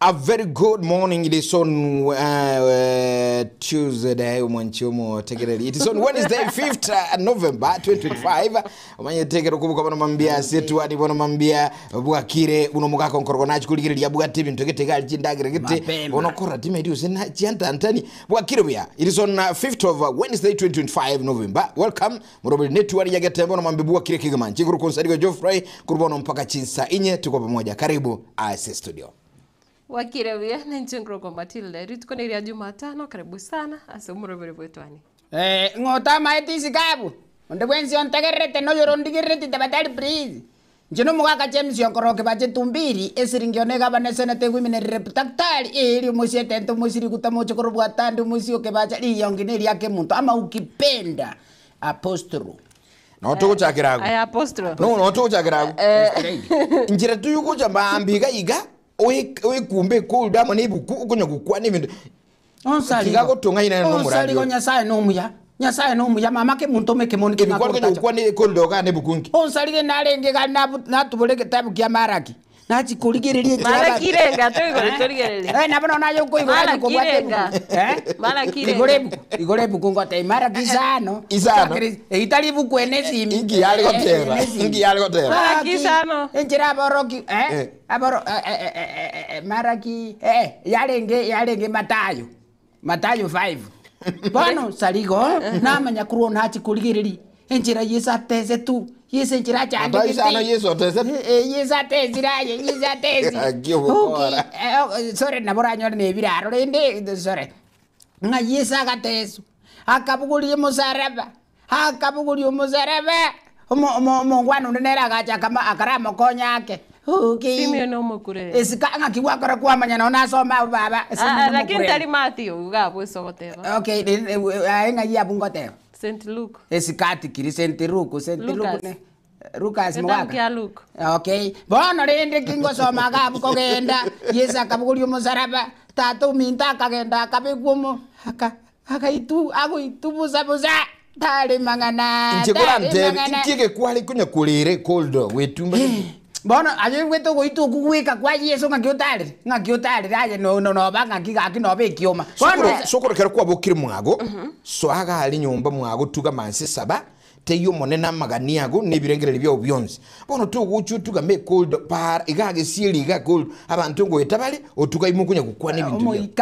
A very good morning. It is on Tuesday. It is on Wednesday, 5th November 2025. Umanye tekero kubuka bana mambia setu adi bana mambia bwakire unomuka konkoro na chikulikire ya bwati bintu getega aljindagire gite onokora time dio sena chianta antani bwakire bya. It is on 5th of Wednesday 2025 November. Welcome murobili netu adi yagete bana mambia bwakire kigamanchi kuru konsarigo Geoffrey kurubono mpaka chinsa inye tuko pamoja. Karibu AS Studio. Wakire wia na nchengro kwa Matilda. Rituko ni ria Jumatano, karibu sana. Ase umurobele bwetwani. Ngota maiti sikabu. Onde wenzi ontagerete no yorondigerete tabatali please. Njino mugaka James yonkoroke baje tumbiri esiringionega banesene tegwimene reputaktali eri musiete ento musiri kutamocho korobwatandi musioke baje liyongineri yake muntu ama ukipenda apostolo. No to chakirago. Ay apostolo. No to chakirago. Njira tuyuko jamba ambiga iga. Oe kumbe cold ama nebuku ukonya gukwa n'ibintu onsali kigago tunga ina no muradi onsali go nyasaye no muya mama ke muntu meke monike ngakora gukwa ne cold ga nebukunki onsali ge narenge ga natubule kitabu kya maraki nachi kuligererie mara kirenga to igorigererie nabona nayo ko igora ko bwate mara kirenga igorebu ngote mara kisano itali buku enezimi ingi yali gotera mara kisano enjira boroki aboro maraki yalenge matayo 5 bono saligo namanya kuona hachi kuligereri enjira yesa teze tu yesa njira chande kisano yeso teze yesa teziraye yesa tezi sorry nabora nyor ne biraro rende sorry nga yesa gatesu akabuguliye musaraba mongwano nera gacha kama akaramo konyake Simio no mukure. Esikanga kiwakora kwa manyana onasoma baba. Lakini tali Matthew ugabo sokoteva. Okay, ainga yabu ngoteva. St. Luke. Esikati kiri St. Luke ne. Lucas mwaka. Luke. Okay. Bono rende kingo soma gabu kogenda. Yesa kabuguli musaraba. Tatu minta kagenda kabigumo. Ago itubuza tali mangana. Nchekurante ikike kwali kunya kulire cold wetumba. Bono aje weto goito kuweka kwa Yesu ngakiotari aje no banga kigaki no bekioma bono sokoro kera kwa bokire mwago so aga ali nyumba mwago tuga manse saba teyo monena magani ago nibirengerere byo byonse bono tuguchu tuga me cold par igage sieli ga cold abantu ngo etabale otuga imukunya gukwa n'ibintu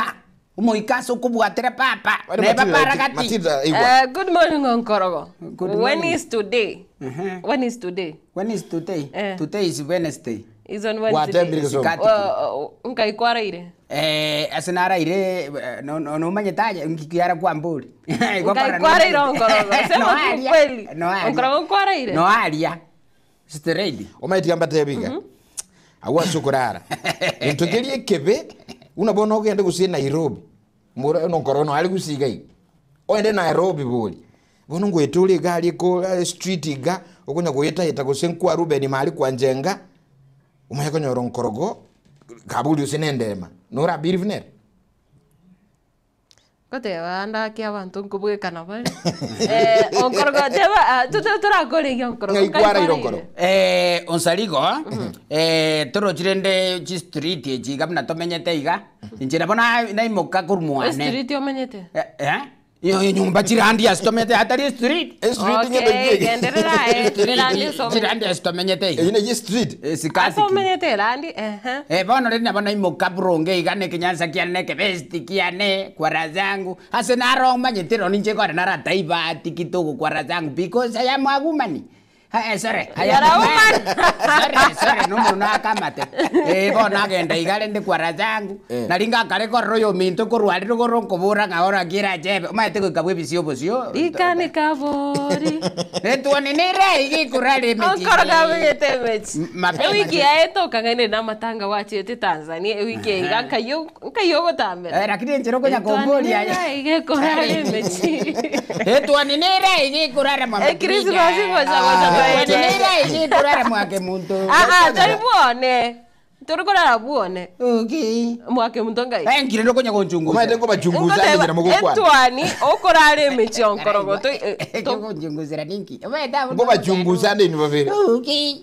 Umoika so kubwatera papa neba parakati good morning onkorogo. When is today? When is today? Today is Wednesday. Is on Wednesday. Unkai kwaraire asenara ire no manyetaje ngikiara kwa mburi unkai kwaraire onkorogo sema kweli onkorogo kwaraire no alia straight omaiti gamba tebiga awa sokorara entogelie kebe unabona ogende gusi Nairobi mura no korono ali gusigai oende Nairobi boli bono ngo etuli gali ko street ga okunya goyeta gusenkwa Ruben mali kwa njenga umuyako nyoro nkorogo kabuli usinendema nora birivner kote anda kia bantu nkubuge kana bale onkorogo teba tutura kore onkorogo ngai ironkoro onsaligo toro chirende chi street echi gamna tomenyete iga njira bona naimoka kurmuane street omenyete yo nyumba chirandi astomete atari street okay genderera chirandi astomenyete ine ji street sikati astomenyete randi bono rena bona imoka bronge igane kinyanza kiane kebesti kiane kwara zangu asena roma nyetero ninje kwa nara taiba tikitogo kwara zangu because I am a woman. Sorry, no nakamate. Bona agenda igalende kwara zangu. Nalinga kare korroyo minto korwali rogoronko bora ngahora gira jebe. Maite ko kabwe bisio bosio. Ikane kabori. Tuone nere igi kurale mechi. Onkoroga wete mechi. Wiki aeto kangane na matanga wachete Tanzania wiki kayo gotambe. Lakini nchero konya komboli ya. Ige kurale mechi. Tuone nere igi kurale mama. Christmas ngoja Nira iji turare mwake muntu. Tari buone. Turukora buone. Okay. Mwake muntu ngai. Ngire ndo konya konchunguza. Umaite ngo bachunguza ngira mugukwana. Etwani okorare mechi onkorogo to konchunguzira ninki. Ngo bachunguza ndi babere. Okay.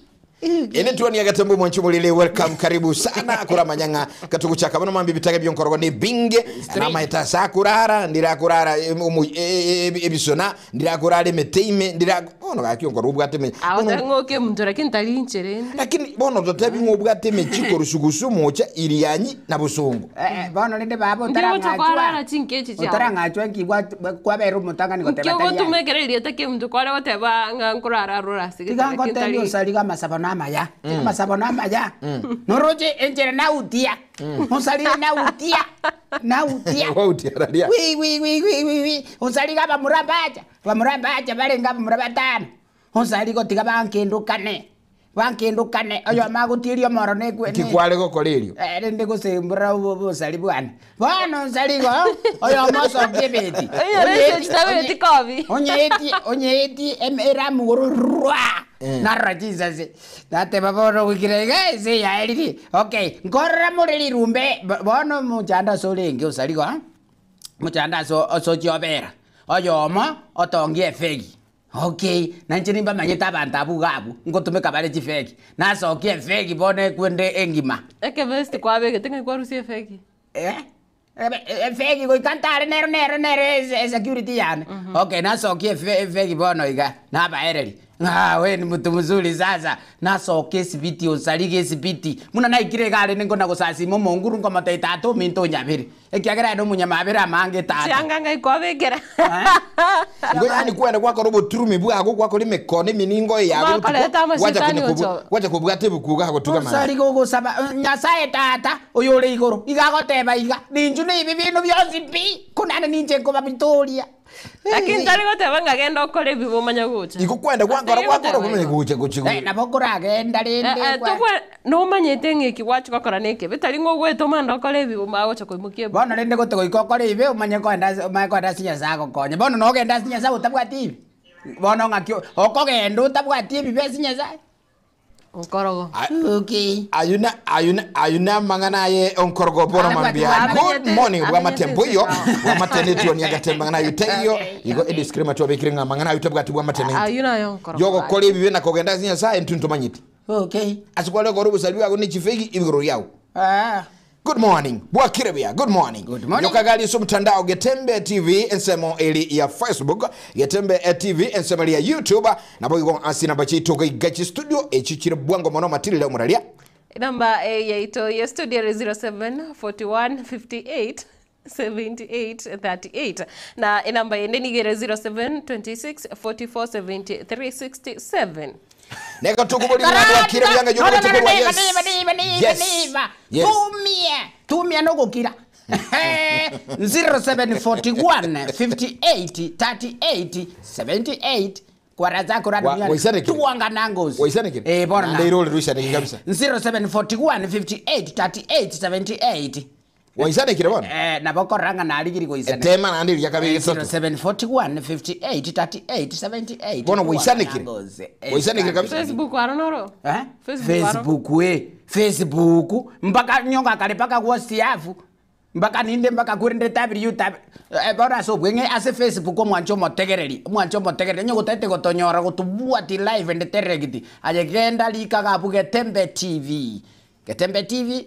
ene tuani agatembo mwanchumulile welcome karibu sana kura manyanga katukuchaka bano mambi bitage byonkorogo ni binge na maita sakurara ndira kurara ebisona ndira kurara meteime ndira ono gakyongoro ubwateme awotangoke muntu lakini talincherende lakini bono totabi ngobwateme chiko rusugusu mocha iriyanyi na busungu bono linde babo utarangachwa kibwa kwaberu mutanga niko tebata kyo tumekereria take muntu kwara goteba ngankurara rurasi tigango tebi usaliga masabona maya masabona maya noroje enjere na utia usaliga na utia wautia radia wi usaliga bamurambaja balenga bamurabatana usaliga tiga bankindukane ayo magutirio moro nekwe kikwale gokolerio rende gusembura busali bwana bwana usaligo ayo moso gebeti onyeti emera mugururwa narajiza se date baboro wikirega se ya eliti okay ngorra mureli rumbe bono muchanda solenge usaligo muchanda so chiobera ayo mo otongie fegi okay nanjinimba manyeta abantu abugabu ngotumeka bale chifeki nasokie feki bone kwende engima eke vesti kwabeke tenga kwarusie feki feki go kantare nero security yana okay nasokie feki bono iga naba ereli we ni mtu mzuri sasa nasokie sibiti osalige sibiti muna naikire gale ningo na gusasi mo monguru ngoma taitatu minto nyabiri ekiagera no munyamabira mange tata cyanganga ikwabekera ngo yani kwenda kwako robo turumi bwako kwako limekone miningo yago wacha kubwate bukuga hagotuga mara sari go saba nyasaye tata oyole igoro igagoteba iga ninju ni bibintu byose pi kunana ninje ko babitoria lakini tari goteba ngagenda okore bibo manya gucha iko kwenda kwako kumenya gucha na bokora agenda rende tokwe no manyete ngeki wacho gakora neke bitari ngo gweto manda okore bibo magocha koimukie bono rende gotego ikokore ibe umanye kwenda sinya zako konye bono no genda sinya zako utabwati ibi bono ngakyo okogenda utabwati ibi be sinya zako onkorogo okay ayuna mangana ye onkorogo bono mambia good morning wa matembo yo wa matenetio ni agatemba ngana yuteyo igo ediscrima to bekiringa mangana yutabwati wa matenetio ayuna yo onkorogo yogo kole bibe na kogenda sinya sa entunto manyiti okay asikwale gorobu saliwa go ni chifegi ibigoro yao Good morning. Bwakirebia. Good morning. Yokagali so mtandao Getembe TV ensemo eli ya Facebook, Getembe TV ensemo eli ya YouTube, na bogo asina bachi toka igachi studio echichire bwango mono matili leo muralia. Namba yaito ya studio 07 41 58 78 38 na inamba yende nigere 07 26 44 73 67. Neka tukubuli mwana kire byanga yuko tukubwa yes. Tumia no gukira 0741 58 38 78 kwaraza kurani tuwanga nangozi waisanike bona ndairole ruishanike kabisa 0741 58 38 78 waisanike bona nabokoranga naligiri goisana tema nandi yakabiri 0741 58 38 78 bona waisanike kabisa Facebook aronoro Facebook mpaka nyonga kale paka WhatsApp mpaka ninde mpaka kurinde WhatsApp bona so bwenge ase Facebook mwancho motegereri nyogo tete gotonyora gotubua ti live and direct ajegenda likaga Getembe TV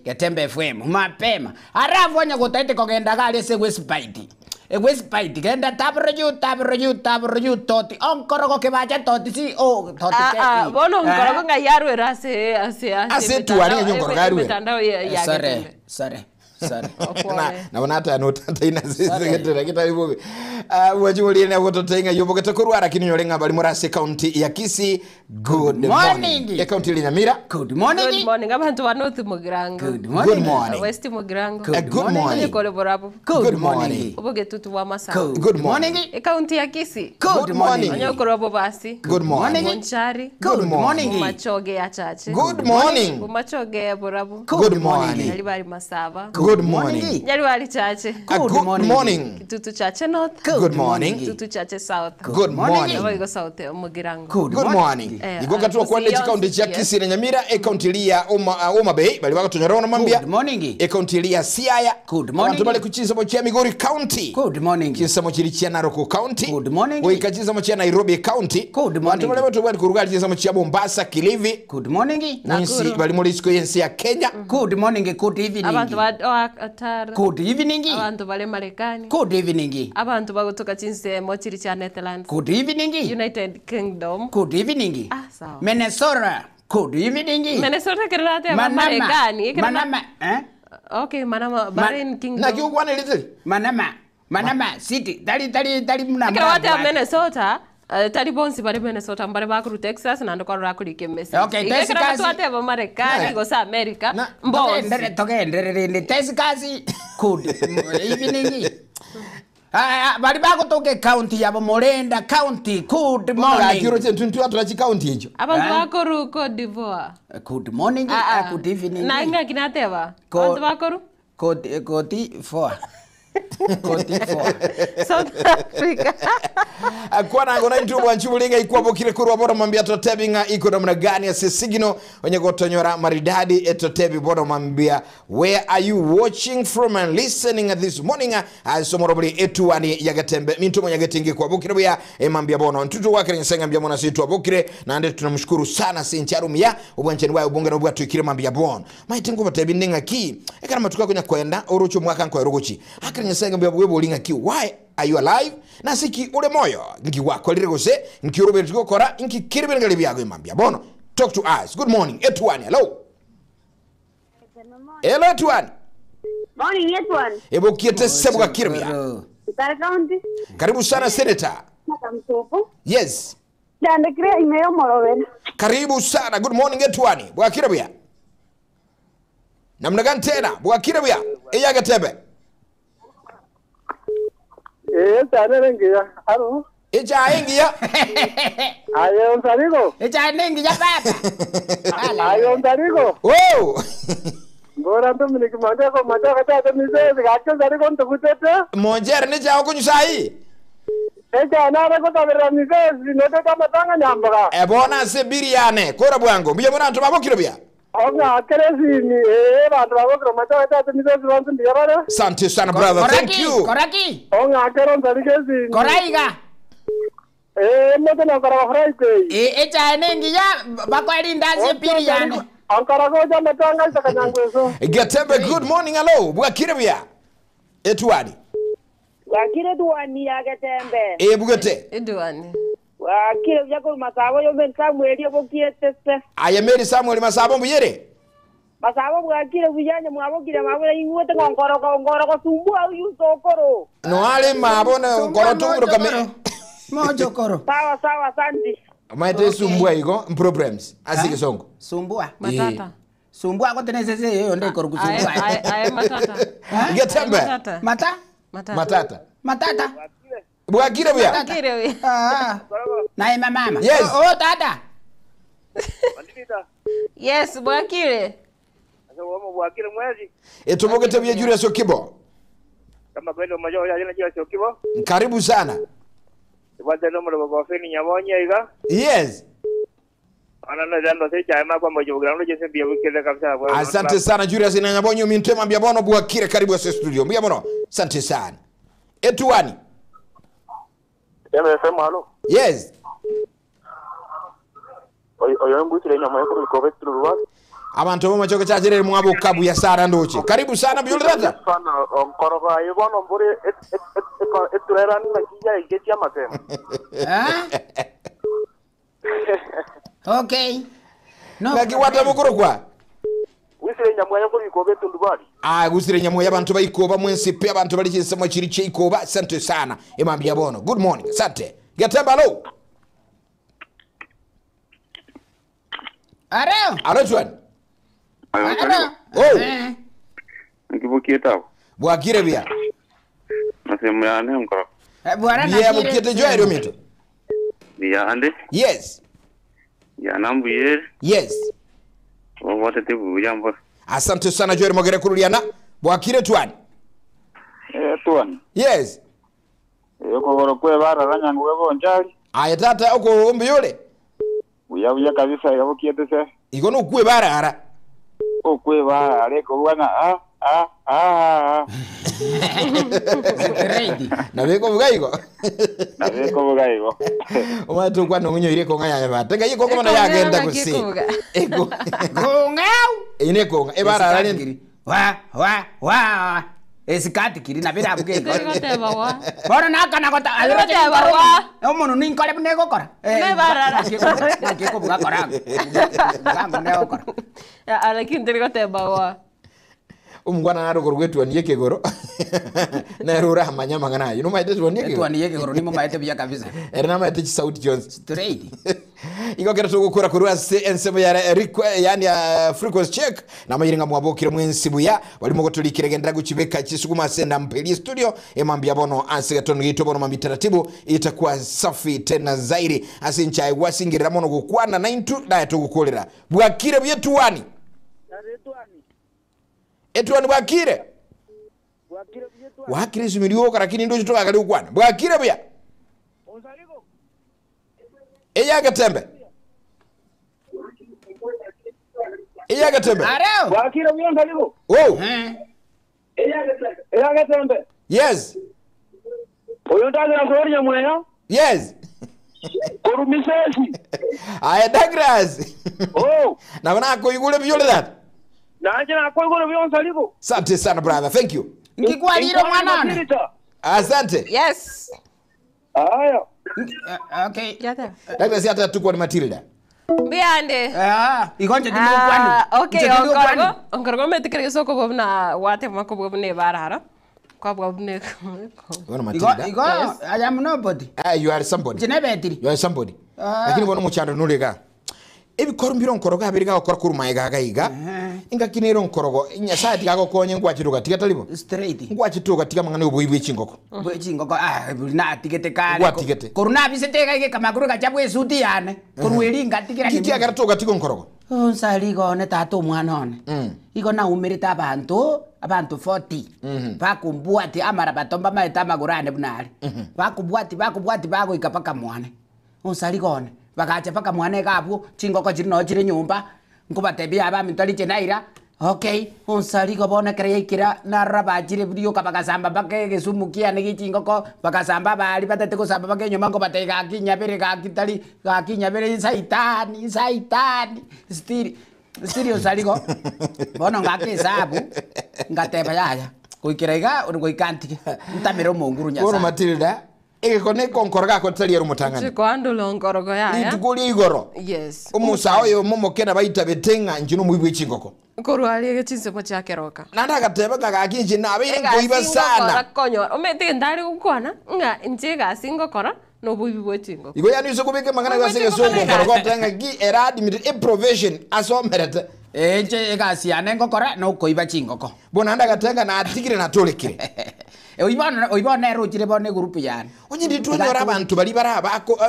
Getembe FM mapema arafu anya gotete kogenda gale se website genda tabro toti onkorogo ke bacha toti si toti ke bono onkorogo ngayaru ase tuani nyongoro garu mitandao ya sorry na wanata no tanta ina zizegete kita ibo wajuli na gototenga yobo katakurwa lakini nyolenga bali morase county ya Kisii good morning county ya Nyamira good morning abantu wa North Mugirango good morning West Mugirango good morning kole borapo good morning oboge tutu wa Masaka good morning county ya Kisii good morning anyokoro bo basi good morning Monchari good morning machoge ya chache good morning machoge ya borapo good morning alibari Masaba Good morning. Januari chache. Good morning. Kitutu chache North. Good morning. Kitutu chache South. Good morning. Ego South Mugirango. Good morning. Igoka tu kwa neti county cha Kisii na Nyamira e county lia Homa Bay bali wako tunyora na mambia. Good morning. E county lia Siaya. Good morning. Abantu bali kuchiza mo cha Migori County. Good morning. Kisa mo chiri cha Narok County. Good morning. Oikachiza mo cha Nairobi County. Good morning. Abantu bali watu bali kurugali chiza mo cha Mombasa Kilifi. Good morning. Nisi bali mo lisiko yensi ya Kenya. Good morning. Good evening. Abantu ba Atara. Good evening. Abantu bale Marekani. Good evening. Abantu bagotoka chinse mo chiri cha Netherlands. Good evening. United Kingdom. Good evening. Sawa. Minnesota. Good evening. Minnesota kirate ba Marekani. Manama. Okay, Manama Bahrain Kingdom. Na kiu kwane little. Manama City. Dali muna. Kirate Minnesota. Tari bonsi bari Minnesota mbari bakuru Texas na ndoko rakuri kemesi. Okay, Texas. Kirate ba Marekani go sa America. Mbos. Ndere Texas. Good evening. Bari bagotoke county ya Morenda County. Good morning. Kiro chentu watu la county hicho. Abantu bakoru Cote d'Ivoire. Good morning. Good evening. Na inga kinateva. Abantu bakoru Cote d'Ivoire. South Africa. Akwana ngona ntu bwanchubulinga ikwapo kile kurwa bora mambia totebinga iko namna gani asesigino onye gotonyora maridadi etotebi bora mambia where are you watching from and listening this morning asomorobli etuani yagatembe mintu mwenye gatingi kwa bukire ya mambia bono ntutu wake nsenga mbia mona situ abukire na ande tunamshukuru sana sincharum ubwancheni wayo bunga no bwatu ikire mambia bono maitingo batebindinga ki ekana matuka kunya kwenda orucho mwaka nko rogochi akire nsenga mbia bwebo linga ki why are you alive? Nasiki ule moyo nki wako lirigose nki urubiri tukokora nki kiribiri ngali biyago imambia bono talk to us. Good morning Etuani. Hello. Hello Etuani. Morning Etuani. Ebo kiete sebuka kiribia. County. Karibu sana Senator. Nakamtupo. Yes. Dande kire imeyo morobera. Karibu sana. Good morning Etuani. Bwa kiribia. Namna gani tena bwa kiribia eyaga tebe. Nengia. Halo. Echa engia. Ayo nsarigo. Echa nengia baba. Ayo nsarigo. Oh. Bora ndo mnikimanda kwa mataka tata mzee gacho nsarigo ntokutete. Monjer ne chao kunyusai. Echa nare ko tabira mzee zinote kama tanga nyambaga. Ebona se biriane kora bwango biye mona ntoma kiribia. Onga akerezi ni bantu bako mataka tata mzee zibantu ndiyara. Asante sana brother. Thank you. Koraki. Onga akero nsarigezi. Koraiga. Mmoja na kara Friday. Echa nengia bakwali ndazi piriane. Ankara ko jama tanga sakanyangweso. Gatembe good morning hello bwa kiribia. Etuani. Wakire duani ya Gatembe. Bugete. Edwani. Wakire byako masabo yo ben Samuel yo bokietese. Ayemeri Samuel Masabo mbuyere. Masabo bwakire bujanye mwabokire mabura ingwete ngongoro ko sumbua uyu sokoro. No ale mabona ngoro tunguro kame. Mojo koro. Sawa sandi. Maite sumbua iko problems. Asike songo. Sumbua. Matata. Sumbua ko tenese yo ndai koro kusumbua. Ay matata. Gatembe. Matata. Bwa kiribia. Kirewe. Na mama. Yes. Oh tata. Yes, Bwakire. Aso bwakire mwezi. Etubogete bya Julius Okibo. Kama kwenda mmoja ya jina Okibo. Karibu sana. Wanda nomero kwa feni nyamonya iga. Yes. Anana jando secha ema kwa mojo grano jese bia wikele kabisa. Asante sana Julius na Nyabonyo mintema bya bono Bwakire karibu ya studio. Mbia bono. Asante sana. Etuani. MFM halo. Yes. Oyo mbutire nyama yako mikovetru ruwa. Abantu bo machoka chajere mwabo kabu ya Sara Ndoche. Karibu sana Biolata. Sana onkoroka yibono mbure eturera ni nakija igeti amatema. Okay. No. Laki wata mukuru kwa. Wisire nyama yako mikovetru ndubali. Gusire nyamo y'abantu bayikoba mwensi pe abantu bali kisema kiri cyikoba. Asante sana. Emambia bono. Good morning. Asante. Gatemba lo. Alo Tuani. Oh. Nkibukieta. Bwakire bia. Nasema ya nemko. Bwana na. Bia bukete joy romito. Bia ande. Yes. Ya nambuye. Yes. Wote tebu jambo. Asante sana Joel Mogere kuruliana. Bwakire twani. Tuan. Yes. Yoko kwe bara ranyangu webo njali. Aya tata uko ombi yule. Uya kabisa yabo kiete se. Iko no kwe bara ara. Kwe bara areko wana Ready. Na beko bugaigo. Na beko bugaigo. Oma tu kwa no munyo ire konga ya ba. Tenga yiko koma na yagenda kusi. Eko. Gongau. Ine konga e bara ara ni. Wa. Esikati kiri na bira buke. Ngote bawa. Bora nakana kota. Ngote bawa. Omono ninkole bune gokora. Ne barara. Nakiko buka kora. Ngambo ne gokora. Ya lakini ngote bawa. Umgwana naro korwetu aniye kegoro. Na rura manyama ngana. You know my dad waniye kegoro. Aniye kegoro nimo maete bia kabisa. Erina maete Sauti Jones. Straight. Iko kera tukukura kurua ensebo ya yani ya frequency check na mayiringa mwabokire mwensibu ya walimo gotulikire gendera guchibeka kisuguma senda mpeli studio emambia bono ansigaton gito bono mambi taratibu itakuwa safi tena zaidi asinchai wasingirira mono gukwana 92 da tugukolera bwakire byetu wani etwani bwakire wakire zimiliyo lakini ndo chitoka kali ukwana bwakire bya eya gatembe eya gatembe Areo. Wakira biyonda libo. oh Eya gatembe. yes Oyo ndaga ngorya mweya. yes Korumisesi. aya Douglas Oh. na wana ko yugule byole that Naje na kwa ngoro biyonda libo. asante sana brother thank you Ngikwa liro mwanone. asante Yes. Aya. Okay. Yata. Douglas hata tuko ni Matilda Biande. Igonje dimo kwani. Okay, onkorgo metikere soko bobna wate mako bobne barara. Kwa bobne. wana Matilda Igo I am nobody. you are somebody Jinebetiri. you are somebody lakini bono muchando nulega ebikoro mbiro nkorogo abiriga gukora kuruma igaga iga inga kinero nkorogo nyasati gago konye ngwachiruga tiga talibo Straight. ngwachituga tiga mangane ubuyibwe chingoko Bwechingo na tigete kale. Gwa tigete. Koruna bisete ga kamakuru ga chabwe suti yane. Korweringa tigira kiki agaratoga tigo nkorogo Onsali gone tato mwana one. Iko na umirita abantu 40. Bakumbwati amara batomba maeta magurane bunali. Bakumbwati bago ikapaka mwane. Onsali gone. Bagacha paka mwane gabo chingoko chino chire nyumba. Nkubatebia aba mintali chenaira. Okay, onsali go bona kreikira na rabajire budio kabakasamba bake gesumukia negicingoko bakasamba bali batete kusamba bake nyuma ngo batega kinyabere ga kitali ga kinyabere saitani stiri onsali go bona ngake sabu ngateba yaya kuikiraiga urgo ikantike ntamero monguru nyasa bono Matilda egekone konkoroga ko tali yero mutangana Chiko ando longorogo ya. itukuli igoro Yes. umusa oyo momokena baita betenga njino muibwe chingoko Korwali gechinse mocha keroka. nanda gateba gakinje na abire ngoiba sana Konyo, umete ndari ukwana nga njega singo kora no bubi bwechingo. igo yani uso kubike mangana gasenge so nkorogo tanga gi era admitted a provision asomerete enche egasiane ngokora no koiba chingoko bona nanda gatenga na atigire na tolekire oibona erujire bone group yani onye nditonyora abantu bali barabako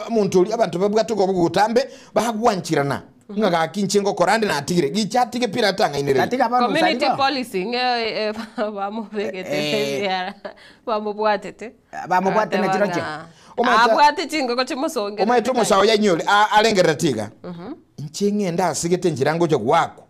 muntu oli abantu babwatuko bugutambe bagwanchirana ngaga kinche ngokorande na atigire gichatige pira tanga inere katika bano Community policy nge vamos vegete vamos bwatete na chiroche abwate chingo ko chimusonge omaito musawo yanyole alengera tiga nchinge nda sigete njirango cyo gwako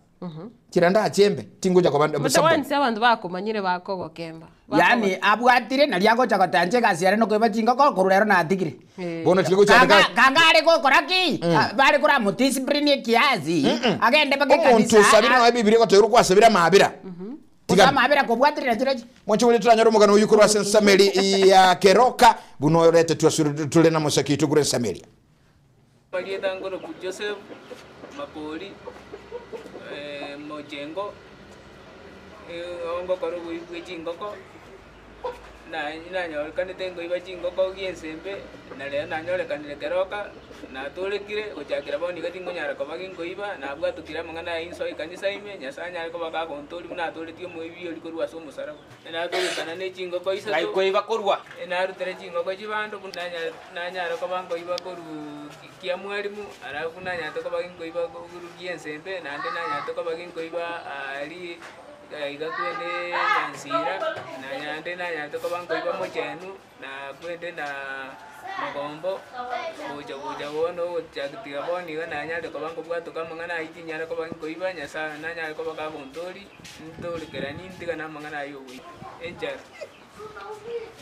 kiranda achembe tingo cyo kubanda musawansi abantu bakomanyire bakogo kemba yani abwatire na liago cha katanje gasiare no koiba chingoko korulero na atigire bono chiko cha kangare ko koraki bari kura mutisiprini kiazi agende bage kanisa omuntu sabira na bibiri ko teru kwasabira mabira tiga mabira ko bwatire na chiroche mwacho wili turanyoro mugano uyukuru wa Sameli ya keroka buno lete tule na musaki tugure Sameli Palieta ngoro ku Joseph Mapoli Mojengo ongo koro bwejingoko na nyore kanite ngo iba jingoko giensembe na le na nyore kanile keroka na tulekire gochakira boni gati ngonyara ko bagi ngo iba na bwa tukira mangana inso ikanisa ime nyasanya ko baka kontoli na tuletio moibi oli korwa so musara na tulekana ne jingoko isa ai ko iba korwa na rutere jingoko jibando na nyara ko bango iba koru kia mwalimu arafu na nyato ko bagi ngo iba koru giensembe na ande na nyato ko bagi ngo iba ali iga kwende nyansira na nyande na nyante ko banko iba mochenu na kwende na magombo buja wono chakitiga boni ga na nyande ko banko bwato kama ngana iti nyare ko banko iba nyasa na nyare ko baka bontori ntori kerani ndiga na mangana yo wi enja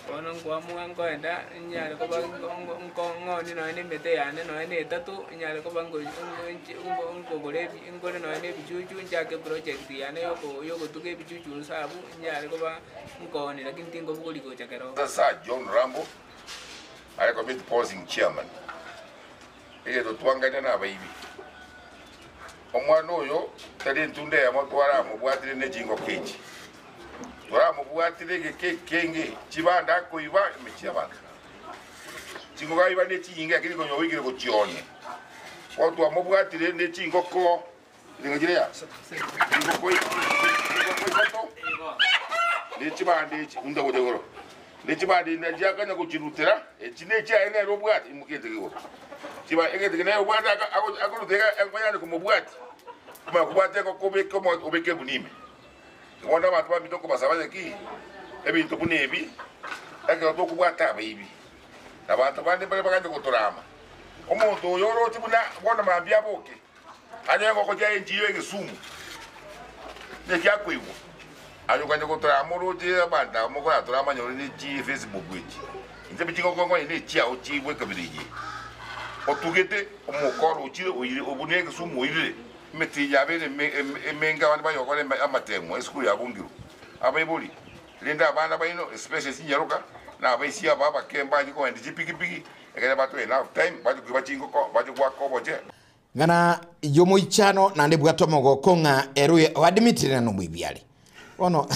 kono kwa muango enda nyare ko banko ngoni no ene mete yane no ene tatu nyare ko banko ngo golebi ngore no ene bijuju njake project yane yoko tuge bijuju sabu nyare ko ba ngoni lakini tingo bugoli go chakero. Sasa John Rambo ale ko bit posing chairman ile to twangane na baibi omwana oyo tali ntunde ya motwara mu bwatire ne jingo keji twara mu bwatire kenge chibanda ko iba michibanda jingo ga iba ne chinga kiri ko nyowe kiri ko chione otwa mu bwatire ne jingo ko ngire ya jingo ko sato ne chibanda unda wodegoro ne chibanda ne jaka na ko chirutera chine cha ene ro bwati imukete ko chiba egete ne bwati ako tega enkwanya ko mu bwati kuma kubate ko kobe ko obeke bunime wanda watu ba mitoko basaba ki ebi to bunebi eke to kubata baby na bantu bande bale bagande ko torama omuntu yoro tibuna bona mambia boke anyengo ko jaye njiyo ngesumu ne kya kwiwo ayo kanje ko torama roje banda mo ko torama nyori ni ji Facebook weji nze bitingo ko ni chia o chi we kabirije otugete omukoro uchire oyire obunenge sumu oyire meti yabere menga bana bayokole amatemo esku yabungiru abayibuli linda bana bayino especially sinyaruka na abayisi ababa kemba ndiko ndi piki ekere batu enough time batu kubachingo ko batu kwa ko boje ngana yomo ichano nande bwatomogo konga eruye wadmitire no mwibyale ono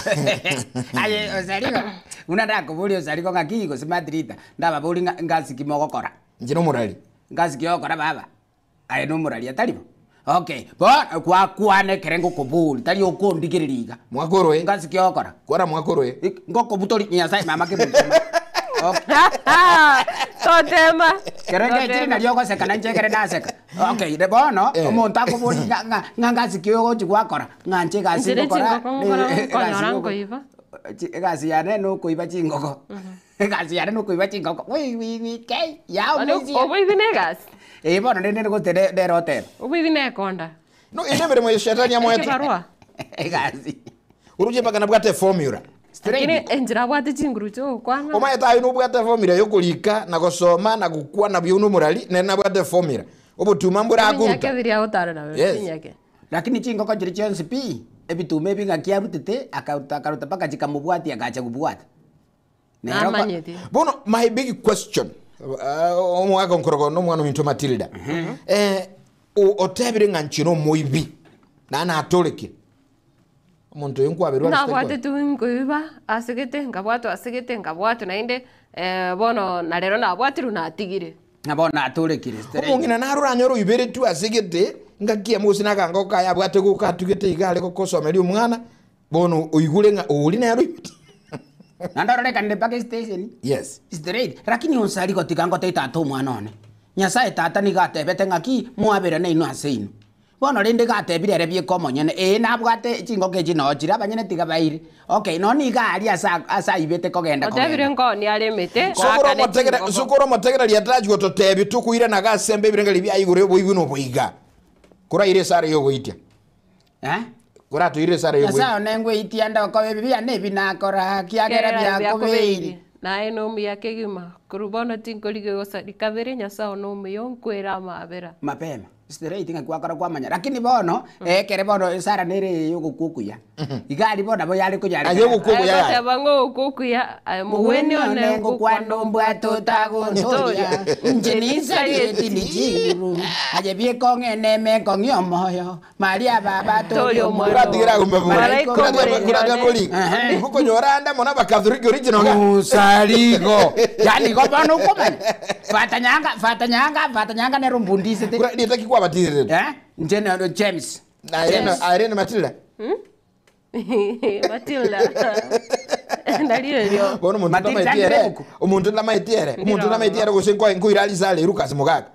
aye osaliko unataka kubuli osaliko ngakiko simadrita ndaba buli ngazi kimogokora njino murali ngazi kiyokora baba aye no murali atalibo. Okay, but kwa kuane kerengo kubuli tali okondikiririga mwakoroe ngazi kyokora kwara mwakoroe ngoko butoli nyasai mama kebutema totema kerenge chiri na lyoko seka nanje kere naseka okay de bono omuntu akubuli ngazi kyogo chikwakora nganje gazi ngokora konyorango iba gazi yane no kuiba chingoko gazi yane no kuiba chingoko wi ke ya mwezi obo ibine gazi bono nene ko tere de hotel ubivine konda no inebere mo shetani ya moyo barua gazi uruje paka na bwate formula lakini enjira bwate chinguru cyo kwanga oma eta ino bwate formula yo kulika na gusoma na gukua na byuno murali nena bwate formula obutuma mbura akuruta nyake biria utara na nyake lakini chingoko chiri chonse pi ebitume binga kiarutete akaruta paka chikamubwati akacha kubwata amanyete bono my big question omwaka nkorogo no mwana minto Matilda otebire nganchino moibi na atoleke omuntu yonkwaberwa na bwate tunguiba asigete ngabwatu nainde bono na rero na bwatiru na atigire nabona atolekire straight omungina narura nyoro ibere tu asigete ngakia musi nakangoka ya bwate guka tugete igale ko kosomeri omwana bono oigure nga uli na yaro nandorore kande pake station yes straight lakini onsaliko tikango tata mwana one nyasaye tata ni gatebete ngaki mwabere ne ino aseino bono rinde gatebire rebie komonyene na bwate chingoke chino chira abanyene tiga baire okay no ni gari asa ibete kogenda otebire ngoni alemete sukoro motegera liataji gototebi tukuire na gasembe birenga bya igure boibu no boiga kura ire sare yo goitia kura tu ire sare yo goitia asa nengwe itianda ko bibia ne binakora kiagera bya kobeiri na eno mi yakegima kurubona tinkolige gosa dikabere nyasa ono mi yonkwera mabera mapema straight ngakwakara kwamanya lakini bono kere bono sara nere yokukuya igari bono bo yali kujali ayokukuya ya bango kukuya muweni one kwando mbwato tago ntoria njinisa yeti nijiru aje bie kongene me kongyo moyo maria baba tolio mura tigira kumbe kura poli huko nyoranda mona bakatholiki original usaligo yani go bono komani fatanyanga ne rumbundise te kura ditaki kwa batire njene James na Irene Matilda Matilda ndalio bono umuntu la maitiere go senko inkuirali sale Lucas Mugaga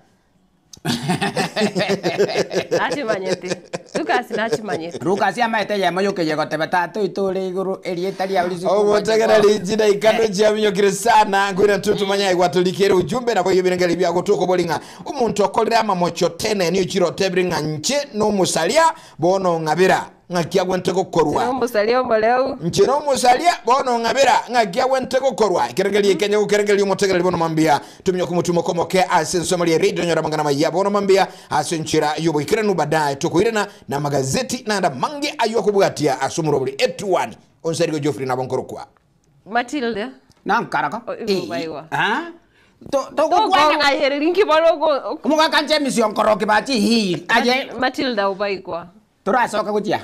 Nachimanyete. Lucas nachimanyete. Lucas amaete ya moyo ke yego tebatato itore iguru erietali ya ulizi. Obotegereri jida ikando cyamyokire sana ngwira tutumanya igwatulikere ujumbe na boyo birengeri bya gotoko bolinga umuntu akolera amamocho tene niyo kiro tebringa nche no musalia bono ngabira ngakia gwenteko korwa No musalia moleu. nche no musalia bono ngabira ngakia gwenteko korwa kirengeri Kenya ukerengeri umutegereri bono mambia tumyo kumutumo komoke asensomali radio nyora mangana maya bono mambia asenchira yubo ikirenu badaye tukuirena na magazeti na mangi ayo kubwatia asumurobuli etuwani onserigo Geoffrey na bonkorokwa Matilda. Nankaraka. Baiwa. Ha? To Kwa ngayere linki balogo. Kumuka kanje mission koroke bachi hii. Aje Matilda ubaikwa. turasoka kutia.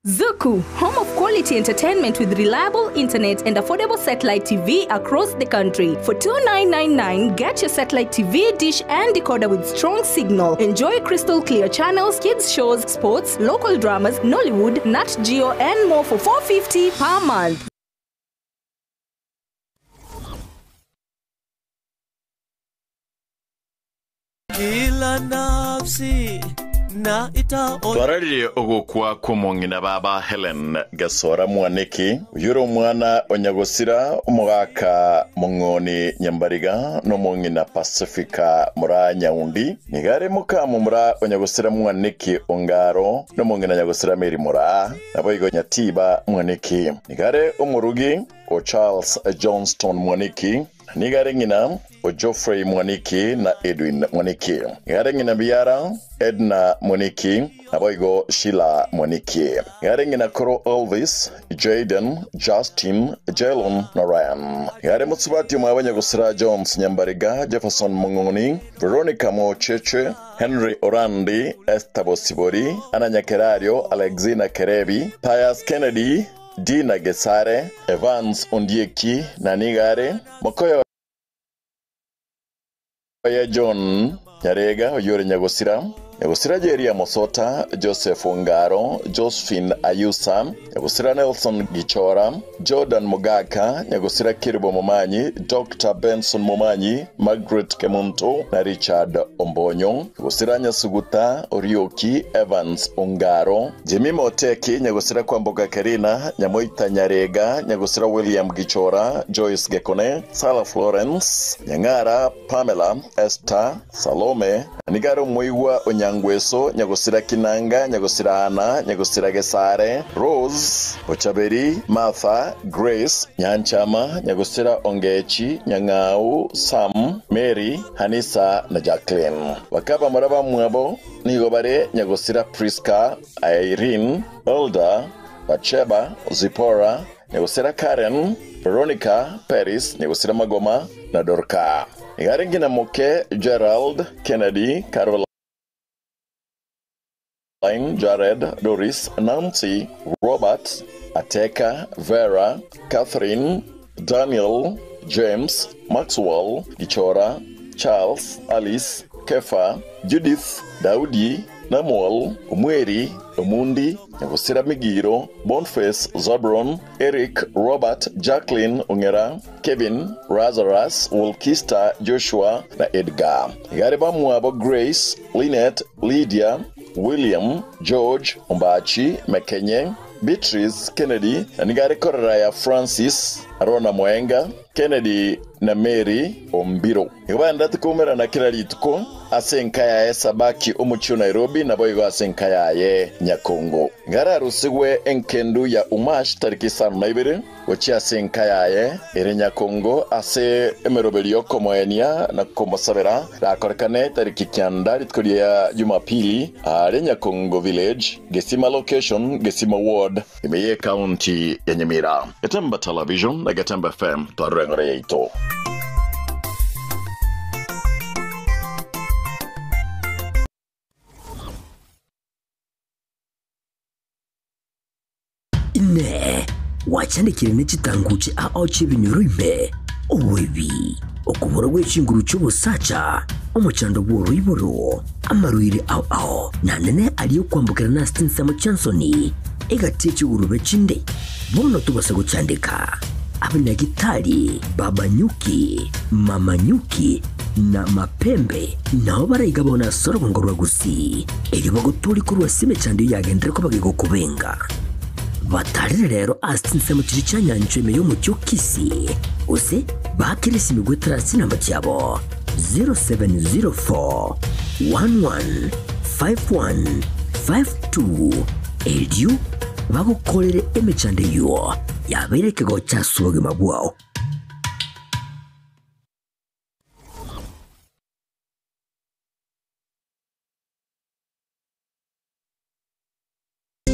Zuku, home of quality entertainment with reliable internet and affordable satellite TV across the country. For $29.99, get your satellite TV dish and decoder with strong signal. Enjoy crystal clear channels, kids shows, sports, local dramas, Nollywood, Nat Geo, and more for $4.50 per month. Kila nafsi na ita twararire ogukwa kumongina baba Helen Gasora Mwaniki yuro mwana onyagosira umugaka mungoni Nyambariga no mongina Pacifica mura Nyaundi nigare mukamu mura onyagosira Mwaniki Ongaro no mongina Nyagosira Meri mura naboigo Nyatiba Mwaniki nigare umurugi o Charles Johnston Mwaniki nigare ngina o Geoffrey Mwaniki na Edwin Mwaniki nigare ngina biara Edna Mwaniki aboigo Sheila Mwaniki nigare ngina Koro Elvis Jaden Justin Jelon na Ryan nigare mutsubati mwabanya gusira Jones Nyambariga Jefferson Mungoni Veronica Mocheche Henry Orandi Esther Bosibori Ana Nyakerario Alexina Kerebi Pius Kennedy Dina Gesare Evans Ondieki na nigare Mokoyo ya John Nyarega oyore Nyagosira Jeria Mosota Joseph Ongaro Josephine Ayusa Nyagosira Nelson Gichora Jordan Mugaka Nyagosira Kiribo Momanyi Dr. Benson Momanyi Margaret Kemunto na Richard Ombonyo Nyagosira Nyasuguta Orioki Evans Ongaro Jimmy Moteki Nyagosira Kwamboga Karina Nyamoita Nyarega Nyagosira William Gichora Joyce Gekone Sala Florence Nyangara Pamela Esther Salome Nigaro Moigwa Onyangweso Nyagosira Kinanga Nyagosira Ana Nyagosira Gesare Rose Ochaberi Martha Grace Nyanchama Nyagosira Ongechi Nyangau Sam Mary Hanisa na Jacqueline Wakaba maraba mwabo nigobare Nyagosira Priska Irene Elda Bacheba Zipora Nyagosira Karen Veronica Paris Nyagosira Magoma na Dorka Igaringi na Moke Gerald Kennedy Caroline Jared Doris Nancy Robert Ateka Vera Catherine Daniel James Maxwell Gichora Charles Alice Kefa Judith Daudi Namuel Umweri Omundi Nyagosira Migiro Boniface Zabron Eric Robert Jacqueline Ongera Kevin Lazarus Wilkista Joshua na Edgar Igariba Mwabo Grace Lynette Lydia William George Ombachi Mekenye Beatrice Kennedy Nigari Koraya Francis Arona Mwenga Kennedy na Mary Ombiro. Igabanda tukumera na kila lituko asenkaya ya Sabaki umucho Nairobi na boigo asenkaya ya Nyakongo. Ngara rusigwe enkendu ya Umash tariki 2 wachi asenkaya ya ere Nyakongo ase emerobelio komoenia na kombosabera rakorekane tariki 9 litukoli ya Jumapili are Nyakongo village Gesima location Gesima ward imeye county ya Nyamira. Gatemba television na Gatemba FM twarengore yaito. Ne wachandikire n'ekitanguki aoche binyuruibe obwebi okubura gw'ekinguru cy'obusacha omuchando bw'oruiburo amaruire ao nanene aliyo kwambukira na Stinsa Chansoni egati cy'urube chinde bono tubasa guchandika abanyagitari baba nyuki mama nyuki na mapembe nao barayigabona soro ngorwa gusi eri bagoturi kurwa sime chandi yagendera ko bagego kubenga batarire rero Stinsa mu kiri cyanyancho meyo mu cyokisi use bakirisi migwetara sinamba cyabo 0704 115152 Eldio bagukorere emechande yo yabereke go cyasuge mabwao.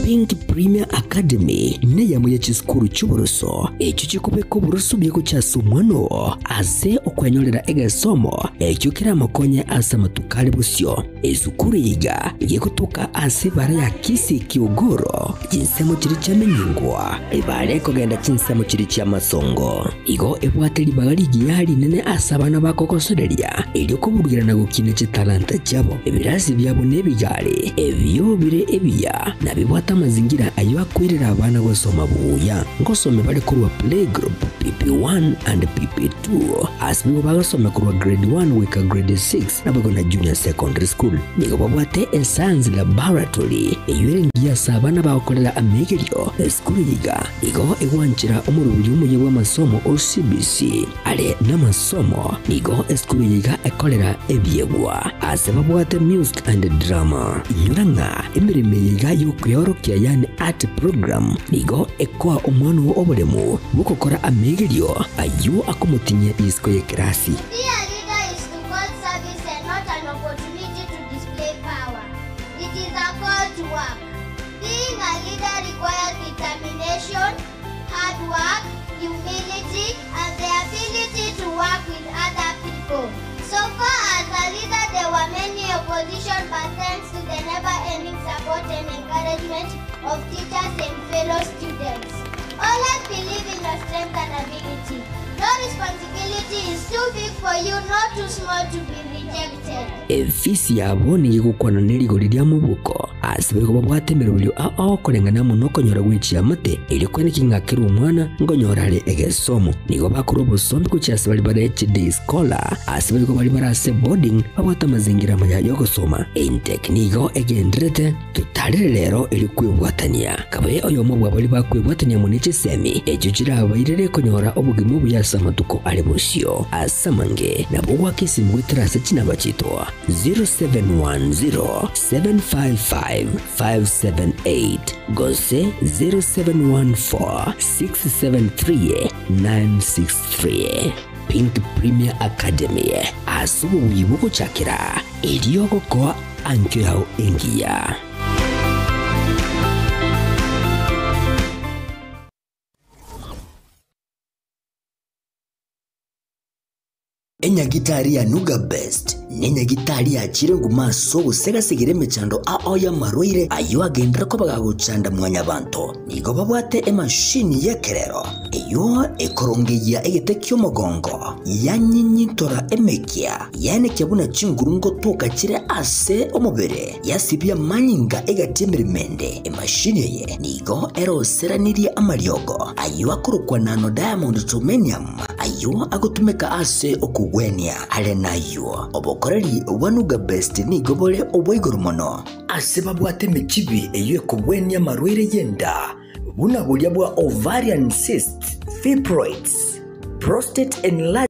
Pink Premier Academy ne yamuye chiskuru cy'uburuso ekyo kikubeko buruso byego cyasumwano ase okwanyolera egasomo ekyo kiramakonye asa matukale busyo ezukuru yiga yekutuka ase bara ya kisi kiogoro jinsemo kiri cyamenyingwa ebare kogenda chinsemo kiri cy'amasongo igo ebwateli bagari gihari nene asabana bakokosoreria elyo kubugirana gukine talanta cyabo ebirasi byabo nebigale ebyo bire ebiya nabibwata mazingira ayo akwirira abana gosoma buya ngosome bali kurwa playgroup PP1 and PP2 asbibo bagasoma kurwa grade 1 weka grade 6 nabago na junior secondary school nigo babwate science laboratory eyorengiya sabana bakolela amegelyo school yiga igo egwanchira umurubiri umuye w'amasomo OCBC ale n'amasomo nigo school yiga ekolera ebyegwa asebabwate music and drama inyuranga emirime yiga yo kuyorokia yani art program nigo ekwa omwana obolemu bukokora amegelyo ayo akomutinye isko ye krasi. Hard work, humility, and the ability to work with other people. So far as a leader, there were many opposition, but thanks to the never-ending support and encouragement of teachers and fellow students. Always believe in your strength and ability. No responsibility is too big for you, not too small to be rejected. Efisi yabo ni gukwana nerigo lya mubuko asibego babwate merubyo ao kolengana muno konyora gwici amate ili kwene kingakira umwana ngonyorale egesomo nigo bakuru busombi kucyasa bali bara HD scholar asibego bali barase boarding babwata mazingira maya yo gusoma in technico egendrete tutalire lero ili kwibwatania kabaye oyo mubwa bali bakwibwatania munice semi ejujira abayirere konyora obugimu buyasa matuko ali busyo asamange nabugwa kisimwe trase kinaba kitwa 0710-755-578 Gose 0714-673-963 Pink Premier Academy asubu wibuko chakira iliyoko kwa ankyo yao engia. Enyagitari ya Nuga Best nenyagitari ya chirengu maso busegasigire mechando ao ya maroire ayo agendera ko bagagucanda mwanya banto nigo babwate emashini yekerero eyo ekorongeya egete kyomogongo yanyinyitora emekia yane kyabuna chingurungo toka kire ase omubere yasibya manyinga egatemerimende emashini ye nigo eroseranirie amaryogo ayo akorokwa nano diamond titanium ayo agotumeka ase okugwenia ale nayo obokoreri wanuga best ni gobole oboigoro mono ase babwate mechibi eyo ekugwenia marwere yenda buna bulya bwa ovarian cyst fibroids prostate enlargement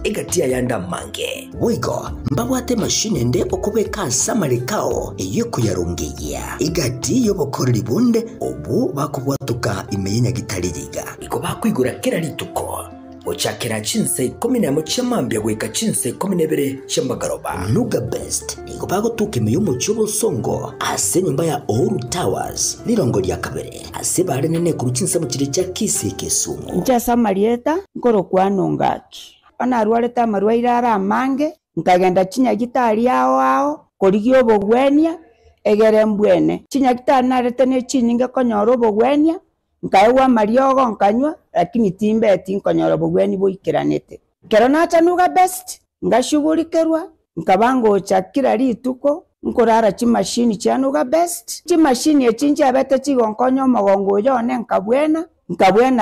egatia yanda mange wigo mbabwate machine nde okubeka samale kao eyiko yarungiya igati yobokorera bunde obu bakubwatuka imeyenya gitaririga iko bakwigura kera lituko ochakera chinse 11 chamambya gweka chinse 12 chambagaroba Nuga Best iko bagotuka imiyomo cyobo songo ase nyumba ya Oru Towers lirongo lya kabere ase bare nene ku chinse mu kire cya Kisi Kisumu nja samalieta nkoro kwanongaki anarwaleta marwa irara amange nkagenda chinya gitari ao korigio bogwenia egere mbwene chinya gitari narete ne chininge konyoro bogwenia nkaewa mariogo nkanywa lakini timbe tinkonyoro bogweni boikiranete kero nacha Nuga Best ngashugulikerwa nkabango chakira lituko nkorara chimashini cha Nuga Best chimashini echinje abete chigonkonyo mogongo yone nkabwena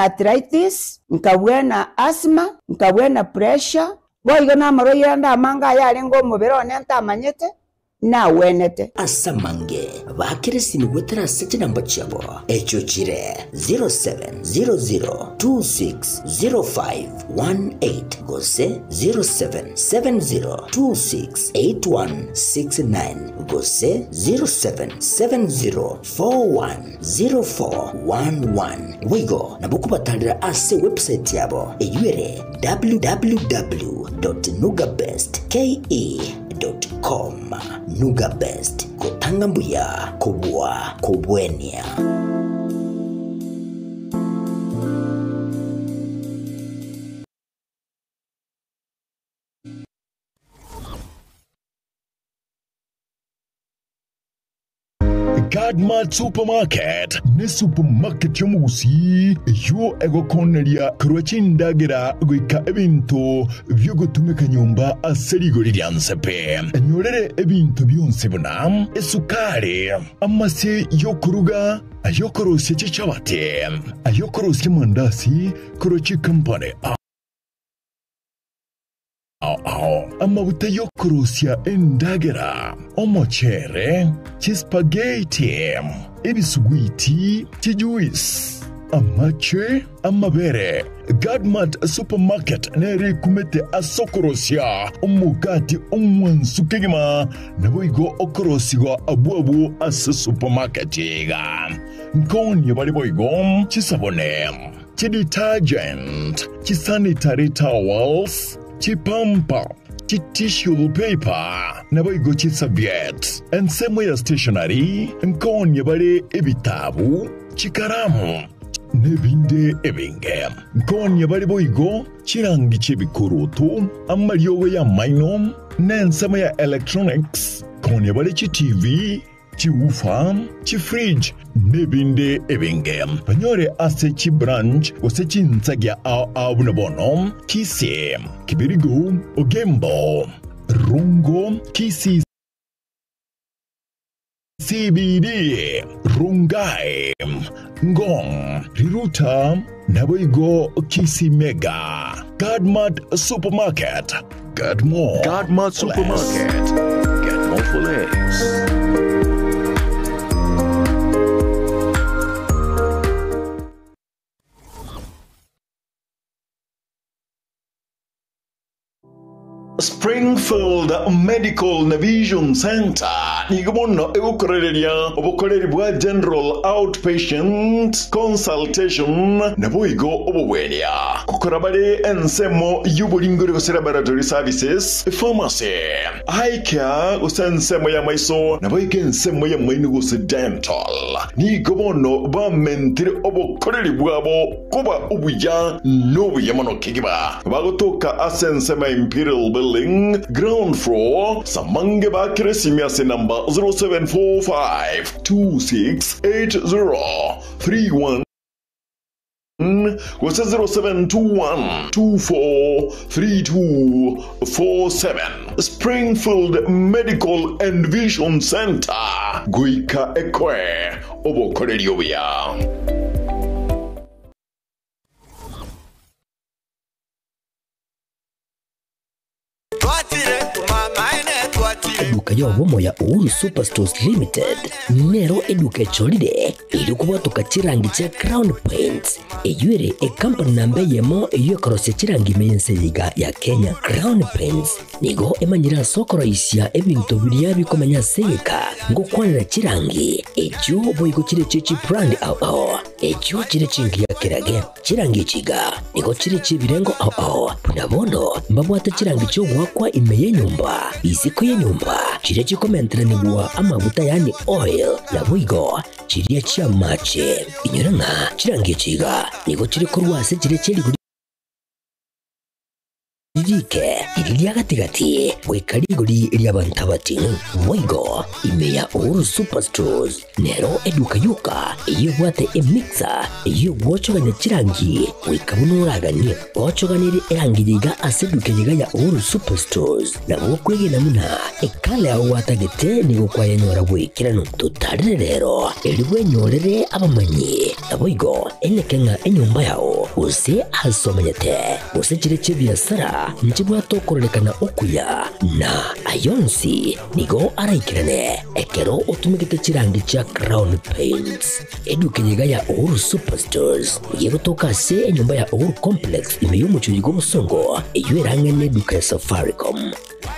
arthritis nkabwena asthma nkabwena pressure boigo na maroya nda manga yale ngo mubero nenta amanyete na wenete asamange bakirisi nigwetera sete namba chabo echo chire 0700260518 gose 0770268169 gose 0770410411 wigo nabukubatalira ase website yabo eyuere www.nugabestke.com Nuga Best kutanga mbuya kubwa kubwenia Godmart Supermarket ne supermarket yomugusi yo egokonelia kurwachindagira gwika ebintu byo gutumeka nyumba aserigo lyansepe nyorere ebintu byonse buna esukari amase yo kuruga ayokorosye chichabate ayokorosye mandasi kurochi company amavuta yo kurosya endagera omochere chispaghetti ebisugwiti chijuice amache amabere Godmart Supermarket nere kumete asokorosya omugati omwansukegima naboigo okorosigo abuabu asa supermarket yega nkonye bali boigo chisabone chidetergent chisanitary towels chipampa tissue paper naboigo chisaviet ensemo ya stationery nkonye bale ebitabu chikaramu nebinde ebinge nkonye bale boigo chirangi chebikurutu amalyogo ya maino nensemo ya electronics konye bale TV chiufa chifridge nebinde ebinge banyore ase chi branch ose chinsagya abunabono Kisi Kibirigo Ogembo Rungo Kisi CBD Rungai Ngong Riruta Naboigo Kisi Mega Godmart Supermarket Get more Godmart Supermarket Get more for less. Springfield Medical Vision Center nigomono egokorereria obukoreri bwa general outpatient consultation naboigo obubweria kukorabare ensemo y'uburingiro laboratory services pharmacy eye care usensemo ya maiso naboigo ensemo ya maino dental nigomono ba mentire obukoreri bwabo kuba ubuya n'obuyamano kigiba bagotoka asensema Imperial Building ground floor Samange Bakiresiamiase number 0745268031 was 0721243247 Springfield Medical and Vision Center Guika Ekwe Obokoreriobia. eduka yobomo ya Uhuru Superstores Limited nero eduka echolire ili kubwatuka chirangi cha Crown Paints eyuere company nambe yemo eyokorosya chirangi mense yiga ya Kenya. Crown Paints nigo emanyira sokoro isya ebintu biria bikomanya seka ngo kwanira chirangi echo boigo chire chichi brand ao echo chire chingi ya kirage chirangi chiga nigo chire chibirengo ao punabono mbabwate chirangi cho gwakwa imeye nyumba isiko ye nyumba chire chikomentere nigwa amavuta yani oil na boigo chire chia mache inyoranga chirangi chiga nigo chire kurwase chire chiri Dike iliya gatigati wekariguri iliyabantabati Moigo imeya Uhuru Superstores nero eduka yuka iyo bwate emixer iyo wochoganya chirangi wekabunuraganye wochoganire erangi yiga aseduke yiga ya Uhuru Superstores na wokwege namuna ekale aho watagete nigo kwayanyora wekirano tutarire rero eliwe nyorere abamanyi aboigo enekenga enyumba yao use asomanyete use chire chibiasara njibwa tokorelekana okuya na ayonsi nigo araikirane ekero utumikite chirangi cha Crown Paints eduke yiga ya Uhuru Superstores yego tokase enyumba ya Uhuru Complex imeyumuchuri gobusongo eyuerange neduka ya Safaricom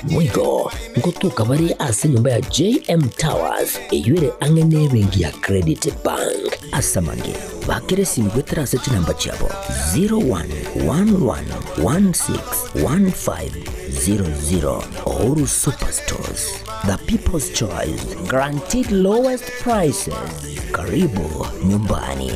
Mwigo ngotuka bari ase nyumba ya JM Towers eyuere angene bengi ya Credit Bank asamange bakere simgwetera ase chinamba chabo 0111161500 Uhuru Superstores, the people's choice, guaranteed lowest prices. Karibu nyumbani.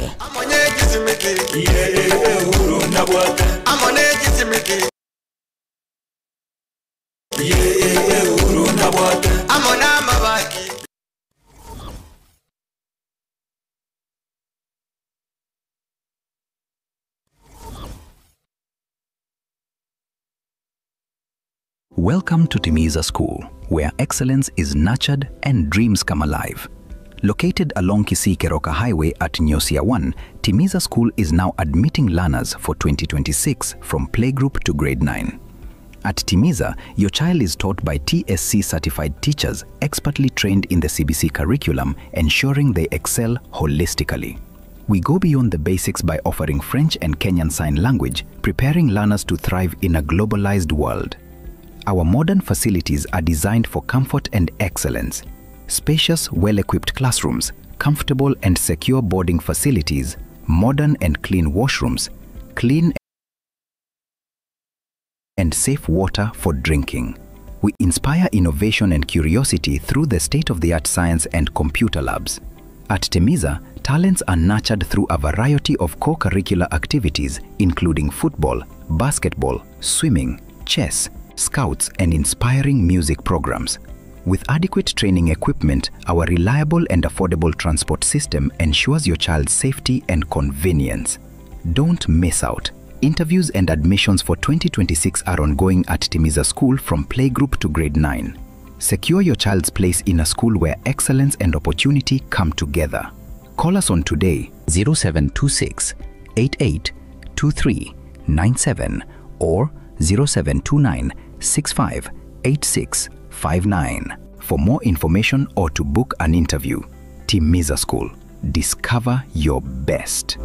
Welcome to Timiza School, where excellence is nurtured and dreams come alive. Located along Kisii-Keroka Highway at Nyosia 1, Timiza School is now admitting learners for 2026 from playgroup to grade 9. At Timiza, your child is taught by TSC-certified teachers expertly trained in the CBC curriculum, ensuring they excel holistically. We go beyond the basics by offering French and Kenyan Sign Language, preparing learners to thrive in a globalized world. Our modern facilities are designed for comfort and excellence. Spacious, well-equipped classrooms, comfortable and secure boarding facilities, modern and clean washrooms, clean and safe water for drinking. We inspire innovation and curiosity through the state-of-the-art science and computer labs. At Timiza, talents are nurtured through a variety of co-curricular activities, including football, basketball, swimming, chess, scouts, and inspiring music programs. With adequate training equipment, our reliable and affordable transport system ensures your child's safety and convenience. Don't miss out. Interviews and admissions for 2026 are ongoing at Timiza School from playgroup to grade 9. Secure your child's place in a school where excellence and opportunity come together. Call us on today 0726 882397 or 0729 658659 for more information or to book an interview. Timiza School. Discover your best.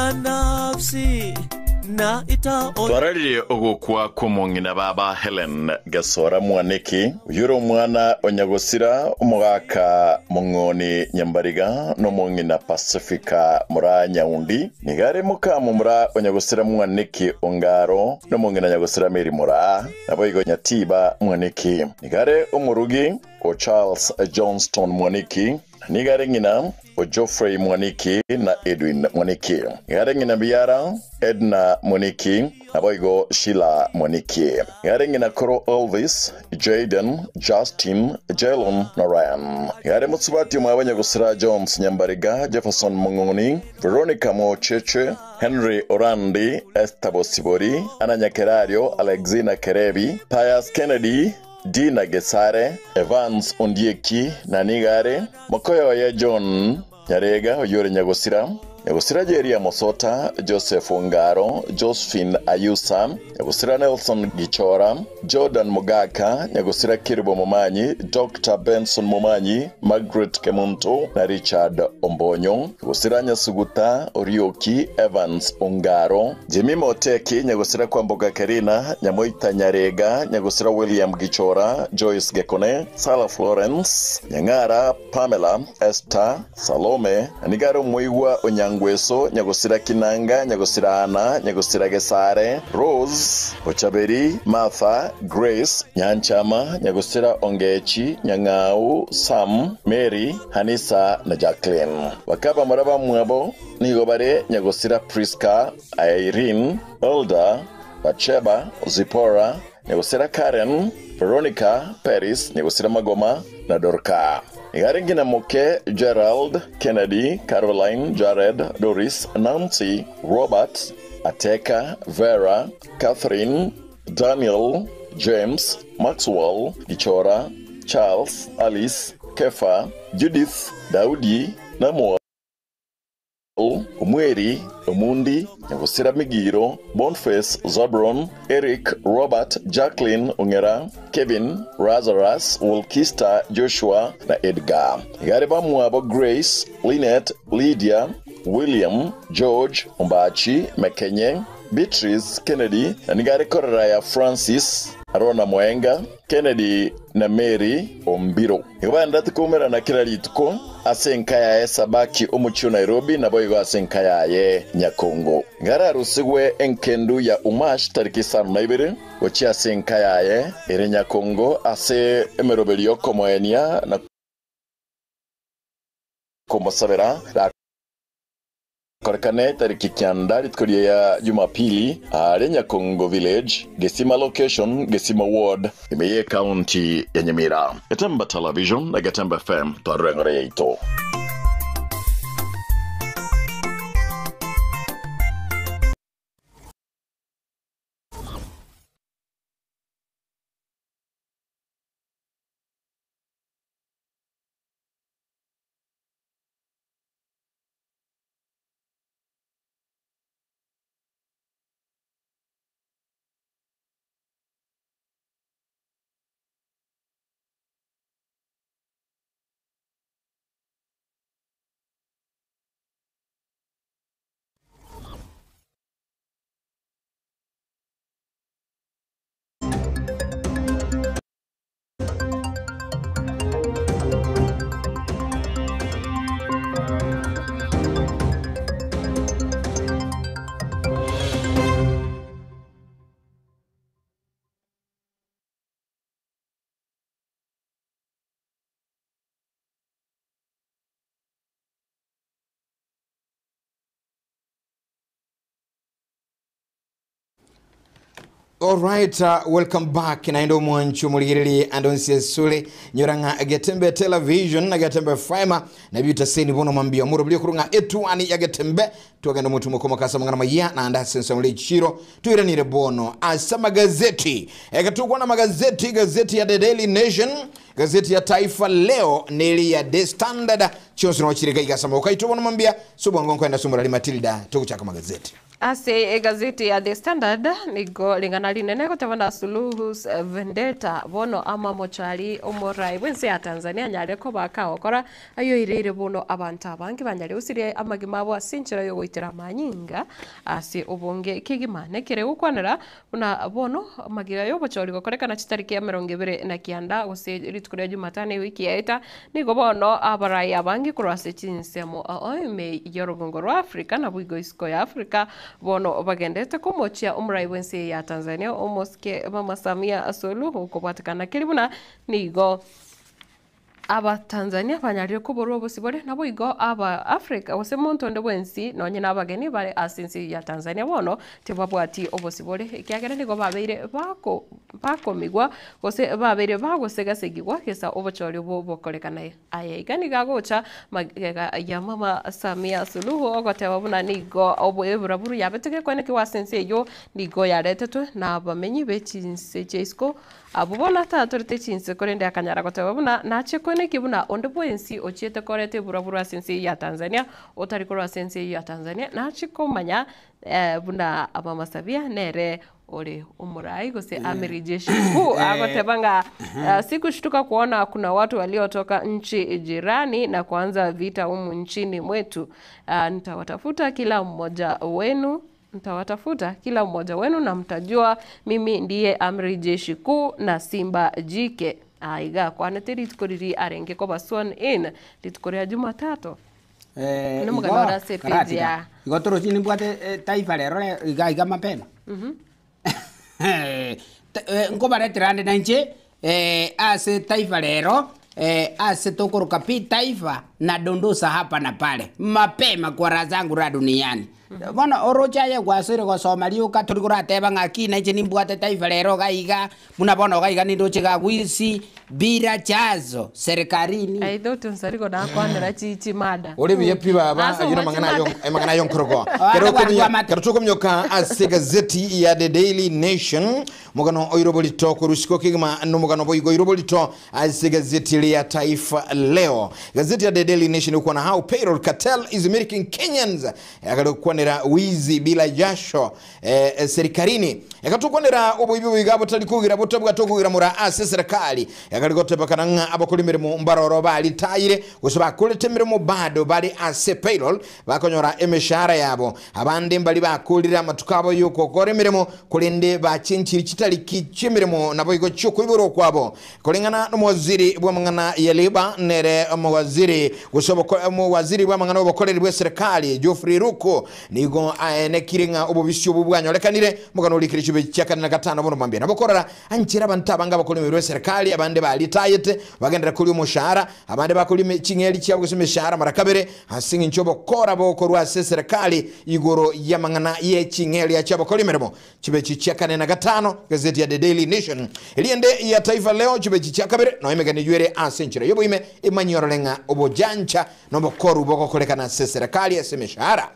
kila nafsi na itaona. Twararire ogukwa kumongina baba Helen Gasora Mwaniki uyuro mwana onyagosira umugaka mungoni Nyambariga no mongina Pacifica mura Nyaundi nigare mukamu mura onyagosira Mwaniki Ongaro no mongina Nyagosira Meri mura naboigo Nyatiba Mwaniki nigare umurugi o Charles Johnston Mwaniki nigare ngina o Geoffrey Mwaniki na Edwin Mwaniki nigare ngina biara Edna Mwaniki naboigo Sheila Mwaniki nigare ngina Koro Elvis Jaden Justin Jelon na Ryan nigare mutsubati mwabanya gusira Jones Nyambariga Jefferson Mungoni Veronica Mocheche Henry Orandi Estabo Sibori Ananya Kerario Alexina Kerebi Pius Kennedy Dina Gesare Evans Ondieki na nigare Mokoyo ya John Nyarega oyore Nyagosira Nyagosira Jeria Mosota Joseph Ongaro Josephine Ayusa Nyagosira Nelson Gichora Jordan Mogaka Nyagosira Kiribo Momanyi Dr. Benson Momanyi Margaret Kemunto na Richard Ombonyo Nyagosira Nyasuguta Orioki Evans Ongaro Jimmy Moteki Nyagosira Kwamboga Karina Nyamoita Nyarega Nyagosira William Gichora Joyce Gekone Sala Florence Nyangara Pamela Esther Salome Nigaro Muigwa Onyangweso Nyagosira Kinanga Nyagosira Ana Nyagosira Gesare Rose Ochaberi Martha Grace Nyanchama Nyagosira Ongechi Nyangau Sam Mary Hanisa na Jacqueline Wakaba maraba mwabo Nigobare Nyagosira Priska Irene Elda Bacheba Zipora Nyagosira Karen Veronica Paris Nyagosira Magoma na Dorka Igaringina Moke Gerald Kennedy Caroline Jared Doris Nancy Robert Ateka Vera Catherine Daniel James Maxwell Gichora Charles Alice Kefa Judith Daudi Namuel Umweri Omundi Nyagosira Migiro Boniface Zabron Eric Robert Jacqueline Ongera Kevin Lazarus Wolkista Joshua na Edgar Igare bamwabo Grace Lynette Lydia William George Umbachi Mekenye Beatrice Kennedy na nigare koraya Francis Arona Mwenga Kennedy na Mary Ombiro Igabanda tukumera na kila lituko asenkaya esabaki umuchu Nairobi na boigo asenkaya ye Nyakongo ngara rusigwe enkendu ya Umash tariki 2 wachi asenkaya ye ere Nyakongo ase emerobelio komoenia na komosabera Korkane tariki kiandari tukodia ya Jumapili Nyakongo Village Gesima Location Gesima Ward Imeye County ya Nyamira Gatemba Television na Gatemba FM Twarengore ya ito Alright, welcome back. Naendo mwanchu muligirili andonsi sule nyoranga Gatembe Television na Gatembe FM na biuta seni bono mambia muro bili kurunga etu ani ya Gatembe tuwagenda mutu mukoma kasa mangana maya na anda sensa muli chiro tuira nire bono asa magazeti kwa na magazeti ya The Daily Nation, gazeti ya Taifa Leo, nili ya The Standard, chonse no chirika igasama ukaito bono mambia subwango kwenda sumura Matilda tukuchaka magazeti. Ase gazeti ya The Standard nigo lingana linene kutavana Suluhu's vendetta bono ama mochari omorai wense ya Tanzania nyare ko bakawokora ayo irire bono abantu abangi banyare usire amagimabo asinchira yo goitera manyinga ase obonge kigimane kire gukwanira una bono magira yo bochori gokoreka na chitariki ya 29 gose ritukure Jumatane wiki yaita nigo bono abarai abangi kurase chinsemo me yorogongo rwa Afrika na buigo isko ya Afrika bono bagendete kumochia umurai wense ya Tanzania omoske Mama Samia Suluhu kupatikana kiribuna nigo aba Tanzania banyarire kuboro bosibore nabo igo aba Africa wose montonde wensi nonye nabageni bare asinsi ya Tanzania bono tebabwati obosibore kyagera nigo babeire bakomigwa wose babeire bagosegasegigwa kesa obochori bokorekana ayigani gagocha magega ya Mama Samia Suluhu ogoteba buna nigo oboeburaburu yabeteke kweneke wasensi yo nigo yaretetwe na bamenyi bechinse chesko abubona tatorete chinse korende akanyara goteba buna nache kwene kibuna onde bwensi ochiete korete burabura sensi ya Tanzania otari korwa sensi ya Tanzania nache komanya buna Mama Samia nere ole umurai gose amiri jeshi kuu agotebanga sikushtuka kuona kuna watu waliotoka nchi jirani na kuanza vita humu nchini mwetu. Nitawatafuta kila mmoja wenu na mtajua mimi ndiye amri jeshi kuu na simba jike. Aiga kwane terikoriri arenge ko baswan in litukoria Jumatatu. Numugana sepejia. Igotoro chini bwate taifa lero iga mapema. Ngo baretirande na nje ase taifa lero ase tokoroka pi taifa na dondosa hapa na pale mapema kwa razangu ra duniani. Bona orocha ye gwasire go Somalia ka turigura teba ngaki na chini mbwate taifa lero gaiga muna bona gaiga ni ndoche ga gwisi bira chazo serikalini aidho tunsarigo na kwandera chichi mada ole biyepi baba ayuna mangana yo nkorogo kero komyoka ase gazeti ya The Daily Nation mugano oirobolito kurusiko kigma no mugano boigo irobolito ase gazeti ya Taifa Leo. Gazeti ya The Daily Nation uko na how payroll cartel is making Kenyans yakadokwanira wizi bila jasho serikalini yakatokwanira oboibi bigabo talikugira botabwa tokugira mura ase serikali yakaligotepa kananga abakulimirimo mbaroro bali tayire gusoba kuletemirimo bado bali ase payroll bakonyora emishara yabo abandi mbali bakulira matukabo yuko koremirimo kulinde bachinchiri kitali kichimirimo nabo igo cyuko iboro kwabo kulingana n'umuwaziri bw'amangana ya Liba nere umuwaziri gusoba umuwaziri bw'amangana obokorera bwe serikali Geoffrey Ruko nigo aenekiringa obubisyo bubwanyo lekanire mugano likirichibe cyakana gatano bono mambye nabokorera anchira bantabanga bakulimirwe serikali abandi bali tayete bagendera kuli umushahara abandi bakuli chinyeli cyabo gusimishahara marakabere hasingi nchobo kora bokorwa serikali igoro yamangana ye chinyeli ya cyabo kolimiremo chibe cyakane na gatano gazeti ya The Daily Nation eliende ya Taifa Leo chibe cyakabere no imegani ywere asenchira yobo ime imanyorolenga obojancha no bokoru bokokolekana serikali asemishahara.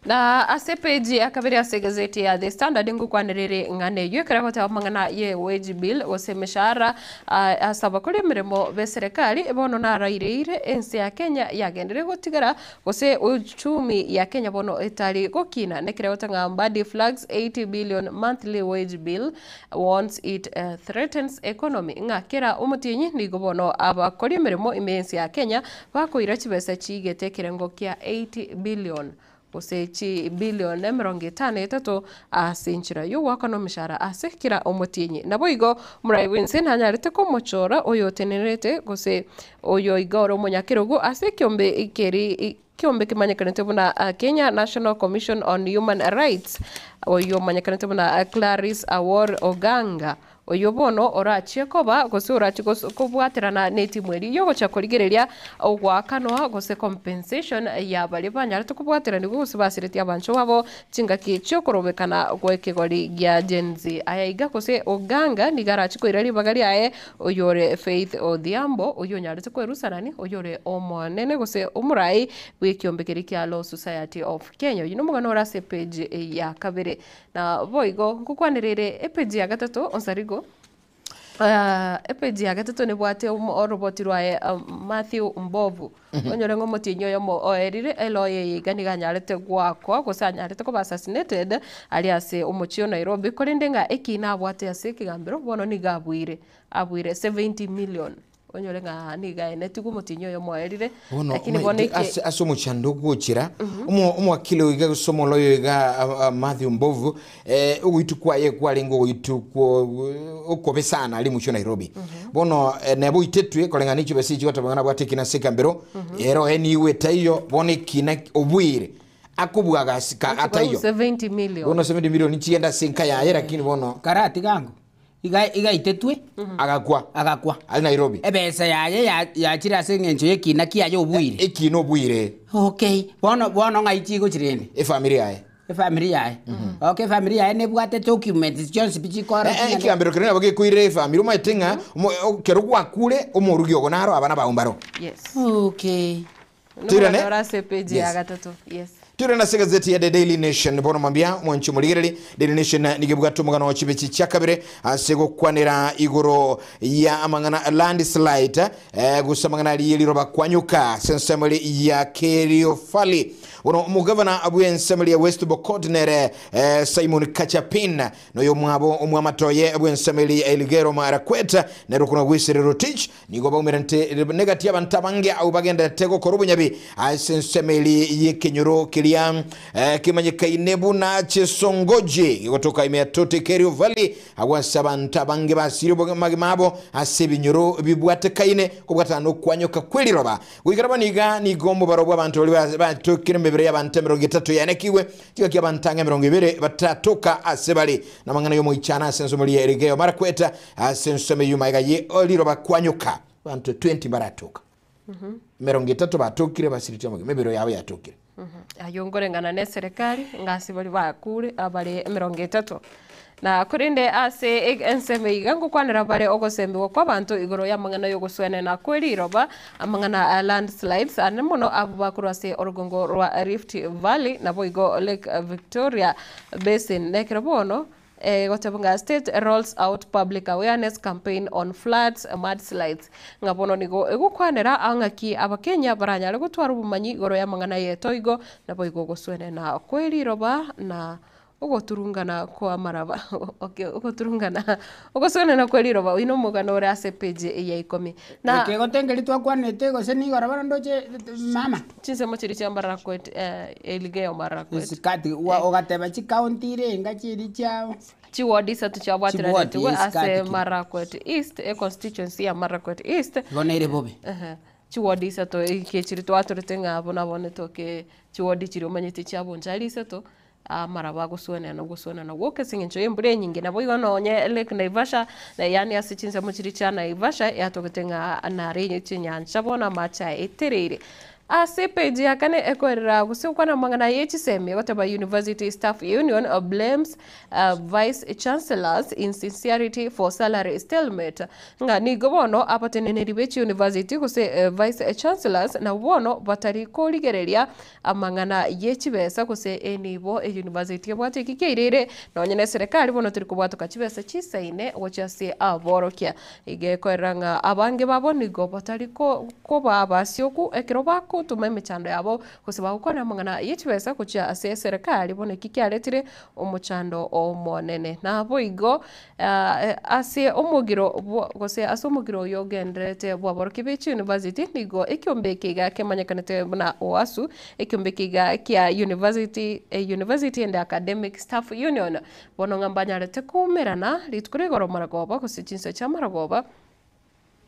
Na asepeji akabiri ase gazeti ya The Standard ngukwanirire ngane yekera kota mangana ye wage bill osemeshara asaba kuri mirimo be serikali bono na raire ensi ya Kenya yagendere gutigara gose uchumi ya Kenya bono etali gokina nekera kota ngambadi flags 80 billion monthly wage bill once it threatens economy ngakera umutinyi nigo bono abakori mirimo imensi ya Kenya bakoira kibesa chigete kirengo kya 80 billion osechi billion 53 asinchira yo wakano mishara asekira omotinyi nabo igo murai winsin hanyarite ko mochora oyo tenerete gose oyo igoro monyakirogo asekyombe ikeri kiombe kimanyakanete buna Kenya National Commission on Human Rights oyo manyakanete buna Clarice Awor Oganga oyo bono orachie koba gose orachi kubwaterana neti mweri yo gocha kurigereria ogwakano gose compensation ya bali banyarite kubwaterana gose basireti abancho babo chingaki cyo korobekana gwekegori gya Genzi ayayiga gose Oganga nigarachi kwirari bagari aye oyore Faith Odhiambo oyo nyarite kwerusanani oyore omonene gose umurai w'ikyombekeri kya Law Society of Kenya yino mugano orase page ya kabere na boigo ngukwanirire page ya gatatu onsarigo epeji agatuto ne bwate oroboti rwae Matthew Mbovu onyore ngo motinyo yo mo oerire eloye gani ganyarete gwakwa gusanyarete ko assassinated alias umuchio Nairobi korindenga ekina bwate ase kigambiro bono ni gabwire abwire 70 million onyore nga niga enetigu motinyo yo moerire lakini boneke aso muchando guchira umwakile wiga gusomo loyo wiga Matthew Mbovu ugitukwa ye kwalingo ugitukwa ukobesana ali mucho Nairobi bono nebo itetwe kolenga nicho besi chikota bangana bwate kina sekambero ero eniwe tayo bonekina obwire akubwaga atayo 70 million bono 70 million chienda sinka ya lakini bono karati gangu iga itetwe agakwa ali Nairobi ebesa ya chira sengencho yekina kiayo obwire ekino obwire okay bono ngaichi go chirende familia okay familia ne bwate documents Jones bichikora kiambero kirena bage kuire family umaitenga kero gwakure umurugi ogonaro abana baumbaro yes okay tirane rase page agatatu yes Turena se gazeti ya The Daily Nation bono mambia mwanchi muligireri Daily Nation nigebwato mugano wa chibechi cyakabere asego kwanera igoro ya amangana landslide gusamangana liroba kwanyuka sensemeli ya Kerio Fali uno mugavana abuye nsemeli ya West Pokot nere Simon Kachapin no yo mwabo umwamatoye abuye nsemeli ya Elgeyo Marakwet nero kuna Wisere Rotich nigoba umerente negative bantabange au bagenda tego korubunyabi asensemeli ye Kenyoro kimanyika inebu na chesongoje kutoka imetote Kerio Valley agwasaba ntabange basiri magimabo asebinyoro bibwate kaine kubwata no kwanyoka kweli roba wikarabaniga ni gombo barobwa abantu batokire mbere y'abantu 30 yanekiwe kiki abantanga 20 batatoka asebali na mangana yo muichana senso muri Elgeyo Marakwet asenso meyuma gaye oliroba kwanyoka abantu 20 baratoka 30 batokire basiriti mebero yawe yatokire ayongorengana ne serikali ngasi bali bakure abale 30 na kurinde ase enseme igango kwanera bale ogosembe kwa bantu igoro ya mangana yo guswene na kweli roba amangana landslides anemono abubakuru ase orgongo rwa Rift Valley na boigo Lake Victoria Basin nekrobono gotabunga state rolls out public awareness campaign on floods mudslides ngabono nigo egukwanera angaki abakenya baranyale gutwara ubumanyi goro ya mangana yetoigo na boigo goswene na kweli roba na ugoturungana kwa maraba okay ugoturungana ugoswene na kweli roba ino mugano ore ase page ya 10 na kego tengeli twakwanete go seni gorabara ndoche mama chinse mochiri cha Marakwet Elgeyo Marakwet sikati ogateba chi county renga chiri chao chiwadi satu cha bwatira tu ase Marakwet East constituency ya Marakwet East gonere bobe chiwadi satu ikechiri twaturetenga abona bone toke chiwadi chiri omanyiti cha bonjali satu maraba guswena na woke singencho yembure nyingi na boigo nonye Lake Naivasha na yani asichinza muchiri cha Naivasha yatoketenga na renye chinyanja bona macha eterere page ya kane ekorera gusikwana mangana yechiseme whatever University Staff Union blames Vice Chancellor's insincerity for salary stalemate nga ni gobono apatenene ribechi University kuse Vice Chancellors na wono batari koligereria amangana yechibesa kuse enibo University bwate kikeirere na onyene serikali bono turi kubwato kachibesa chisaine wachase aborokia igekorera nga abange babo nigo batari ko babasyoku ekirobako tuma michando yabo kusiba gukora mangana yechibesa kucha ase serikali bone kikiaretire omuchando omonene na boigo ase omugiro gose ase omugiro yogendrete bwaboroki bechi University nigo ekyombekega kemanyakanete na oasu ekyombekega kia University and Academic Staff Union bono ngambanyarete kumerana litkurigoro maragoba kusichinse cha maragoba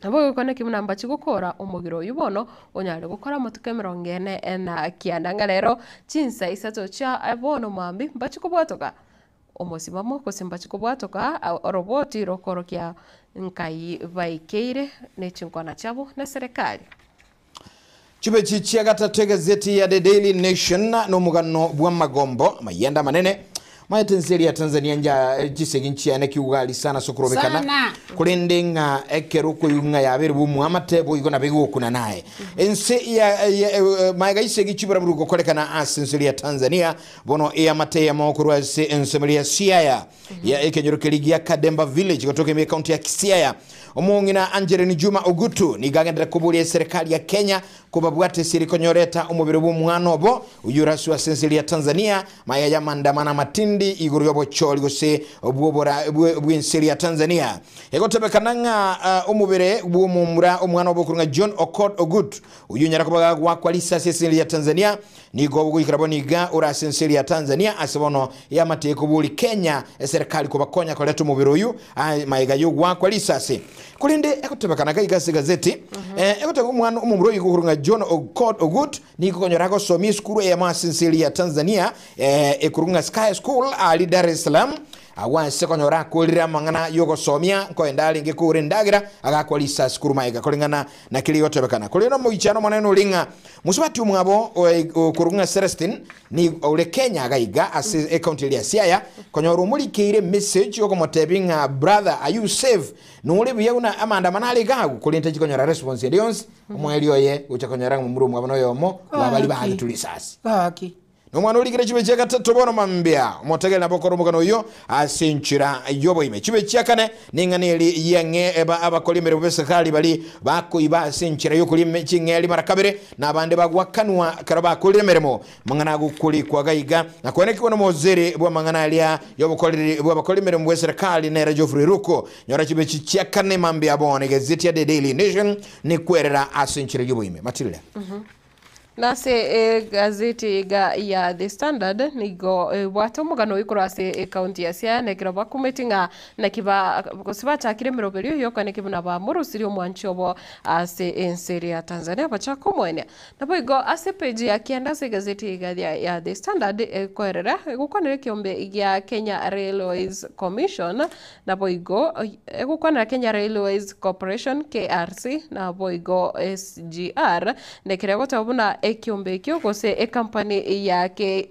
abo kone kimnamba chigukora umugiro yubono onyale gukora mutuke 40 na kiandanga lero chinsa isato cha abono mambi mbachikubwatoka omosimamo kosimba chikubwatoka roboti rokorokia nkai vaikeire nechinkwana chabo na serikali chibechi chiagata gazeti ya The Daily Nation no mugano bwa magombo mayenda manene maitenseri ya Tanzania nja jisegi nchiane kiugali sana sokurobekana kulende nga ekeruko yunga yabere bumu amatebo igona bego kuna naye ense ya maiga isegi chibura muruko kolekana asenseri ya Tanzania bono ya mate ya maokurwa se ensemeri ya Siaya ya ekenyorokeligi Kademba Village kutoka me county ya Siaya omongina Angelina Juma Ogutu ni gagendera kubuli serikali ya Kenya kubabwate sirikonyoreta umubiri bw'umwana obo uyurasu wa senseri ya Tanzania maya ya mandamana matindi iguru yobo choli gose obwobora bw'inseri ya Tanzania egotebekananga umubiri bw'umumura umwana obo kurunga John Okot Ogut uyunyara kubaga wakwalisa senseri ya Tanzania nigo bwikiraboniga ura senseri ya Tanzania asabono ya mateko buli Kenya serikali kubakonya koleta umubiri uyu maiga yo wakwalisa se kulinde ekotebekana kaigase gazeti ekoteka umwana umumuro yikurunga John Okot Ogut niko konyorako somi skuru ya masenseri ya Tanzania ekurunga Sky School ali Dar es Salaam awanse konyora kulira mangana yogo somia ko endali ngekure ndagira agakolisa skuru maiga kolingana na kili yotebekana kulino muichano maneno linga musubati umwabo kurunga Celestine ni ole Kenya gaiga as account ya Siaya konyora umulikire message yoko motebinga brother are you safe nule biyuna amanda manali gagu kulinta chikonyora response ndions umwelio ye uchakonyora mumuru mwabano yomo wabali bahali tulisasi baki nomwana ulikire chibe cheka tobono mambia motegele nabokoro mugano yo asinchira yobo ime chibe chakane ninganeli yenge eba abakolimere bubesakali bali bakuiba asinchira yo kulime chingeli marakabere nabande bagwakanwa karaba kulimeremo mangana gukuli kwa gaiga nakone kibona mozere bwa mangana alia yobokolire bwa bakolimere mubesakali nera Geoffrey Ruko nyora chibe chakane mambia bone gazeti ya The Daily Nation ni kwerera asinchira yobo ime Matilda nase gazeti ya The Standard nigo watu mugano ikurase county ya Siaya nekira bakumetinga nakiba kusiba chakire miroberio yoka nekibuna ba murusiri omwanchi obo ase enseri ya Tanzania bachako mwene nabo igo ase page ya kianda se gazeti ya The Standard koerera gukonere kiombe ya Kenya Railways Commission nabo igo gukonera Kenya Railways Corporation KRC nabo igo SGR nekira gotabuna ekiombe kyo gose company yake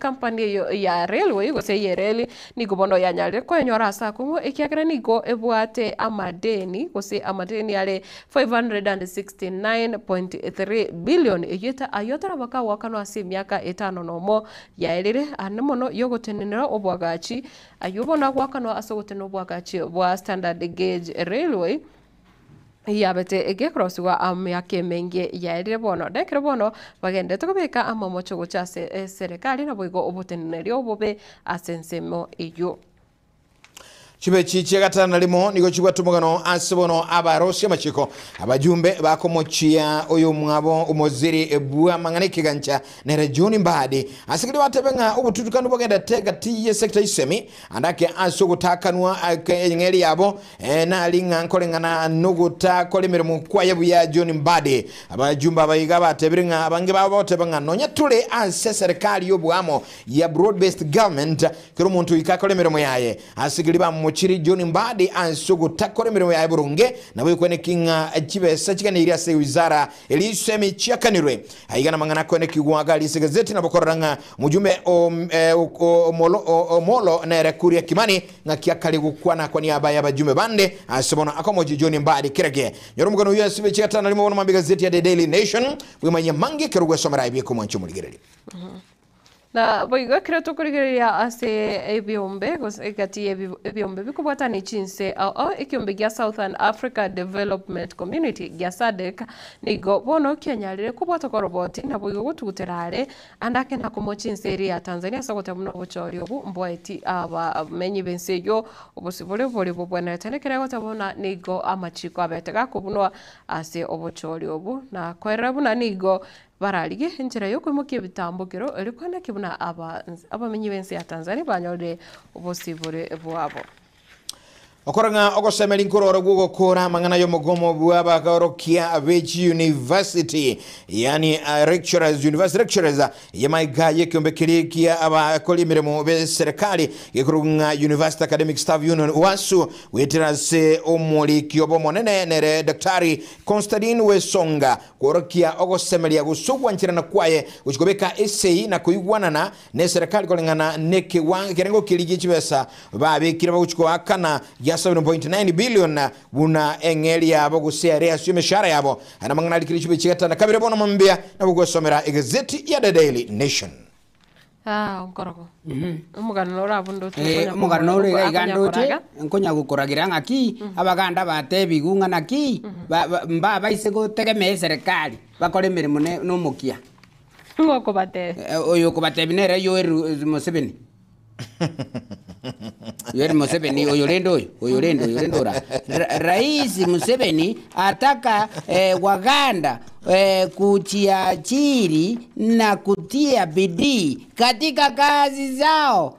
company ya railway gose yereli nigo bono yanyale ko nyora sa kumu ekiakira nigo ebwate amadeni gose amadeni yale 569.3 billion yeta ayotara baka wakano ase miaka 5 nomo yaelire anemono yogotenenera obwagachi ayobona gwakano asogoteno obwagachi bwa standard gauge railway yabete egekrosi wa amyake menge yaire bono dekre bono bagende tokobeka amamocho gochase serikali na boigo obotenerio bobe asensemo iyo chibe chiche gatana limo nigo chibwa tumugano asebono abarosi machiko abajumbe bakomochia oyo mwabo umoziri ebua mangane kigancha nere John Mbadi asikiri batebenga obututukano bogenda tega tiye sector isemi andake asogutakanwa ngeli yabo na linga nkolengana nuguta kolimere mu kwayebu ya John Mbadi abajumba abayiga batebenga abange babo tebenga nonya tule anse serikali yobuamo ya broad based government kiro muntu ikakolemere mu yaye asikiri ba muchiri John Mbadi ansugu takore mirimo ya burunge nabo kwene kinga chibesa chikanira se wizara elisemi chiakanirwe aigana mangana kwene kigwaga lise gazeti nabokoranga mujumbe molo na rekuria Kimani ngakiakali gukwana kwa niaba ya bajumbe bande asebono akomoji John Mbadi kirege nyorumugano yasibe chiatana limo mu gazeti ya The Daily Nation wimanye mangi kerugwe somera ibi ko mwanchu muligereri na boigo kreto kurigeria ase ebiombe gati ebiombe bikubwata ni chinse ekiombe gya Southern Africa Development Community gya SADC nigo bono kenyalire kubwata ko roboti na boigo gutuguterare andake na kumochinse eri ya Tanzania sagote muno bochori obu mbweti aba menyi benseyo obusibole bole bobwana tenekere gotabona nigo amachiko abetega kubunwa ase obochori obu na kwerabuna nigo baralige injira yo kwimukiye bitambukiro erikwana kibuna abamenyi bense ya Tanzania banyore obosibore bwabo okoranga ogosemeli nkorora gugo kora mangana yo mogomo bwaba karokia Avechi University yani university lecturers yamaiga yekombe kirikia aba kolimiremo be serikali yekurunga University Academic Staff Union wasu wetirase omoli kyobo monene nere Daktari Constantine Wesonga korokia ogosemeli ya gusugwa nchirana kwaye uchikobeka essay na kuigwanana ne serikali kolengana neke wang kerengo kiligi chibesa babe kiraba uchiko akana ya 7.9 billion buna engeli yabo gusere asyo meshara yabo ana mangana likirichibe chigata na kabire bona mambia na bugosomera gazeti ya The Daily Nation. Onkoroko. Umugano urabundo umugano uri igandoche nkonya gukoragira ngaki abaganda batebi gunga naki mba baise gutegeme serikali bakore mirimo no mukia ngoko bate oyo ko bate binere yo Museveni Yoweri Museveni oyolendo Rais Museveni ataka Waganda kujiajiri na kutia bidii katika kazi zao.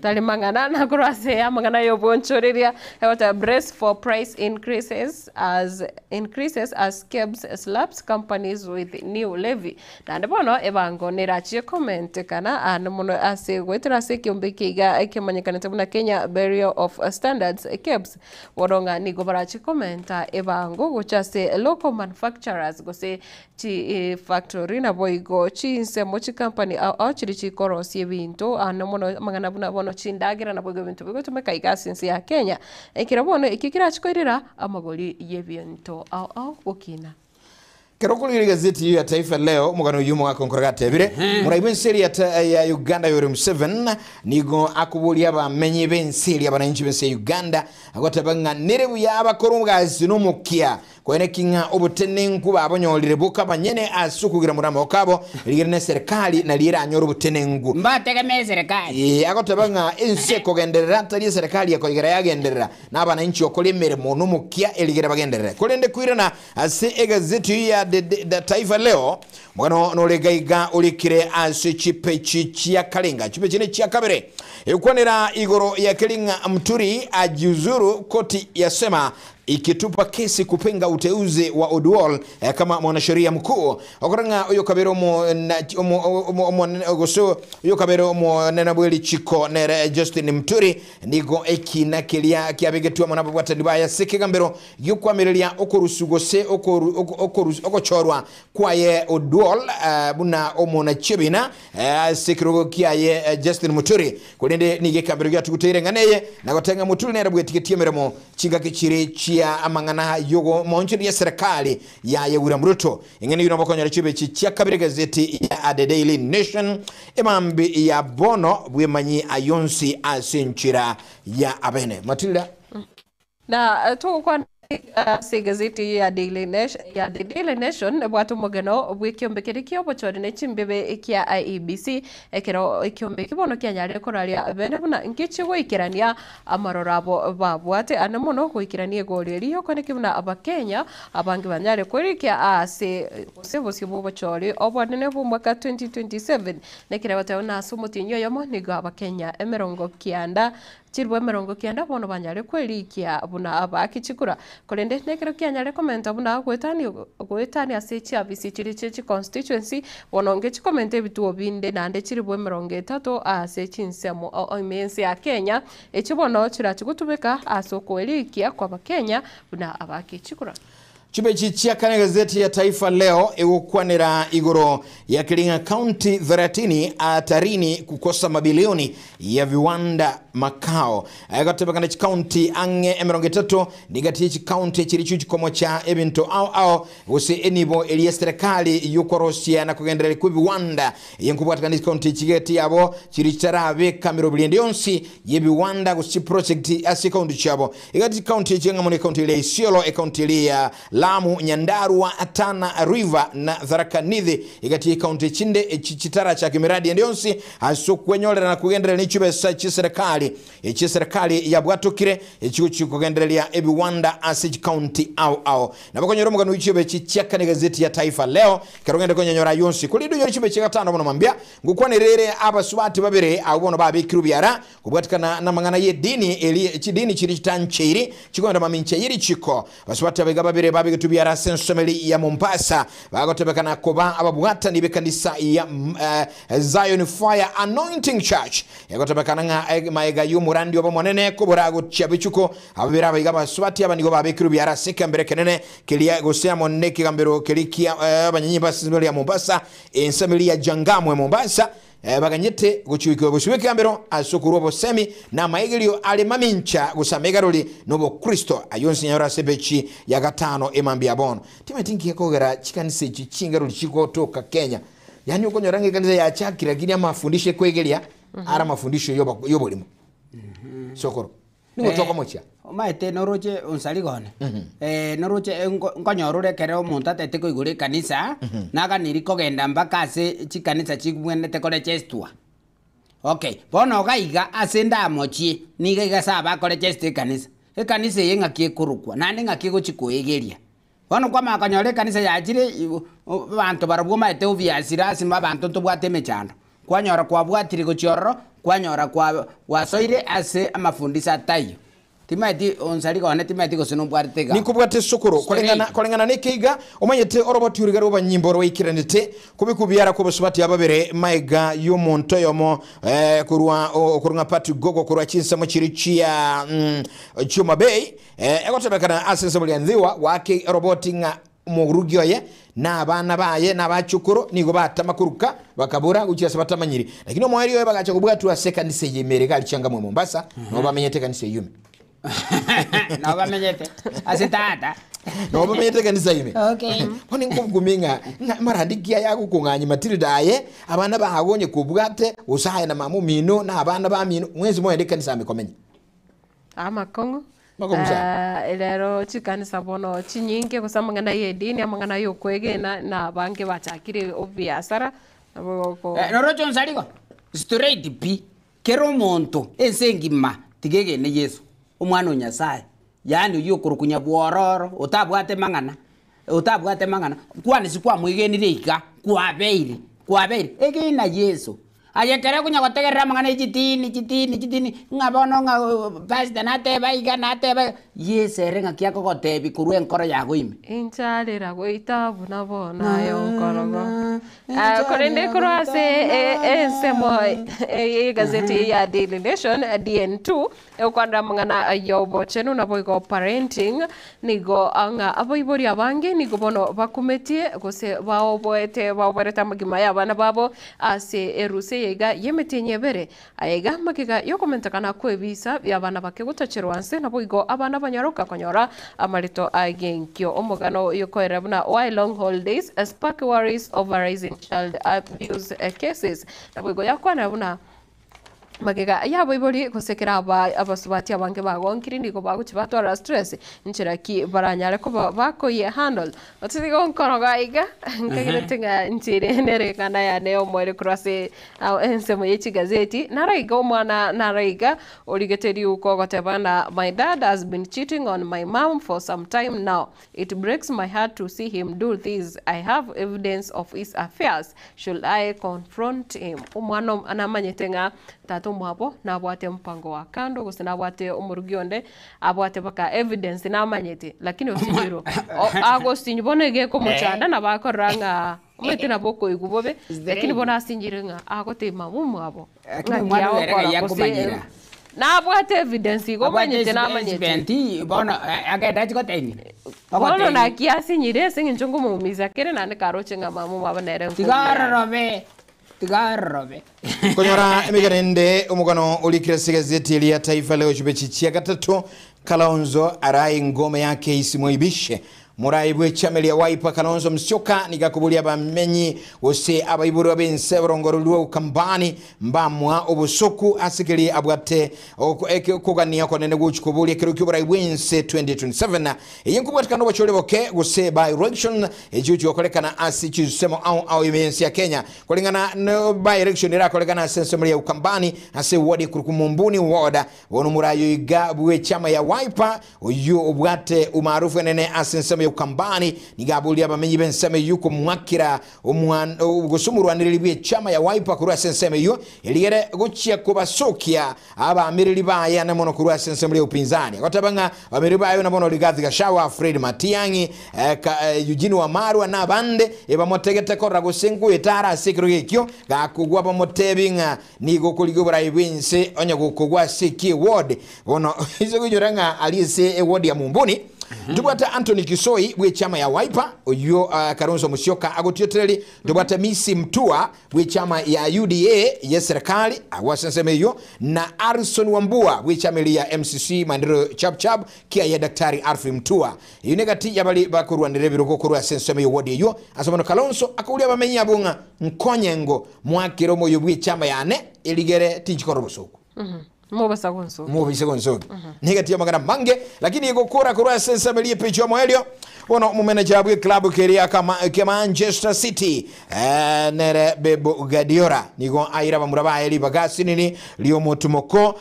Tali mangana na kurase ya mangana yo bonchoreria ewata brace for price increases as KEBS slaps companies with new levy. Na ndebono ebango nerachi comment kana anamono ase wetrase kyombekiga ekemanyekana tabuna Kenya Bureau of Standards KEBS woronga ni gobarachi commenta ebango gochase local manufacturers gose chi factory na boigo chi nsemo chi company au chirichi korosi ebinto anamono mangana buna bono chindagira na bwego bintu bigo tumeka igasinsi ya Kenya ekirabono ikikira chikoirira amagoli yebinto au okina Kerokuli gazeti ya Taifa Leo mugano yumo akonkorga tebire muraiben seri ya Uganda Yoweri Museveni nigo akubulia ba menye benseri abananchi bense Uganda agotabanga nerebu yaba korunga zinomukia kwene kinga obutenenku babonyolire boka banyene asukugira muramba okabo ligirene serikali na lira anyoro butenengu mbategeme serikali agotabanga ense kogenderera tali serikali yakoigera yagenderera nabananchi okolimere mono mukia eligera bagenderera kolende kuirana ase egazeti ya the Taifa Leo mwana nolegaiga ulikire ase chipechi chia kalinga chipechi ne chia kabere ekwanira igoro ya kelinga mturi ajuzuru koti yasema ikitupa kesi kupinga uteuzi wa Oduol kama mwanasheria mkuu okoranga uyo kabero uyo kabero nenabweli chiko nere Justin Muturi nigo ekina kelia kiabegetua mwanabwata dibaya sekegambero yukwamirelia okorusugose okochorwa kwaye Oduol buna omona chebina sekirogo kiaye Justin Muturi kulende nige kabero ya tukutere nganeye nagotenga Muturi nere bwetiketie meremo chinga kichire ya amangana yogo monchiri ya serikali ya William Ruto ingene yuno bakonya chibe chia kabire gazeti ya The Daily Nation emambi ya bono bwemanyi ayonsi asenchira ya abene Matilda na to kwa se gazeti ya The Daily Nation bwatu mogeno bwikiombe kirikio bochori ne chimbebe kia IEBC ekero ikiombe kibono kyanyare koralia bene buna ngichi goikirania amarorabo babwate anamono goikirania goreri yokone kibuna abakenya abangi banyare kwirikia ase sebo bochori obwanene bu mwaka 2027 nekira batana asumutinyo yomo nigo abakenya emerongo kianda chirwe merongo kianda bono banyare kwirikia buna abakichikura kolende nekero kyanyare komenta buna gwetani ase chia visichiri chechi constituency bononge chikomente bituo binde nande chirwe merongo 3 ase chinsemo oimensi ya Kenya echibono chirachigutubeka asokwerikia kwa bakenya buna abakichikura Chibechi chia kane gazeti ya Taifa Leo ewukwanira igoro ya Kiringa County 30 atarini kukosa mabilioni ya viwanda makao. Ayakatebakana county ange emeronge 3 nigati county chirichu chikomo cha ebinto au use enibo eliya serikali yukorosia na kugendera ku viwanda yenkubwatakana county chigeti yabo chiricharabe kamero bilende yonsi yebiwanda gusi project asi county chabo. Igati county chenga mone county ile Isiolo county ya Lamu, Nyandarua, Atana, River na Tharaka Nithi igati county chinde chichitara cha kimiradi ndionsi asokwenyolera na kugendera nichube sa serikali serikali serikali ya bwatukire ekigo kikugendereria ebiwanda asiji county au nabakonyera mugano wichibe chichaka ne gazeti ya Taifa Leo karongende konyanyora yonsi kulido yochibe chigatano bono mambia ngukwanerere abasubati babere abono babikiru byara kubwatikana namangana yedini eli chidini chiri tanchiri chigonda maminche yiri chiko basubati abega babere babikitu byara sensomeli ya Mombasa bagotebekana koba ababwata nibe kanisa ya Zion Fire Anointing Church yagotebekana nga maega yumurandi obamonene kubura guchabichuko ababere abiga basubati abanigo babikiru byara sekambere kenene kelia gosea monne kigambero kelikia abanyenyi basibeli ya Mombasa ensemeli ya Jangamwe Mombasa baganyete guchuiko busubike ambero asukuru bosemi na maigilio ale mamincha gusamegaroli nobo Kristo ayonsi nyara sebechi ya gatano emambia bono timatinki yakogera chikanise chingaroli chiko toka Kenya yani uko nyorange kanisa ya chakira kini amafundishe kwegelia ara mafundisho yobolimo sokoro ni toka mocha maete noroche unsaligone noroche nkonyorure kere omuntu atete koigure kanisa naganiri kogenda mpaka ase chikanisa chigwenete kore chestua okay bono gaiga ase ndamochie niga igasa bakore cheste kanisa ekanisa yengakie kurukwa nande ngakie gochikoegeria bono kwa makanyore kanisa yachire bantu barabwo maete obiasira asima abantu tobwate mechando kwanyora kwabwatire gochiorro kwanyora kwa wasoire ase amafundisa tayo timati onsari gone timati gosino bwartega nikubwate sokoro kolengana nekeiga omanyete oroboti urigaro obanyimbo roikiranite kubikubyara ko basubati ababere maiga yomonto yomo kurwa pati gogo kurwa chinsa mochirichi ya Chuma Bay egotebekana asense mulyanziwa wake roboti nga mugurugyoye n'abana baye n'abacukuro nigo batamakuruka bakabura gukiya sabatamanyiri lakini omwari yo bagacha kubwatu second stage yemerega alichanga mu Mombasa no bamenyete kanise yume no bamenyete asitata no bamenyete kanisa yume okay koni nguminga marandikia yago kunganyi Matilda ye abana bahabonye kubwate usaye na mamu mino na abana ba mino mwezi moya kanisa amekomenya Kongo elero chikanisa bono chinyinge kusamangana yedini amangana yokwege na bange bachakire obiasara norocho nsaligo straight p kero monto ensengima tigege ne Yesu omwana onyasaye yani uyo kurukunya bwororo utabwate mangana kwani sikwa mwigenire ika kwabeire egina Yesu ayekere kunya gotegerera mangana chitini ngabono nga pastor nateba iga nateba yesere ngakia kogotebi kurwe enkoro yago ime inchalira goita buna bona yo nkorogo korende kurase ensemo gazeti ya Daily Nation DN2 ekwanda mangana yobo chenu na boigo parenting nigo anga aboibori abange nigo bono bakumetie gose baoboreta magima yabana babo ase eruse yega yemetenye bere ayega makiga yokomenta kana kwebisa yabana bake gutachirwanse na boigo abana banyaruka konyora amarito agenkyo omugano yokoera buna why long holidays spark worries over rising child abuse cases na boigo yakwana buna magega yabo ibori kosekera abasubati abange bagonkiri ndiko baguchibatwara stress nchira ki baranyare ko bakoye handle otigo nkoroga iga nkagiretinga nchire nere kana ya neo mwere kurase ensemo yechi gazeti naraiga omwana naraiga origeteri uko gotebana my dad has been cheating on my mom for some time now it breaks my heart to see him do this I have evidence of his affairs should I confront him omwana anamanyetenga tato mwabo na abwate mpango wa kando gusina abwate umurugionde abwate baka evidence na manyete lakini osinjiro ago sinjibonege ko muchanda na bakoranga umete na boko igubobe lakini bona sinjirenga ago te mamu mwabo na abwate evidence go manyete na manyete bona agenda chikoteni bona na kiasi nyire singinchungu mumiza kere na nekaroche mamu mwabo nere tigarobe konyora emigarende umugano ulikira gazeti ya Taifa Leo chibechi chia gatatu Kalonzo arai ngome yake isimwibishe. Murai bwe chama lya Wiper Kalonzo Musyoka nigakubulia bamenyi ose abayiburu abense barongorulwa ukambani mbamwa obusoku asikeli abwate okugania konene guchikubulia kiruki burai bwense 2027 yinkubwatikano bachole boke gose by election ejuju okolekana asichisemo au imensi ya Kenya kolingana no by election ira kolekana sensemali ya ukambani ase wadi kurukumumbuni woda wono murayo iga bwe chama ya Wiper oyo obwate umaarufu nene asensemo ukambani nigabulia bamenyi benseme yuko mwakira gusumurwanirira bwe chama ya Wiper kurwa senseme yo eligere guchya kubasokia aba amiriri baya na mono kurwa senseme ya upinzani akotabanga amiriri bayo na mono Rigathi Gachagua Fred Matiang'i Eugene Wamalwa na bande ebamotegete korra gusengu etara sikiro gekyo gakugwa bamotebinga nigo kuligobra ibinse onya gukugwa siki ward ono izo kujuranga alise ward ya Mumbuni. Ndubata Anthony Kisoi bwe chama ya Wiper oyo Kalonzo Musyoka agotyotereri ndubata Misi Mtua bwe chama ya UDA ya serikali awasensemeyo na Arson Wambua bwe chama ya MCC Mandiro Chapchap kia ya Daktari Alfred Mtua yunegati yabali bakurwanire biroko kurwa sensemeyo wodi yo asomono Kalonzo akulia bamenya bunga nkonyengo mwakiro moyo bwe chama yane eligere tinchikorobusuku Mobasa gonso. Mobisa gonso. Nigati magana mange lakini yego kora kurwa sensemelie pecho moelio wono mu manager bwe club keria kama Manchester City nere Bebo Guardiola nigo aira bamuraba eli bagasi nini lio motumoko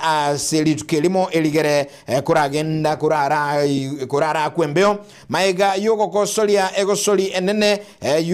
aseli tukelimo eligere kuragenda kurara kwembeo maiga yoko kosolia egosoli enene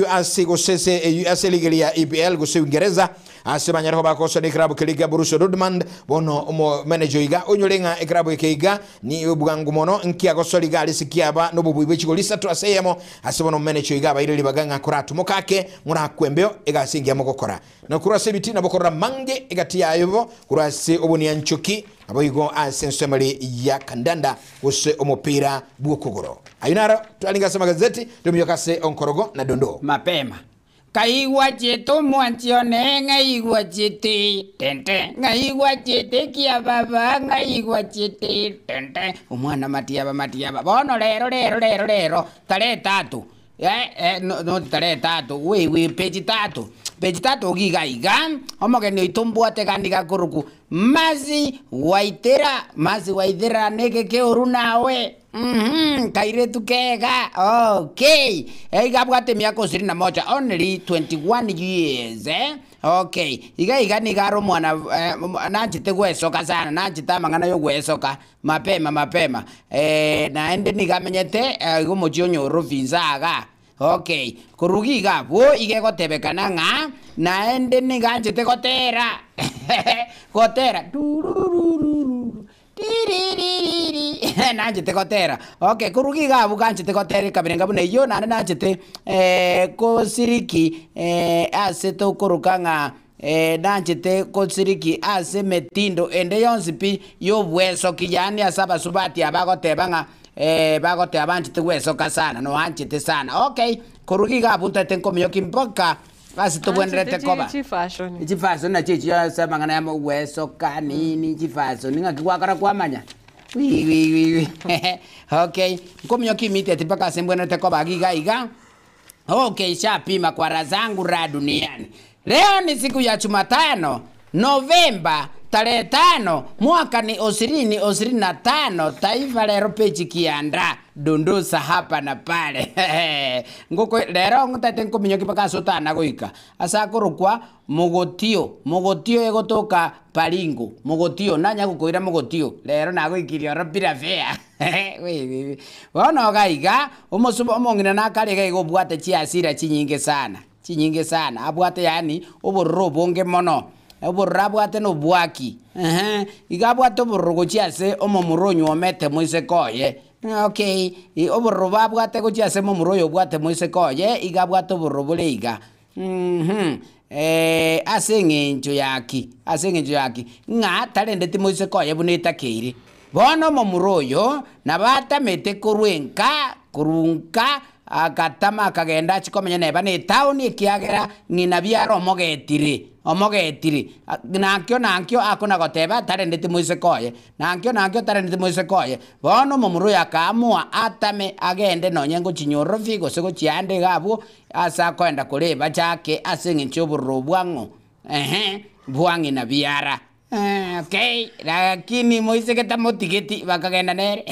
US gosese US ligelia EPL gose Uingereza asebanyaraho bakoso ni club keliga Borussia Dortmund bono mo manager iga onyolenga club keiga ni ubwangu mono nkia gosoli gali sikiaba no bubu bwechigolisa to aseyemo asebono manager iga bayirili baganga kuratu mokake mura kwembeo egasingia mokokora no kurase bitina bokora mange egatia yobo kurase oboni anchoki aboyigo asensemali ya kandanda use omupira bwokogoro ayunara twalinga sama gazeti tumyokase onkorogo na dondo mapema Kaiwa cheto mwanchione ngaiwa chete tente ngaiwa chete kia baba ngaiwa chete tente umwana matiaba bono lero tare tatu no tare tatu we page tatu giga omoge ni itumbwate kandiga kuruku mazi waithera nege ke orunawe kaire tukega okay gabwate miaka 21 only 21 years okay iga ni garo mwana nanjite gwesoka sana nanjita mangana yo gwesoka mapema naende nigamenyete gumuchionyo ruvinzaga okay kurugiga bo igegotebekana nga naende niganjite gotera gotera nanjite gotera okay kurugiga buganjite gotera kabirenga bune yo nane nanjite kosiriki ase to kurukanga nanjite kosiriki ase metindo ende yonsipi yo bweso kijani asaba subati abagotebanga bagote abanjite gwesoka sana no anjite sana okay kurugiga buntate nkomyo kimpoka basi tubwenderete koba chifashion na chichi sema ngana ya gwesoka nini chifashion ngakigwakara kwamanya wi okay nkomyo kimite tipaka sembwenderete koba giga okay shapima kwa razangu ra duniani leo ni siku ya Jumatano Novemba tarehe 5 mwaka ni 2025 taifa lero pechi kianda dondosa hapa na pale ngoko lero ngutate nkominyoki paka sotana goika asakorukwa mogotio egotoka palingo mogotio nanya gukoira mogotio lero nagoikirio rapira fea we wono gaiga omosubo omongina nakarega igobwate chiasira chinyinge sana abwate yani oborro bonge mono oborrabwate no bwaki igabwate oborro chiase omomuronyo omete moise koye okay oborro babwate gochiase omomuronyo bwate moise koye igabwate oborro boleiga asengencho yaki nga talendete moise koye buneta keire bono omomuronyo nabatamete kurunka akatama akagenda chikomenya neba ni town ikiagera ngina byaro mogetire omogetiri nankio akona goteba tarendete moise koye nankio tarendete moise koye bono momuru yakamua atame agende nonye ngochinyoro figo sego chiande gabo asa kwenda kureba chake aseng'encho burro bwango bwangi na biara okay lakini moise keta motigeti bakagenda nere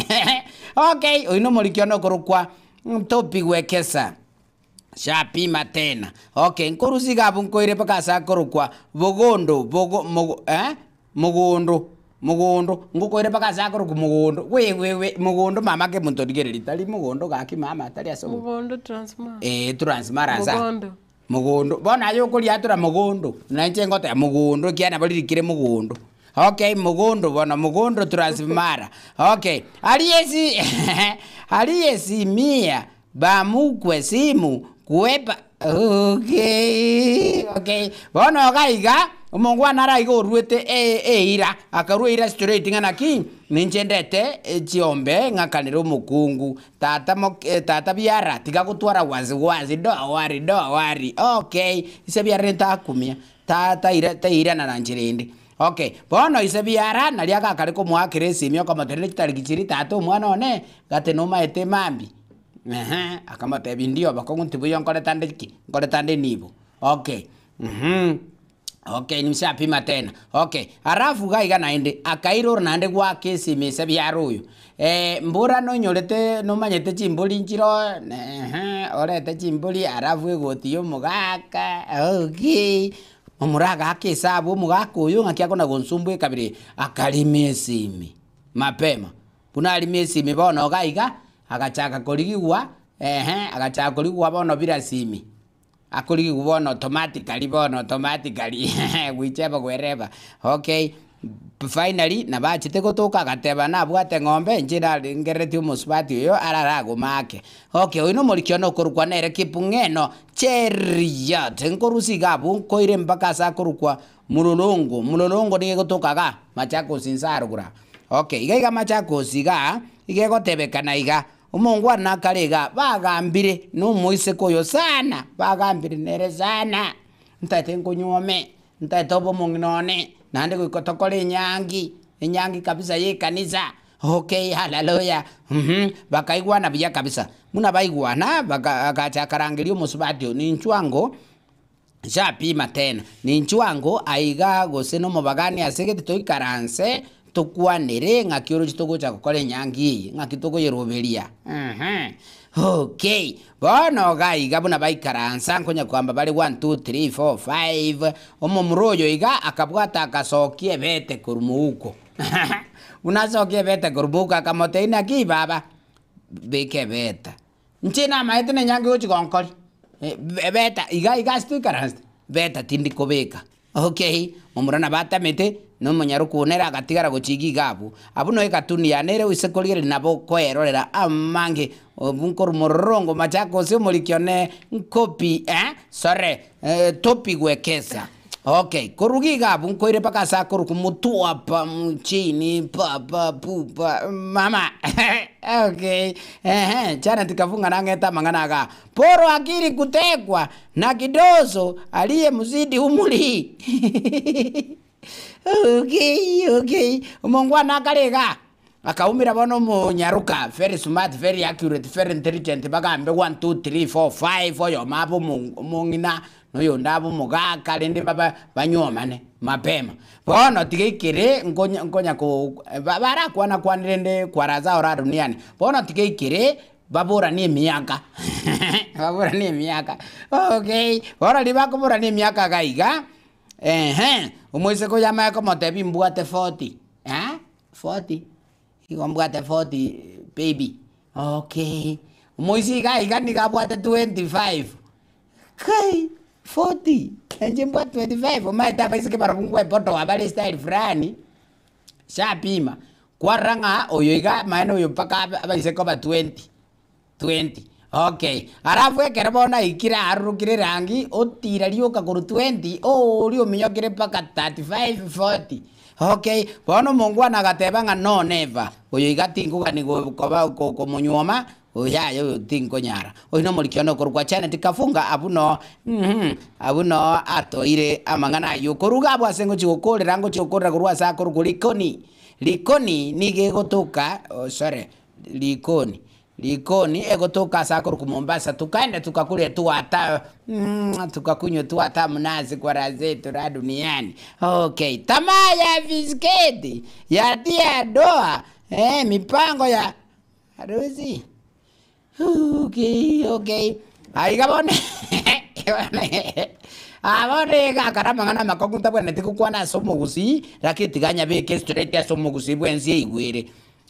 okay oino morikio no korukwa topi gwekesa shapima tena okay nkorusi gabu nkoire pakasa korukwa mugondo ngukoire pakasa korukwa mugondo we mugondo mama ke muntodigereri tali mugondo gaki mama tali aso mugondo transmar transmaranza mugondo bona yo kuri atura mugondo nanche ngote mugondo kiana balirikire mugondo okay mugondo bona mugondo transmara okay aliesi mia bamukwe simu kuepa okay bona gaiga umongwana raiga oruete ira akaruira straight ngana ki ninjendete chiombe ngakanira mukungu tata biara tiga gutwara wazi do wari okay ise biara ntakumia tata ira na nanjirinde okay bono ise biara nalia gakare ko mwakire simio kama tere kitarikichiri tata mwana one gate no maete mambi akamate bindio bakongunti buyo ngore tande nibo okay okay nimshapima tena okay arafu gaiga naende akairo nande gwake simese byaruyo mbura no nyorete no manyete chimbuli njiro orete chimbuli arafu egotiyo mugaka okay omuraga akesabu mugaka uyo ngakia kona gonsumbwe kabiri akalimie simi mapema buna alimie simi bono gaiga agachaka koligwa agachaka koligwa bono bila simi akuli kubono automatically wicheba kwereba okay finally nabachite gotoka gateba nabwate ng'ombe njira ngereti umusbati yo ararago make okay oino morikio no korukwa nere kipungeno cheriot nkorusi gabu koire mpaka sa korukwa mulolongo ni gotoka ga machako sinsaru kura okay igaiga machako siga igegotebekana iga umongwa nakarega bagambire no moise koyo sana bagambire nere sana ntate nkonyome ntate obo mongnone nande kwikotokole nyangi kabisa ye kanisa okay haleluya bakaigwana biya kabisa muna baigwana bakacha karangelio musubati ni nchwango shapima tena ni nchwango aiga goseno mubagani asegete toikaranse tukwanire ngakioro chitoko cha kokole nyangi ngakitoko yeroberia okay bono gaiga buna baikaransa nkonya kwamba bali 1 2 3 4 5 omomroyo iga akabwata akasokie bete kurumuko unasokie bete kurumuko akamoteina ki baba beke beta nchina maitene nyangi uchi konkoli beta iga stikaransa beta tindiko beka okay omurana bata mete no munyaruku nera gatigara gochigi gabu abuno ekatuni yanere wisekolire nabo koerorera amange obunkor morongo machako se molikione nkopi topi gwekesa okay korugi gabu nkoire paka sa koruku mutu apa mchini papa pupa mama okay chana tikafunga nangeta manganaga poro akiri kutekwa na kidozo aliye mzidi umuli okay umongwana akarega akaumira bono munyaruka very smart very accurate very intelligent bagambe 1 2 3 4 5 oyo mapo mungina noyo ndabo mugaka lende baba banyomane mapema bono tigekere ngonya ko bara kwana kwanirende kwaraza ora duniani bono tigekere babura ni miaka okay bono libako bura ni miaka gaiga umoise ko yama ko motebi mbwate 40 40 mbwate 40 baby okay umoise gaiga ni kabwate 25 kai 40 enje mbwate 25 umaita paise ke barabungwe poto abale style fulani shapima kwaranga oyoiga maana oyo paka abaise ko ba 20 okay arafu ekerebona ikira arukire rangi otira lioka kuru 20 lio minyokire paka 35 40 okay bono mongwana gatebanga no never oyo igatinguga ni koba ko munyoma Oyayo tinko nyara. Oino molikiono korwa chane tikafunga abuno. Abuno atoire amangana yo koruga abwasengo chikokole rango chikokora korwa sa korugo likoni nige gotoka likoni egotoka sa korugo Mombasa tukaenda tukakule tuata tukakunywa tuata mnazi kwa razetu ra duniani. Okay, tamaa ya bisketi ya dia doa mipango ya harusi. Okay. Aigabone. Abone gakarama ngana makokunta bwana tikukwana somo gusi rakitiganya beke straight ya somo gusi bwenzi igwire.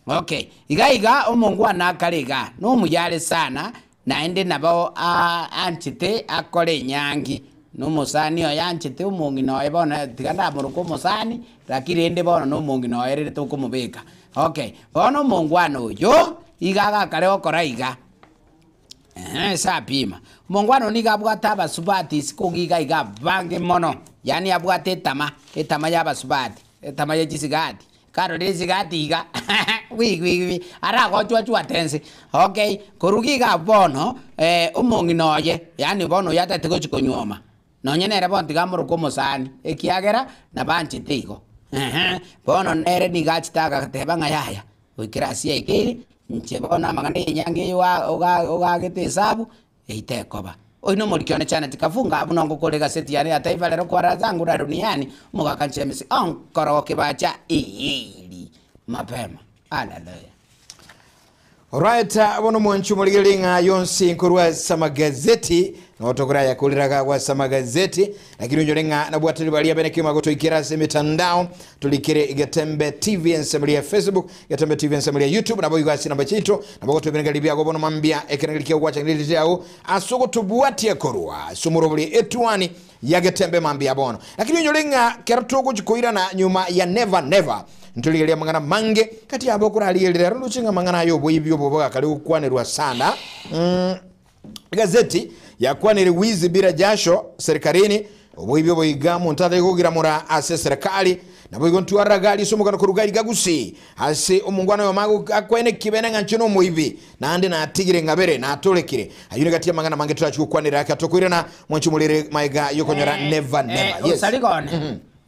Okay, iga omongwana akariga no muyale sana naende nabo anchite akore nyangi no musani oyanchite umongi no ebona tiganda muruko musani rakirende bona no mongi no erere to kumubeka. Okay, bono mongwana uyo iga kare okora iga sapima mongwano niga bwata abasubati sikogiga iga bange mono yani abwate etama ya basubati etama ya jisigati karo desigati iga wi ara gochwa tense. Okay, korugiga bono umongi noye yani bono yata tigochiko nyoma nonye nere bonti gamuru komosani ekiagera na banchi tigo bono nere niga chitaga tebanga yaya wikirasia ikiri nchebona magane nyange oga gete sabu eitekoba oino molikione chana tikafunga abunongo kolega seti yani ataiva lero kwa razangu ra duniani mugakanchemisi onkoro kibacha ili mapema haleluya. Alright, abono mwanchu muligelinga yonsi nkurwa samagazeti notokora ya kuliraga kwa samagazeti lakini njolenga na bwatili balia beneki magoto ikira se mitandao tulikire Igatembe TV ensemble Facebook, Igatembe TV ensemble YouTube na boyga sina bachito na bogoto bengalibia go bono mambia ekenelikia kwacha ngiliti yao asoko tubuati yakorwa sumurobuli etwani ya Igatembe mambia bono lakini njolenga keratogo chikoira na nyuma ya never ntuligelia mangana mange kati abo kura aliyelera ruchinga mangana yobo ibyo bobo kali ukwanirwa sana gazeti ya kwaniri wizi bila jasho serikalini obo ibyo boigamu ntade kugira mura ase serikali na boigo ntwara gali somukana kurugali gagusi ase omungwana yo magu akwene kibene nganchino moibi na ande na tigire ngabere na atolekire ayune gati mangana mange twachu kwanira akatokwira na mwanchumulire maiga yokonyora never yes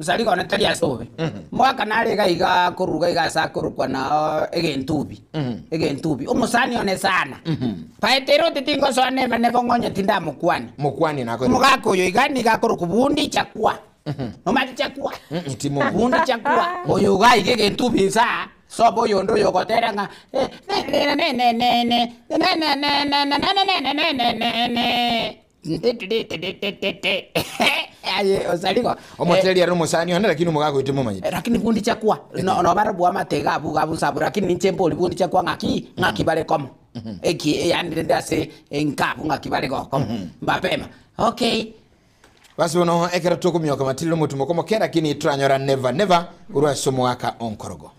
Usaliga ona tali asobe. Mwaka nalega iga kuruga iga sakurukwa na egentubi. Umusani one sana. Paetero titingo so never ngonya tinda mukwani nako. Mugako yo iga niga kurukubundi chakwa. Nomati chakwa. Timo bundi chakwa. Oyo ga igentubi sa. Sobo yondo yokoteranga. Aye osaligo omoteli ari musani ona lakini mugako itimo manyi lakini bundi chakwa no barabu amatega abu sabu lakini nchembo bundi chakwa ngaki bale komo eki yani ndase enkapu ngaki bale komo mapema. Okay, basi uno ekera toko myoka matilo mutumo komo kera kini tranyora never urwa somo waka onkorogo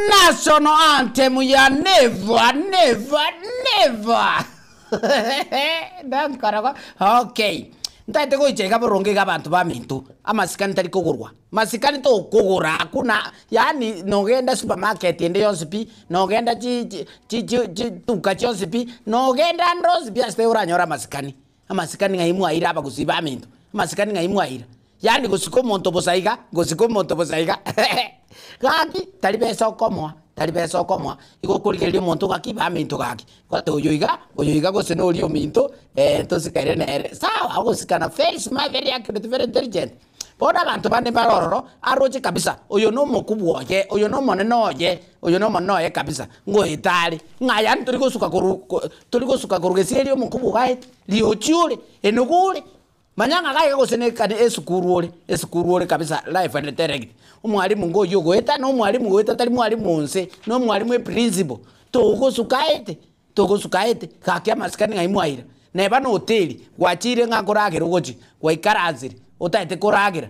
National anthem ya never. Dankaraga. Okay. Ntate ko icheka boronge ga bantu ba mintu. Amasikani tali kugurwa. Masikani to kugura kuna yani nogenda supermarket ende yonsipi nogenda chi tuka chonsipi nogenda ndozi bia ste uranyora masikani. Amasikani ngaimu aira aba kusiba mintu. Amasikani ngaimu aira. Yani gusiko monto bosaiga. Gaki talibesa okomwa iko kuligelia monto gaki ba minto gaki kwato oyoiga goseno olio minto entonces kaire nere sawa agosikana very smart, very accurate, very intelligent. Bona bantu bane barororo aroje kabisa oyo no mokubwoje oyo no monoye kabisa ngo itali ngaya turiko suka kurugeserio mokubu gae liochule enogule manyanga gae gosene kane esukuru ole kabisa life and direct umwalimu ngo yogo eta no mwalimu goeta tali mwalimu onse no mwalimu principal to gosukaete tugusukaite gakia masikani ngai mwaira neba no hoteli gwachire ngakuragira ugochi gwaikarazire utaite kuragira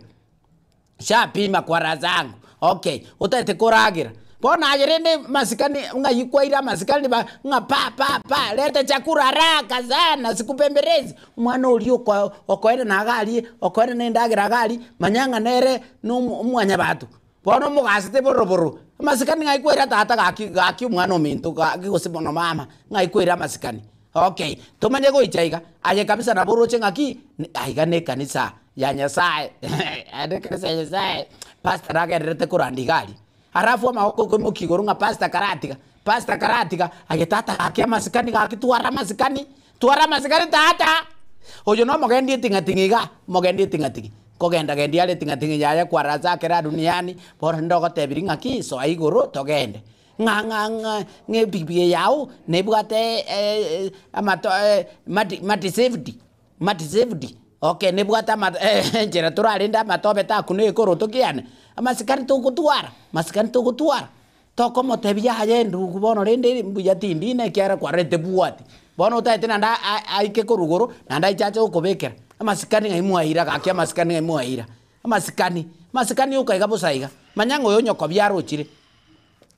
shapima kwa razangu okay utaite kuragira bona ajerende masikani ngai kwaira masikani ba pa leta chakura haraka sana sikupemberezi mwana ulio kwa okoere na gali okoere nendagira gali manyanga nere no mwanya batu bona mugasite boroboro masikani ngai kwaira tata gaki mwana ominto gigosibono mama ngai kwaira masikani okay tumanye goichaiga aje kabisa na boroche ngaki aiga ne kanisa ya Nyasaye ade kanisa ya Nyasaye pastor agerete kurandi gali arafu amaboko ko mukigoro nga pastor karatika agetata akia masikani gakitwara masikani tata ojo no mogendi tingatingi kogenda gendi ale tingatingi yaya kwa raza kera duniani por ndogo tebiringa ki so aigoro togende nga bibi yao nebwate amato mati safety okay nebwata njera turalinda matobe ta kune koro tokiane amasikani tokutwara toko motebia haye ndugu bono rende mbuya tindine kiara kwa rete buati bono utaite nanda aike korugoro nanda ichacho ukobekera amasikani ngaimwaira gakia masikani ngaimwaira amasikani ukaiga busaiga manyango yo nyoko byaruchire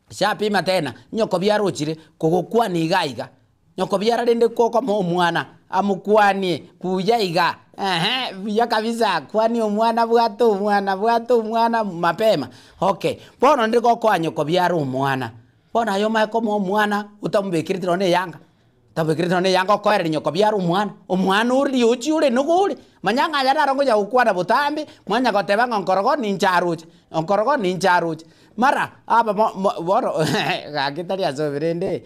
shapima tena nyoko byaruchire kugukwa igaiga nyoko byararende koko mo mwana amukwanie kuyaiga biya kabisa kwani omwana bwato mwana mapema okay bono ndiko kwa nyoko byaru omwana bono ayo maiko mo mwana utambekirite ne yanga tabekirite ne yanga ko ere nyoko byaru omwana uri uchi ure nuguri manyanga yara rongo ya ukwana butambi mwanya goteba ngonkorogo nincharuche mara aba boro gakitari azoberende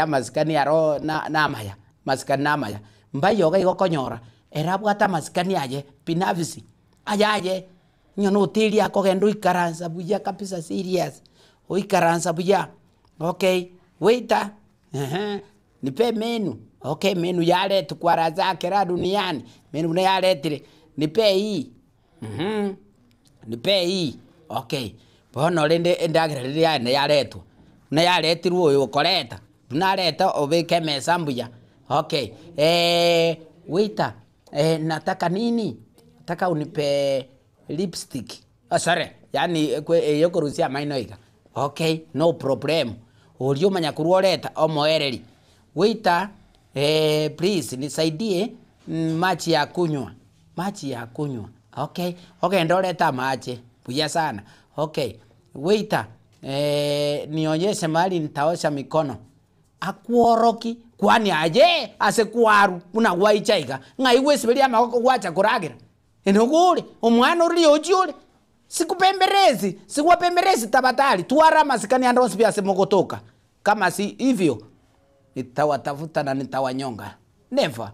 amasikani aro na maya masikani na maya mbayo ga igokonyora era bwata masikani aje binafsi ayaje nyono hoteli akogendo ikaranza buya kabisa serious oikaranza buya okay waiter nipe menu okay menu yale tukwaraza kera duniani menu ne yale tire nipe hii nipe hii okay bono rende endagerere ya ne yaletwa ne yaletirwo oyo koreta tunaleta obeke mesa mbuya okay waiter nataka nini? Nataka unipe lipstick. Sorry. Yani yoko rusia mainoiga. Okay, no problem. Ulio manya kuruoleta omoereri. Waiter, please nisaidie maji ya kunywa. Okay. Okay, ndoleta maji. Buya sana. Okay. Waiter, nionyeshe mahali nitaosha mikono. Akuoroki kwani aje asekwaru kuna waichaiga ngaiwe sibelia makoko wacha kuragira enoguri omwana uri ojiole sikupemberezi tabatali tuara masikani andosi pia semogotoka kama si hivyo nitawatafuta na nitawanyonga never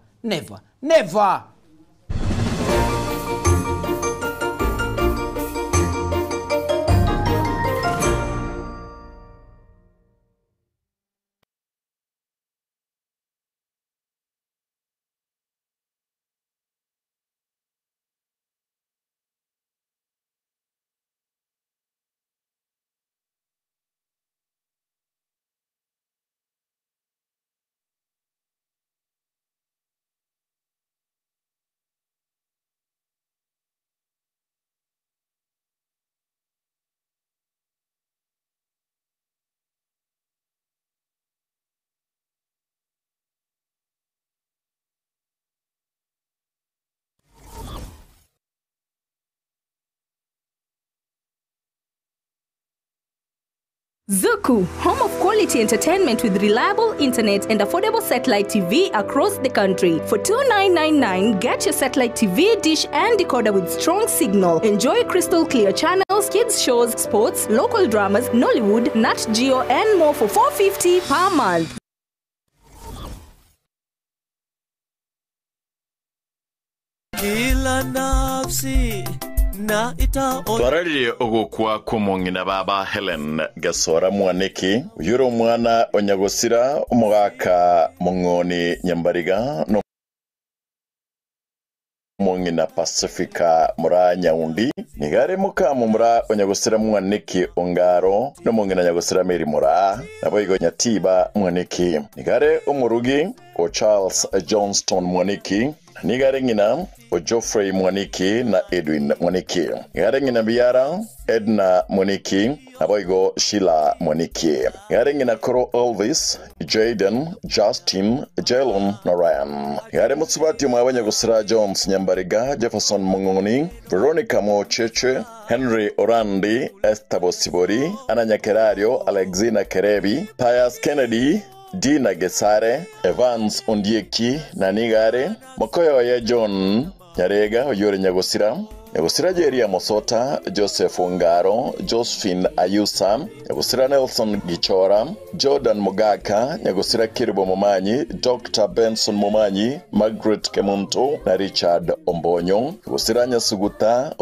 Zuku, home of quality entertainment with reliable internet and affordable satellite TV across the country. For $29.99, get your satellite TV dish and decoder with strong signal. Enjoy crystal clear channels, kids shows, sports, local dramas, Nollywood, Nat Geo, and more for $4.50 per month. Kila nafsi na twararirie ugukwa kumong'ina baba Helen Gasora Mwaniki uyuro mwana onyagosira umugaka mung'oni Nyambariga no ngina Pacifica mura Nyaundi nigare mukamu mura onyagusira mwaniki Ongaro no mungina nyagusira Meri mura nabo igo Nyatiba mwaniki nigare umurugi o Charles Johnston mwaniki nigare ngina o Geoffrey mwaniki na Edwin mwaniki nigare ngina Biara Edna mwaniki nabo igo Sheila mwaniki nigare ngina Koro Elvis Jaden Justin Jelon na Ryan nigare mutsubati mwabanya gusira Jones Nyambariga Jefferson Mungoni Veronica Mocheche Henry Orandi Estabo Sibori Ananya Kerario Alexina Kerebi Pius Kennedy Dina Gesare Evans Ondieki na nigare Mokoyo ya John Nyarega oyore Nyagosira Nyagosira Jeria Mosota Joseph Ongaro Josephine Ayusa Nyagosira Nelson Gichora Jordan Mogaka Nyagosira Kiribo Momanyi Dr. Benson Momanyi Margaret Kemunto na Richard Ombonyo Nyagosira Nyasuguta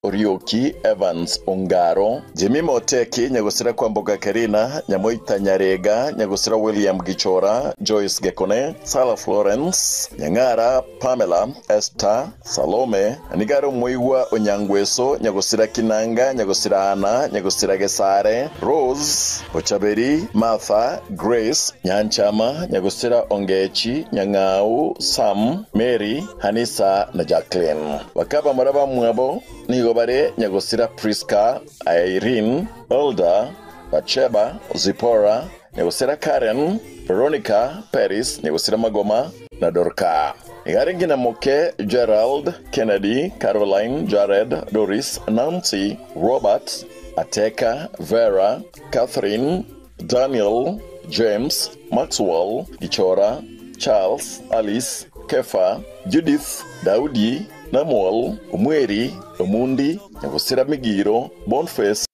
Orioki Evans Ongaro Jimmy Moteki Nyagosira Kwamboga Karina Nyamoita Nyarega Nyagosira William Gichora Joyce Gekone Sala Florence Nyangara Pamela Esther Salome Nigaro Muiwa Onyangweso Nyagosira Kinanga Nyagosira Ana Nyagosira Gesare Rose Ochaberi Martha Grace Nyanchama Nyagosira Ongechi Nyangau Sam Mary Hanisa na Jacqueline Wakaba maraba mwabo Nigobare Nyagosira Priska Irene Elda Bacheba Zipora Nyagosira Karen Veronica Paris Nyagosira Magoma na Dorka Igaringi na Moke Gerald Kennedy Caroline Jared Doris Nancy Robert Ateka Vera Catherine Daniel James Maxwell Gichora Charles Alice Kefa Judith Daudi Namuel Umweri Omundi Nyagosira Migiro Boniface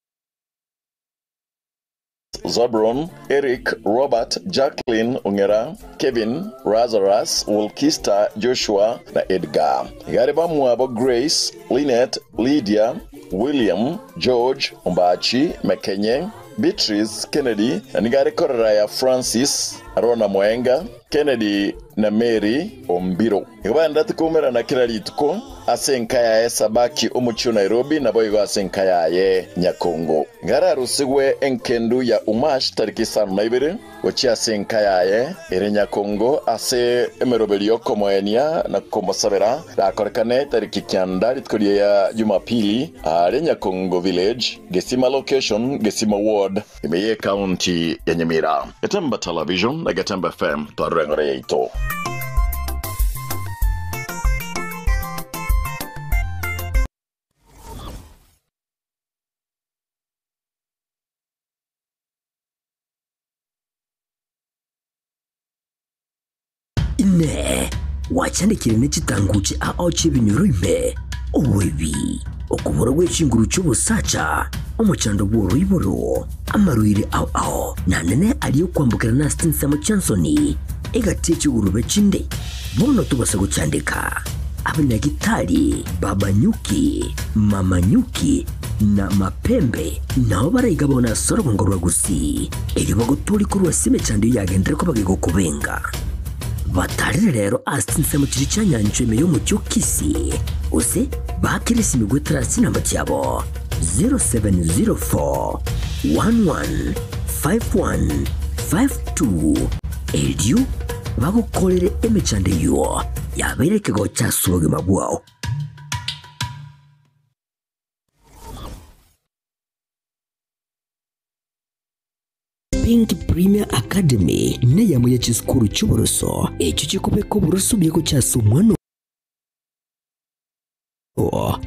Zabron Eric Robert Jacqueline Ongera Kevin Lazarus Wilkista Joshua na Edgar Igariba Mwabo Grace Lynette Lydia William George Ombachi Mekenye Beatrice Kennedy Nigare Koraya Francis Arona Mwenga Kennedy na Mary Ombiro Igabanda tukumera na kila lituko asenkaya Sabaki umuchu Nairobi na boigo asenkaya ye Nyakongo Ngara rusigwe enkendu ya Umash tariki 2 wachi asenkaya ye ere Nyakongo ase emerobelio komoenia na kombosabera rakorekane tariki 9 litkolie ya Jumapili are Nyakongo village Gesima location Gesima ward imeye county ya Nyamira Gatemba television na Gatemba FM twarengore yeito ne wachandikire n'ekitanguki aochi binyoroibe owebi okubura gw'ekinguru cy'obusacha omukyando bw'oroiboro amaruire ao nanene aliyo kwambukira na Stinsamo Chansoni egati ekigurube kinde bono tubasa gucyandika abanyagitari Baba Nyuki Mama Nyuki na Mapembe nabo barayiga bona soro ngorwa gusi eri bagoturi kuri wasime cyande yagendere ko bagego kubenga batarire rero Stinsamo kiri cyanyanjwe meyo mu cyokisi ose bakirisi migwetara sinamba cyabo 0704 115152 Eldio bagukorere emechande yo yabereke go cyasuge mabwao Pink Premier Academy ne yamuye chiskuru cy'uburuso ecyo kikope ko buruso byego cyasumwano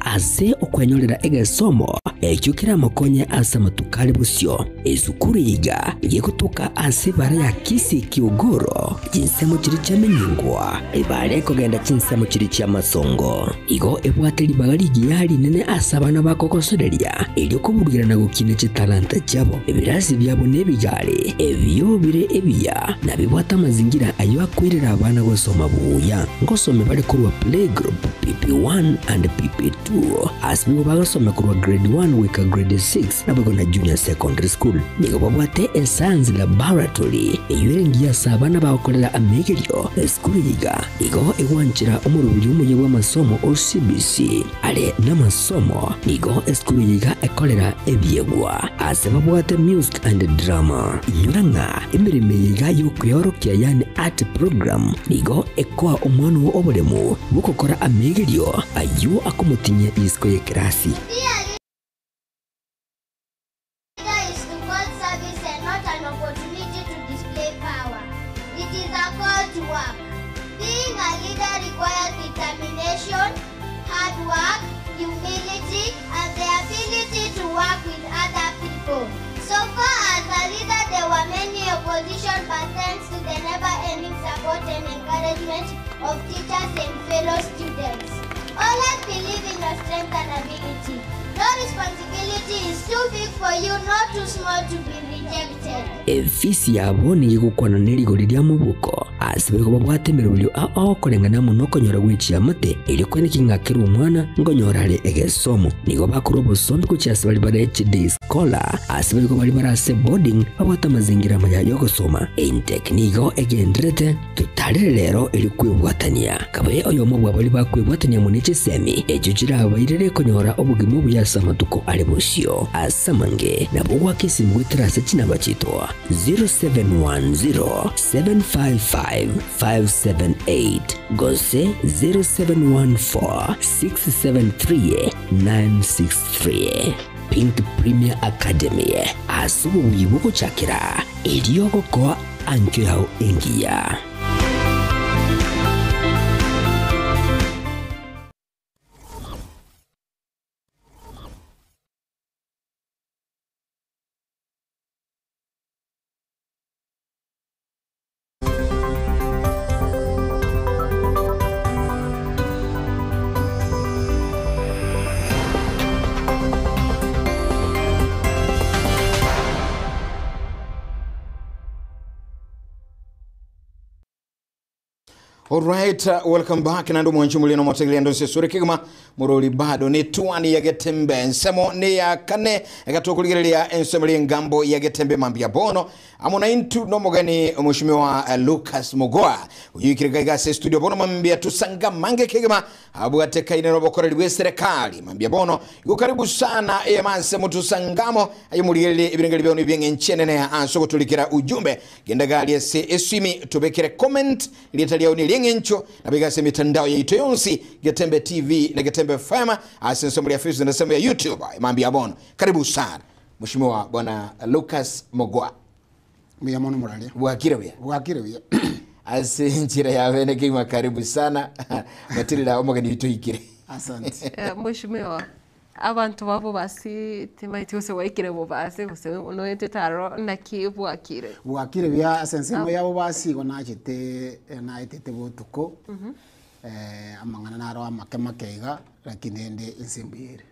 aze okwenyolera egesomo ekyo kiramokonye asa matukali busyo ezukuru yiga yekutuka ase bara ya kisi kiogoro jinsemo kiri cyamenyingwa ibare kogenda chinsemo kiri cyamasongo igo ebwateli bagali giyali nene asabana bakokosoreria elyo kubugirana gukine talanta cyabo ebirasi byabo nebijale ebyo bire ebiya nabibwata mazingira ayo akwirira abana gosoma buya ngosome bali kurwa playgroup PP1 and PP2 through asibigo bagasoma kurwa grade 1 wika grade 6 nabwo na junior secondary school nigo babwate a science laboratory eyurengia sabana bakolela amegerio school yiga igo ewanchira omurubiri umuye w'amasomo OCBC ale n'amasomo nigo school yiga ekolera ebyegwa asebabwate music and drama inyuranga emirime yiga yokuyorokia yani art program nigo ekwa omwana obolemu bukokora amegerio ayu akomutinye isko ye klasi hard work, humility, and the ability to work with other people. So far as a leader, there were many opposition, but thanks to the never-ending support and encouragement of teachers and fellow students. Always believe in your strength and ability. No responsibility is too big for you, not too small to be rejected. Efisi yabo ni gukwana nerigo liria mubuko asibego babwate mirubyo akorengana muno konyora gwicia mate ili kweneki ngakira umwana ngonyorale egesomo nigo bakuru bosombi kucyasi bali bara HD scholar asibego bali barase boarding babwata mazingira maya yo gusoma in technico egendrete tutale lero ili kwibwatania kabaye oyo mubwa bali bakwibwatania munice semi ejujira abayirere konyora obugimu buyasa matuko ali busio asamange nabugwa kisimwe trase kinabachitwa 0710-755-578 Gose 0714-673-963 Pink Premier Academy asubu wibuko chakira iliyoko kwa ankyo yao engia. Alright, welcome back na ndo mwanchu mulino motegele ndo sesure kigma muroli bado ni tuani ya getembe nsemo ni ya kane ekatokuligerelia ensemeli ngambo ya getembe mambia bono amona intu nomogani mheshimiwa Lucas Mogoa uyikiriga studio bono mambia tusanga mange kigma abwate kaine robokore liwe serikali mambia bono yuko karibu sana emanse mutusangamo ayimuligerelia ibirengeli byone byenge nchenene ya ansoko tulikira ujumbe gendagali ese eswimi tubekere comment ilitalia uni ngencho na bigase mitandao ya itoyonsi Getembe TV na Getembe FM asensomo ya Facebook na semo ya YouTube mambia bono karibu sana mheshimiwa bwana Lucas Mogoa Miyamono murali bwakire asenjira ya bene kima karibu sana matilda omogani itoyikire asante mheshimiwa abantu babo basi timaitose waikire bo base bose unoyete taro nakibwakire bwakire bya asensemo yabo basi gonachite naitete botuko amangana naro amakemekeiga lakini ende insimbire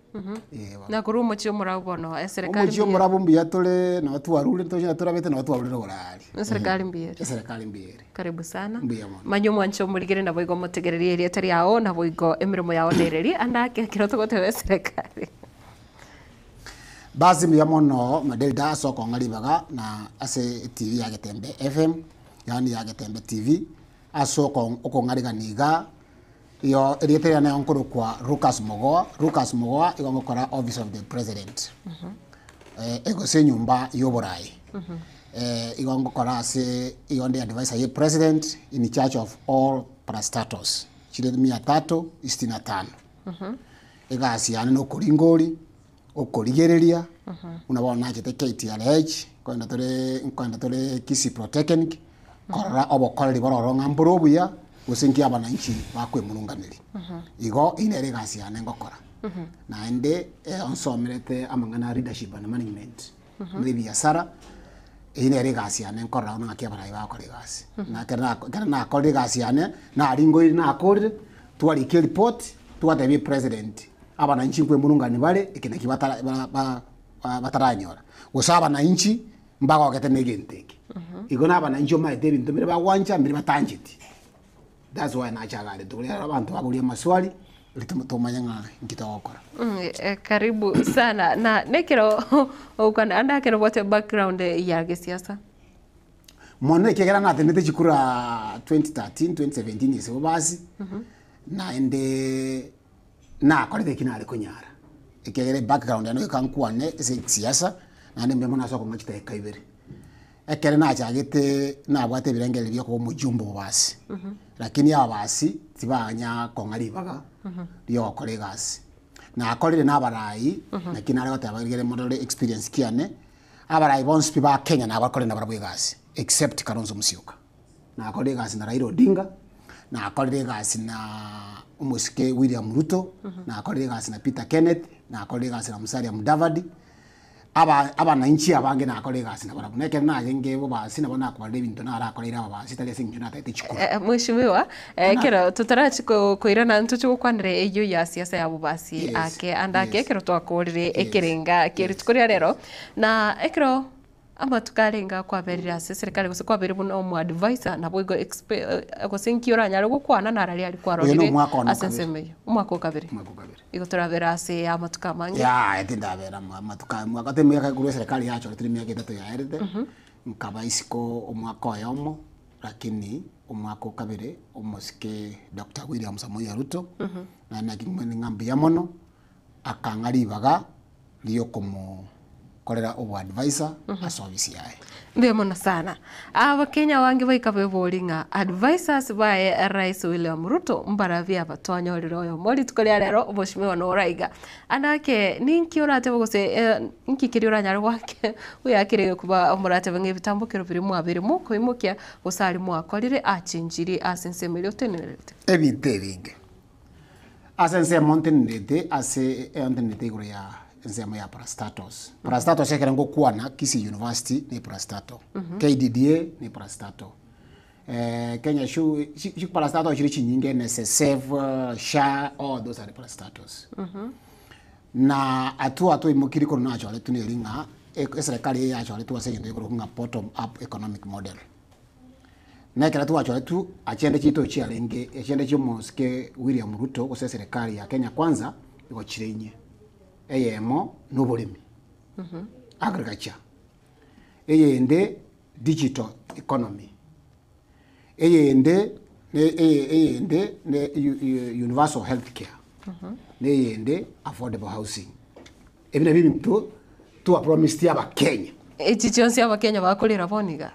na kurumo cyo murabono serikali cyo murabombi yatole na watu warule toje turabete na watu warule gorali serikali mbere karibu sana manyomo ancho muligere na boigo motegererie eri atari yao na boigo emirimo yao dereri andake kiroto gote serikali basi miyamono madelda soko ngalibaga na ase TV ya Getembe FM yani ya Getembe TV asoko okongariganiga yo erietera na onkoro kwa Lucas Mogoa igongokora office of the president ego se nyumba yoborai igongokora se igonde advisor ye president in charge of all parastatus chile 365 egasiana no kuringori okorigereria unabona chete KTLH kwenda tole kisi protechnic korora obokoreri bororo ngamburo buya usingia abananchi bakwe murunganiri igo inere gasiana ngokora na ende onsomerete amangana leadership and management muri biashara inere gasiana ngokora ona akiabara bakore gasi na kana akore gasiana na aringo ina akore twari ke report twatebi president abananchi kwe murungani bare ikine kibatara bataranyora usaba na inchi mbaga wakete negenteke igona abananchi omaite bintu mbere bagwancha mbere batanjiti. That's why nachagale tukule abantu bagulia maswali litumanya nga ngitokora. Karibu sana na nekero ukana anda kero what background ya gisiasa. Mwana kegera na tenete chikura 2013 2017 ise basi. Na ende na kore kinale kunyara. Kegere background ano kankwane siasa na ne mbona so ko machita kaibere. Ekere na chagete na bwate birengele byo ko mujumbo basi. Lakini aba basi tibanya kongari baga. Dio kolegas. Na akorire na barai na kinale gotabagire model experience kiane. Abarai bonse piba Kenya na bakore na barabwegasi except Kalonzo Musyoka. Na kolegas na Raila Odinga. Na kolegas na Umusike William Ruto. Na kolegas na Peter Kenneth. Na kolegas na Musalia Mudavadi. Aba na inchi abange na kolegas na barabu neke na yenge bo basi na bona kwa David na ara kolera baba sitali singi na tete chikuru mheshimiwa kero tutarachi koirana ntuchu kwanire eyo ya siasa ya bubasi ake andake kero twakorire ekirenga kiri tukuria rero na ekero ama tukarenga kwa berira serikali gose kwa beri buno mu advisor na bwo go sinkiora nyaro gukwana na rari ari kwa rorire asensemeyo umwako kabiri igo turavera ase ama tukamange ya etinda vera matuka mwaka temu ya kuru serikali yacho tiri miaka 3 ya erede mkaba isiko umwako yomo lakini umwako kabiri umosike Dr. William Samoei Ruto na nakimwe ngambi ya mono akangari baga liyo komo kolera obo advisor service yae ndemona sana Kenya wangi baikabe bolinga advisors bae Rais William Ruto mbaravia abatonyorero oyo mori tukolia rero oboshimiwa no raiga andake ninki orate bogose nkikiri oranyaro wake uyakire kuba omurate benge bitambukiro biri mu abiri mu koimukia gosari mu akorire achinjiri asensemero tenerete ebiteringe asense montenete ase montenete ya nzema ya Parastatos. Parastatos ekera ngo kuana Kisii University ni Parastato. KDDA ni Parastato. Kenya shu Parastato chiri chinyinge NSSF, SHA, all those are Parastatos. Na atu imukiri ko nacho ale tuniringa serikali yacho ale tu asenge ko kunga bottom up economic model. Na kera tu acho tu achende chito chialenge, achende chimoske William Ruto ko serikali ya Kenya kwanza iko chirenye. Eyemo n'uburimi agriculture eyende digital economy eyende universal health care eyende affordable housing ebina bintu tu promise ya Kenya echichonsi aba Kenya bakolera boniga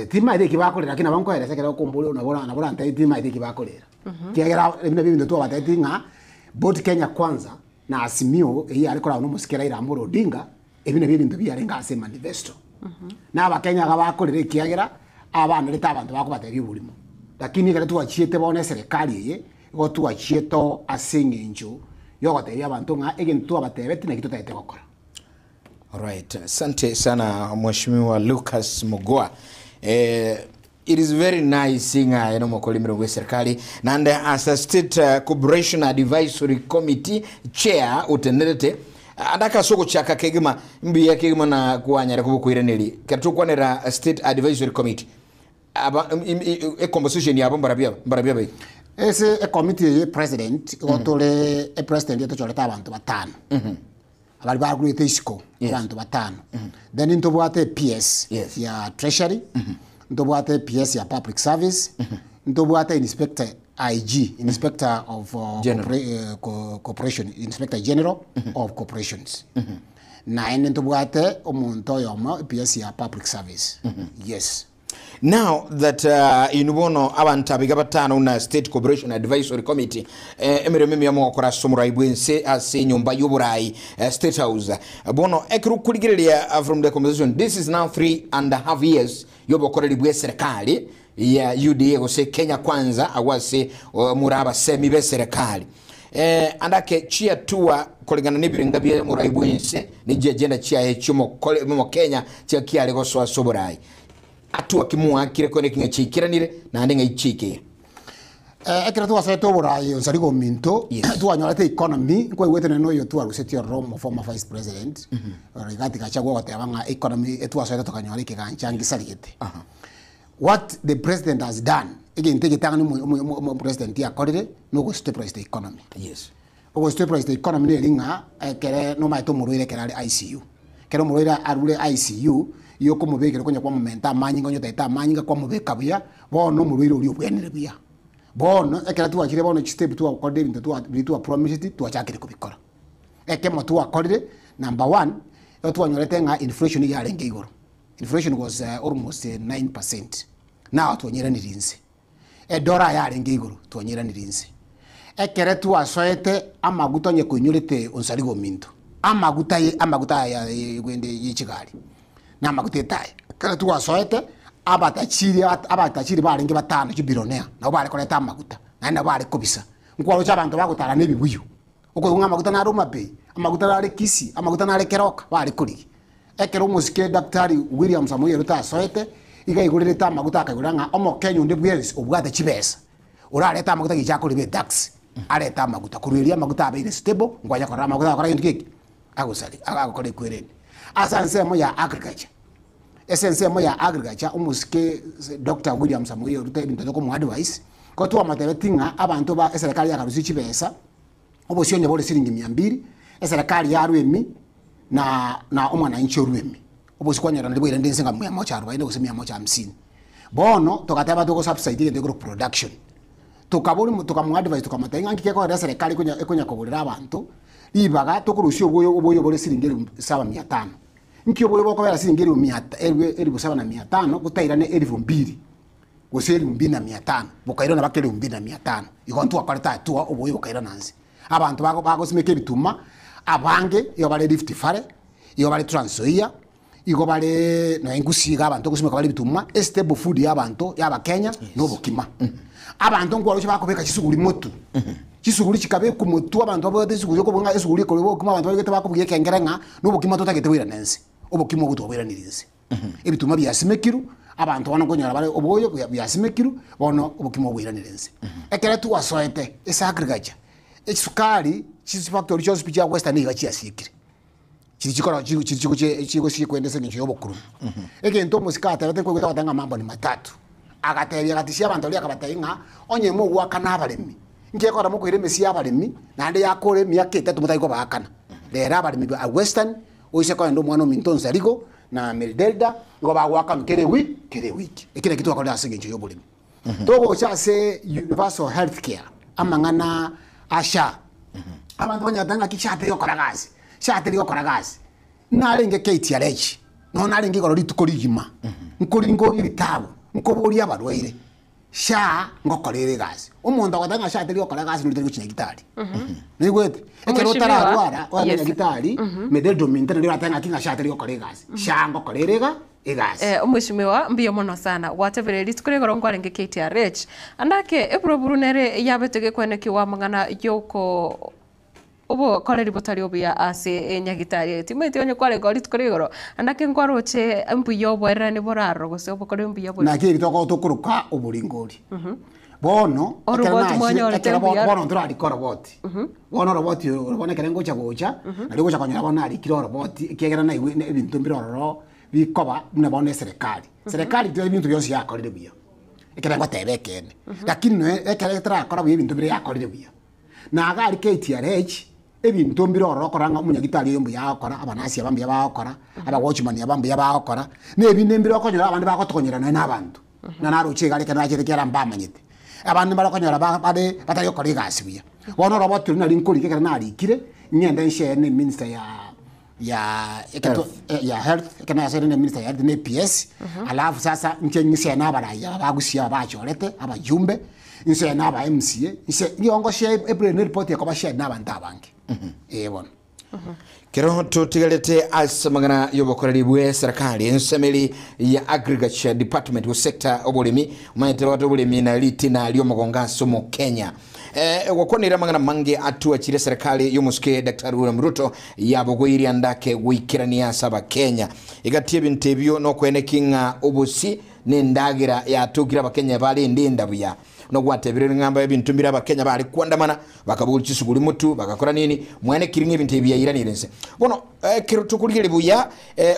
tima ide kibakolera kina banko era sekera kombole unabona ntai tima ide kibakolera kiagera ebina bintu tu abatati nga both Kenya kwanza na asimio eyi alikora no musikera ira Amolo Odinga ebine bintu byarenga ase manifesto na abakenya gabakorere kiagera abana leta abantu bakubata by'ubulimo lakini kale tuwachiete bone serikali ye go tuwachieto asingenjo yogoteria abantu nga egentu abatebete na kitotete gukora. Alright, asante sana Mheshimiwa Lucas Mugoa. It is very nice seeing mokolimiro gwe serikali and as a state cooperation advisory committee chair utenerete andaka soko chaka kegima mbiya kegima na kuanyara kubukuireneli katukwanera state advisory committee aba composition ya barabia bai ese a committee president otole a president yetocholeta abantu batano abali bagruite isiko abantu batano then into bwate PS ya treasury Ntobuate PS ya public service, ntobuate inspector IG, inspector of corporation, inspector general of corporations. Na ntobuate omuntu yoma PS ya public service. Yes. Now that inubono abantu abiga batano na State Cooperation Advisory Committee emirememi ya mwakora somurai bwense ase nyumba y'uburayi State House bono ekru kuligirelia from the conversation this is now 3.5 years yobokorera bwe serikali ya UDA gose Kenya kwanza awase muraba semi be serikali andake chia tuwa kolingana nibiringa bye murai bwense ni agenda chia echumo mo Kenya chia kiale go so soburai atu akimwa kire kone kinga chikiranire na ndinga ichike ekira tu aseto burai onsarigo minto tu anyolete economy ko wetene no yo tu arusetio Rome former vice president rigati kachagwa watebanga economy etu aseto tokanyolike kanchangi sarigete what the president has done egente gitanga ni president ya korire no go stabilize the economy. Yes. Ogo stabilize the economy ne ringa kere no maito muruire kere ICU. Kero muruire arule ICU iyo ko mubekere konya kwa momenta manyi ngonyo taita manyi kwa mubeka buya bono muruire uri obwenere buya. Bono ekera tu akire bono step tu akorire bintu tu promise tu achakire kubikora. Eke motu akorire number 1 yo tu anyorete nga inflation ya renge igoro. Inflation was almost 9%. Now tuonyera ni rinzi. Dollar ya renge igoro tuonyera ni rinzi. Ekere tu asoete amaguta nye kunyurite onsaligo minto. Amaguta ya gwende yichigari. Na amaguta etai. Kere tu asoete abatachiri barenge batano kibilionea. Na bale koleta amaguta. Na bale kobisa. Nkwalo cy'abantu bagutara nebibuyu. Uko unga amaguta na Roma Bay. Amaguta na Kisi, amaguta na Keroka bale kuri. Ekero musike Daktari William Samuel Ruto asoete igayigurire ta amaguta akaguranga omo Kenya unde bwezi obwate kibesa. Urareta amaguta gichakuri be tax. Areta amaguta kuruiria amaguta abeire stable ngwanya kora amaguta akora into kiki agusali agakore kwereni asanse mo ya agriculture essence mo ya agriculture umusike Dr. William Samuel Ruto ibintu ko mu advice ko tuwa matebetinga abantu ba serikali yakarusi kibesa obosionye bole siringi 200 serikali ya rwemi na omwana inchi rwemi obosikwanyara ndibwire ndensenga 140 kusemia 150 bono tokataba toko subsidy ke production tukaburi tukamuadvise tukamatainga ngike ko serikali kunya kugurira abantu ibaga tukurusha oboyo bole siringi 7500 nkyo boyo boko bera siringi 7500 gutairane 2000 guseri 2500 bukaira na bakere 2500 ikontu akoreta tu oboyo bukaira nanzi abantu bago simeke bituma abange iyo bale lift fare iyo bale transoia igo bale no engusiga abantu kusimeka bale bituma stable food y'abantu y'aba Kenya no bukima abantu ngwaro cyabakobeka kisuguri motu kisuguri kikabe ku mutu abantu abode suguri ko bunga esuguri ko bukima abantu bagete bakubwiye kengerenga no bukima totagete wira nense obukima gutobera nirinze ebituma byasimekiru abantu bana konyara bale oboyo byasimekiru bono obukima wira nirinze ekera tu wasoete esa agriculture ekisukari kisifactory cyose pija western igachiasikire chiko sikwendese ngicho yobokuru egento musikata bate ko gutanga mambo ni matatu agatebya gatishya abantu ali akabatainga onye mo gwakana abalemi ngekora mo kwire mesi abalemi nande yakore myaka 3 mutayiko bakana lera abalemi ba western oise ko ndo mwana mintonza ligo na Meldelda ngo bagwaka mkere wiki ekine kitu akola asinge yobulemi togo cyase universal healthcare amangana asha abantu banyatanga kishate yokoragazi shate yokoragazi narenge KTRH no narenge goro litukorigima nkori ngori bitabo nkobori abarwaire sha ngokorere gazi umuntu agatanga shate yokoragazi n'utari gukinya gitari nigwete ekero tararwara wanya gitari medeldo mintere rero atanga kinga shate yokorere gazi sha ngokorere ga igazi umwishimiwa mbiyo mono sana whatever litukore goro ngwarenge KTRH andake eproburunere yabetege kweneki wa mangana yoko obo kore ribotari obya ase nyagitari timete onye kware gori tukorigoro andake ngwaroche mbuyo bwera ni boraro gose obo kore mbuyo bwera nakiri toko tukuruka oburingori bono bono turari ko robot bono robot urabona kerengo chagocha ari gocha konyara bona ari kiro robot kegera na iwe ibintu mbiroro bikoba na bona serikali tyo ibintu byose yakorire buya ekerengo tebekene lakini no ekeretra akora buya ibintu bire yakorire buya na agari KTRH ebintu mbiroro koranga umunyagitari yombu yakora abanasi abambi yabakora abawatchman yabambi yabakora nebinde mbiro konyora abandi bakotokonyera n'abantu nanaruche gari kana kirekera mbamanyete abantu barakonyora bade batayokora igasibuya wono robot turi nari nkuri kekera nari kire nyenda nshene minister ya health kana yasene minister ya health PS alafu sasa nchenyise n'abaraya bagusiya bachorete abajumbe nse n'aba MCA nse nyongo she April report yakoba she n'abantu abange ebona kero tutigalete asamagana yobokoreri bwe serikali ensemeli ya agriculture department wa sector obulimi mayete watu obulimi na litina lyo magongaso mu Kenya wakonera mangana mange atu achire serikali yomuske Dr. William Ruto yabogoyiri andake wikirania saba Kenya igatie bintebyo no kwenekinga obusi nendagira yatugira abakenya bali ndinda buya no gwatebirira ngamba ebintu mbira abakenya bali kwandamana bakabulchi suguli mutu bakakora nini mwene kiringa ibintu bya iranirense bono tukuligire buya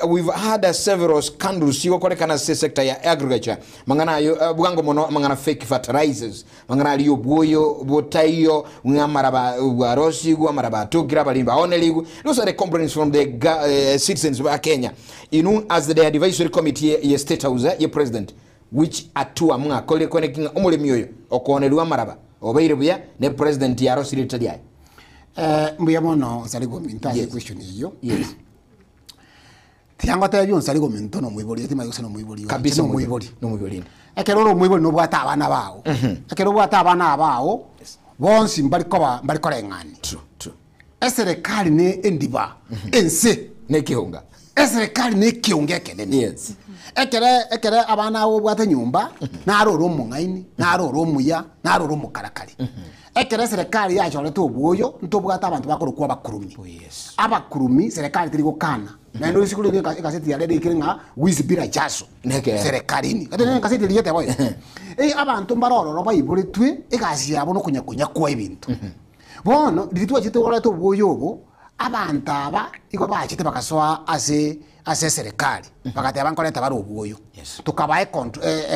we've had several scandals yokorekana se sector ya agriculture mangana yo bwango mono mangana fake fertilizers mangana liyo boyo botayo ngamaraba warosi guamaraba tukira balimba oneligu. Those are the complaints from the citizens of Kenya. You know, as the advisory committee ye state house ye president which atua mga kole connecting omole myoyo okonelwa maraba obaire buya ne president ya rosi litadia. Mbuya mono saligo minta question hiyo. Yes. Tiango tayo saligo minto no mwiboli ati mayo no mwiboli. Kabisa no mwiboli. Ekero mwiboli no bwata abana bawo. Ekero bwata abana bawo bonsi mbariko rengani. True. Eserikali ne endiba ense ne kihunga. Eserikali ne kihunga kenene. Yes. Ekere abana bo bwata nyumba na aroro mungaini na aroro muya na aroro mukarakari. Ekere serikali yacho leto boyo ntobwata abantu bakoro kwa bakurumi. Yes. Abakurumi serikali tiri gukana. Na ndo sikule ne kaseti ya lede kiringa wizibira jaso. Serikali ni. Kati ne kaseti liyete boyo. Abantu mbaroro bayibule twe ekasi yabo no kunyakunya kwa ibintu. Bono ditwa chite wala to boyo bo abantu aba iko bachite bakasoa ase serikali. Bakati abankoleta baro boyo. Tukabaye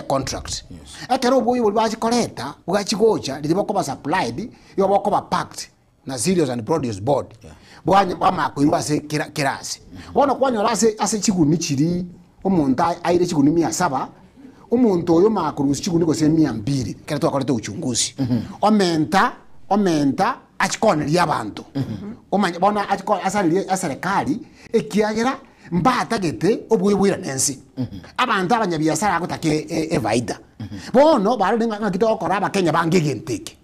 contract. Ekero boyo buli bachikoleta bugachigocha litiboko ba supplied yo boko ba packed na Cereals and Produce Board. Bwanya bamako imbase kirasi. Bono kwanyora ase chiguni chiri omuntu aire chiguni 700 umuntu oyo makurusi chiguni ko se 200 kera to akoleta uchunguzi. Omenta achikoneria abantu. Omanya bona achikona asali serikali ekiagera mbata gete obwibwira nensi. Abantu abanyabiasara akutake evaida. Bono baro nga kitokora abakenya bangegenteke.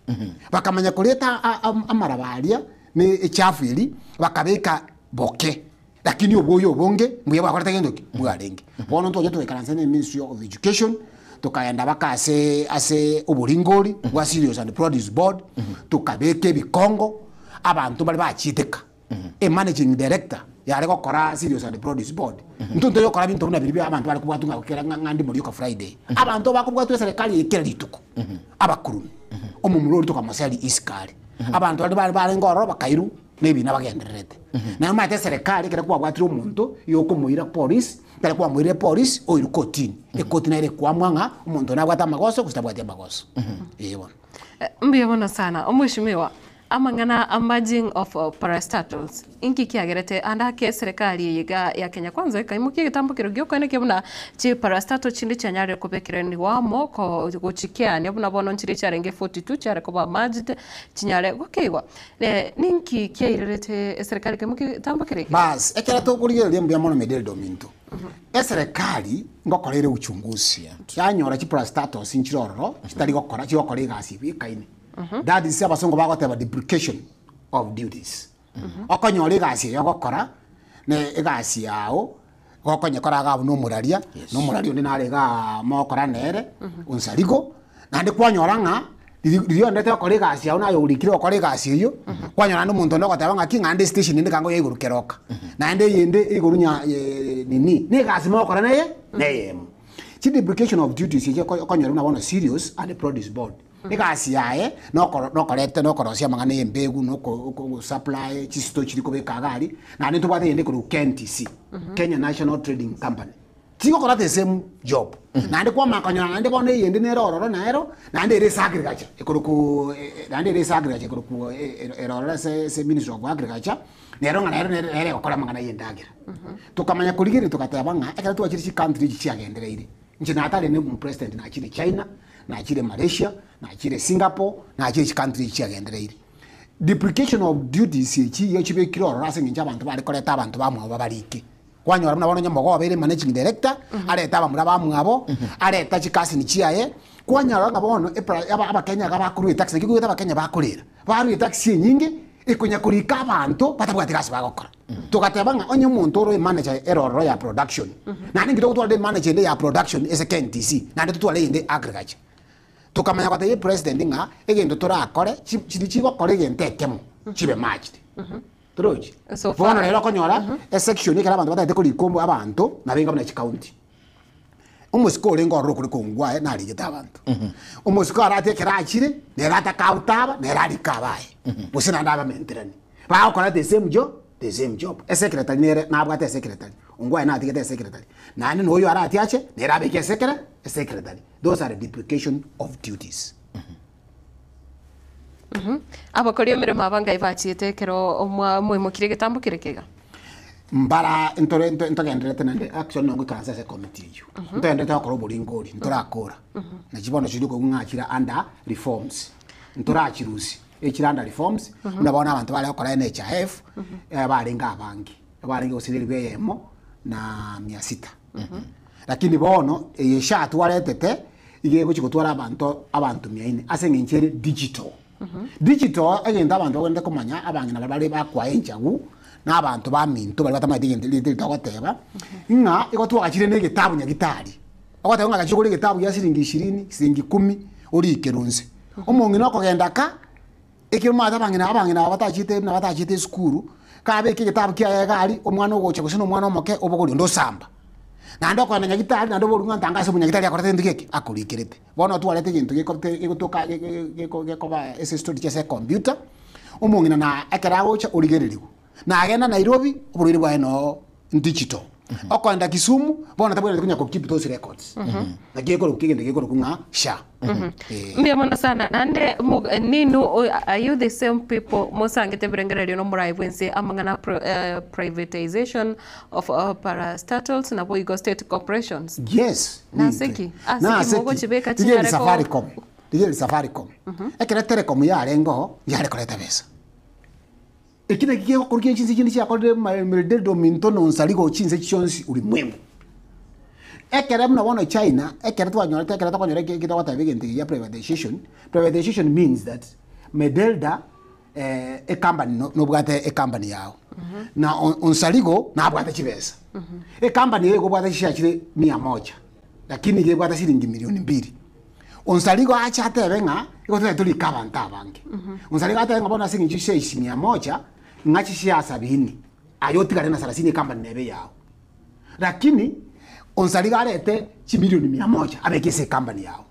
Bakamanya kuleta amarabalia ne echafili bakabeka boke. Lakini oboyo bonge mbuye bakoreta gendoki bwarenge. Bono ntoje twekaranse ne Ministry of Education tukaenda ase uburingoli wa Cereals and Produce Board tukabeke bikongo abantu bali bachiteka. Managing director yari gukora Cereals and Produce Board ntunto yo kora bintu nabiri abantu bari kubwatunga kukera ngandi muri ko Friday abantu bakubwatu serikali yekera lituko abakurumi omumurori tukamasali iskari abantu bari ngoro bakairu nebi nabagenderete na mate serikali kera kubwatira umuntu yoko muira police kera kwa muira police oiru kotini ekotini ire kwa mwanga umuntu nabwata magoso kustabwata magoso yebo mbiyabona sana omushimiwa amangana emerging of parastatals inki kiagerete anda ke serikali yiga ya Kenya kwanza ikaimukia gitambukiro gyokone kibuna chi parastatal chindi chanyare kubekireni wamo ko guchikia ne buna bono nchiri charenge 42 chare kuba majid chinyare gukeiwa ninki kiagerete serikali kemuki tambukire bas ekera to kuliye lembu ya mono medel dominto serikali ngokorere uchunguzi yanyora chi parastatals inchiroro kitari gokora chi gokora igasi bikaine. That is abasongo bagoteba duplication of duties. Okonyore gasi yogokora ne egasi yao gokonye koraga no muraria no murario ni narega mokora nere unsarigo nandi kwanyora nga dio ndete okore gasi yao nayo urikire okore gasi yo kwanyora no muntu ndo goteba nga kingande station ndi kango yiguru keroka nande yende iguru nya nini ne gasi mokora naye neyem chi duplication of duties ye konyora na bona Cereals and Produce Board. Egasi yae no correct no korosia mangane embegu no supply chisto chiriko bekagari na nito bate yende ku KNTC Kenya National Trading Company tiko kora the same job na ndi kwa makanyana na ndi bona yende ne roro na ero na ndi res agriculture ekuruku na ndi res agriculture ekuruku eroro se Ministry of Agriculture ne ero ngana ere okora mangana yende agira tukamanya kuligiri tukatabanga ekara tuachiri chi country chiagendereire nchina atale ne president na chiri China na chile Malaysia, na chile Singapore, na chile country chiagendereire. Duplication of duties chi yochibe kiro rase nginja abantu bali koleta abantu bamwe babalike. Kwanyora mna bono nyamogo abere managing director, aleta bamura bamwabo, aleta chikasi ni chiaye. Kwanyora ngabono aba Kenya gabakuru tax ngigo aba Kenya bakurira. Baru tax nyingi ikunya kurika abantu batabwatikasi bagokora. Tukatebanga onye muntu oro manager error ya production. Na ningi to to manager ya production is a KNTC. Na to inde agriculture. Tukamanya kwa the president nga egendo torakore chiri chigo kore gentekemo chibe matched troji so fona rero konyora a section ikara abantu batete kuri kombo abantu nabenga bana county umusiko lengo ro kuri kongwa na ali gita abantu umusiko arate kirachire ne rata kautaba ne rali kabaye usina ndaba menterani ba okora the same the same job. A secretary nere na abgate secretary. Ungwa na atigete secretary. Na ani no yo ara atiache nera abeke secretary. Those are the duplication of duties. Abakori mere mabanga ibachiete kero mwimukire gitambo kirekega. Mbara ntogendere tenande action no gukanza se committee you. Ntende ta koro boringori ntorakora. Na kibono kiri ko ngakira under reforms. Ntorakirusi. Ekiranda reforms ndabona abantu bali bakora NHIF barenga abangi. Barenga osiriri bweyemo na 600. Lakini bono yeshatu waletete igiye gukigotwara abantu 400 asenge inchere digital. Digital agenda abantu bagenda kumanya abangina bali bakwa enjagu n'abantu baminto bali batamayigende litagoteba nga igotwa akire ne gitabu nyagitari akwata nga gachukuri gitabu ya siringi 20 siringi 10 uri ikerunze umuntu no kugenda ka ikiruma abangina batachite skuru kabe iki gitabu kiya gari umwana ugoche gusino umwana omoke obogori ndo samba nando kwa nyagitari nando boru ngantanga se nyagitari akorete ndikeke akurikirete bono tuwalete gintu gikotoka gekoba ese story chese computer umuntu na akaragocha urigereriwo na agenda Nairobi uburiri bwa no digital okwenda Kisumu bona tabona kunya ko keep those records na geko kugende geko kunga sha mbiyamona sana nande ninu are you the same people mosangete brengerero no muraivense amangana privatization of parastatals na boigo state corporations? Yes, naseki mogo chibeka chingare Safaricom Safaricom ekere telecom ya rengo ya rekoleta besa ekine kiyo kuriki chinzi chindi chakore meldedo mintono nsaligo chinze chonsi uri mwemu ekere mna wana China ekere twanyora tekere twanyora kita watabigende ya privatization means that medelda a company no bwate a company yao na onsaligo na bwate chibesa a company yego bwate chishachire 100 lakini yego bwate shilingi milioni 2 onsaligo acha atebenga iko tuli kabanta abange onsaligo atebenga bona singi chishe 100 ngachi shia 70 ayoti kare na 30 company nebe yao lakini onsaligo arete chi milioni 100 abekese company yao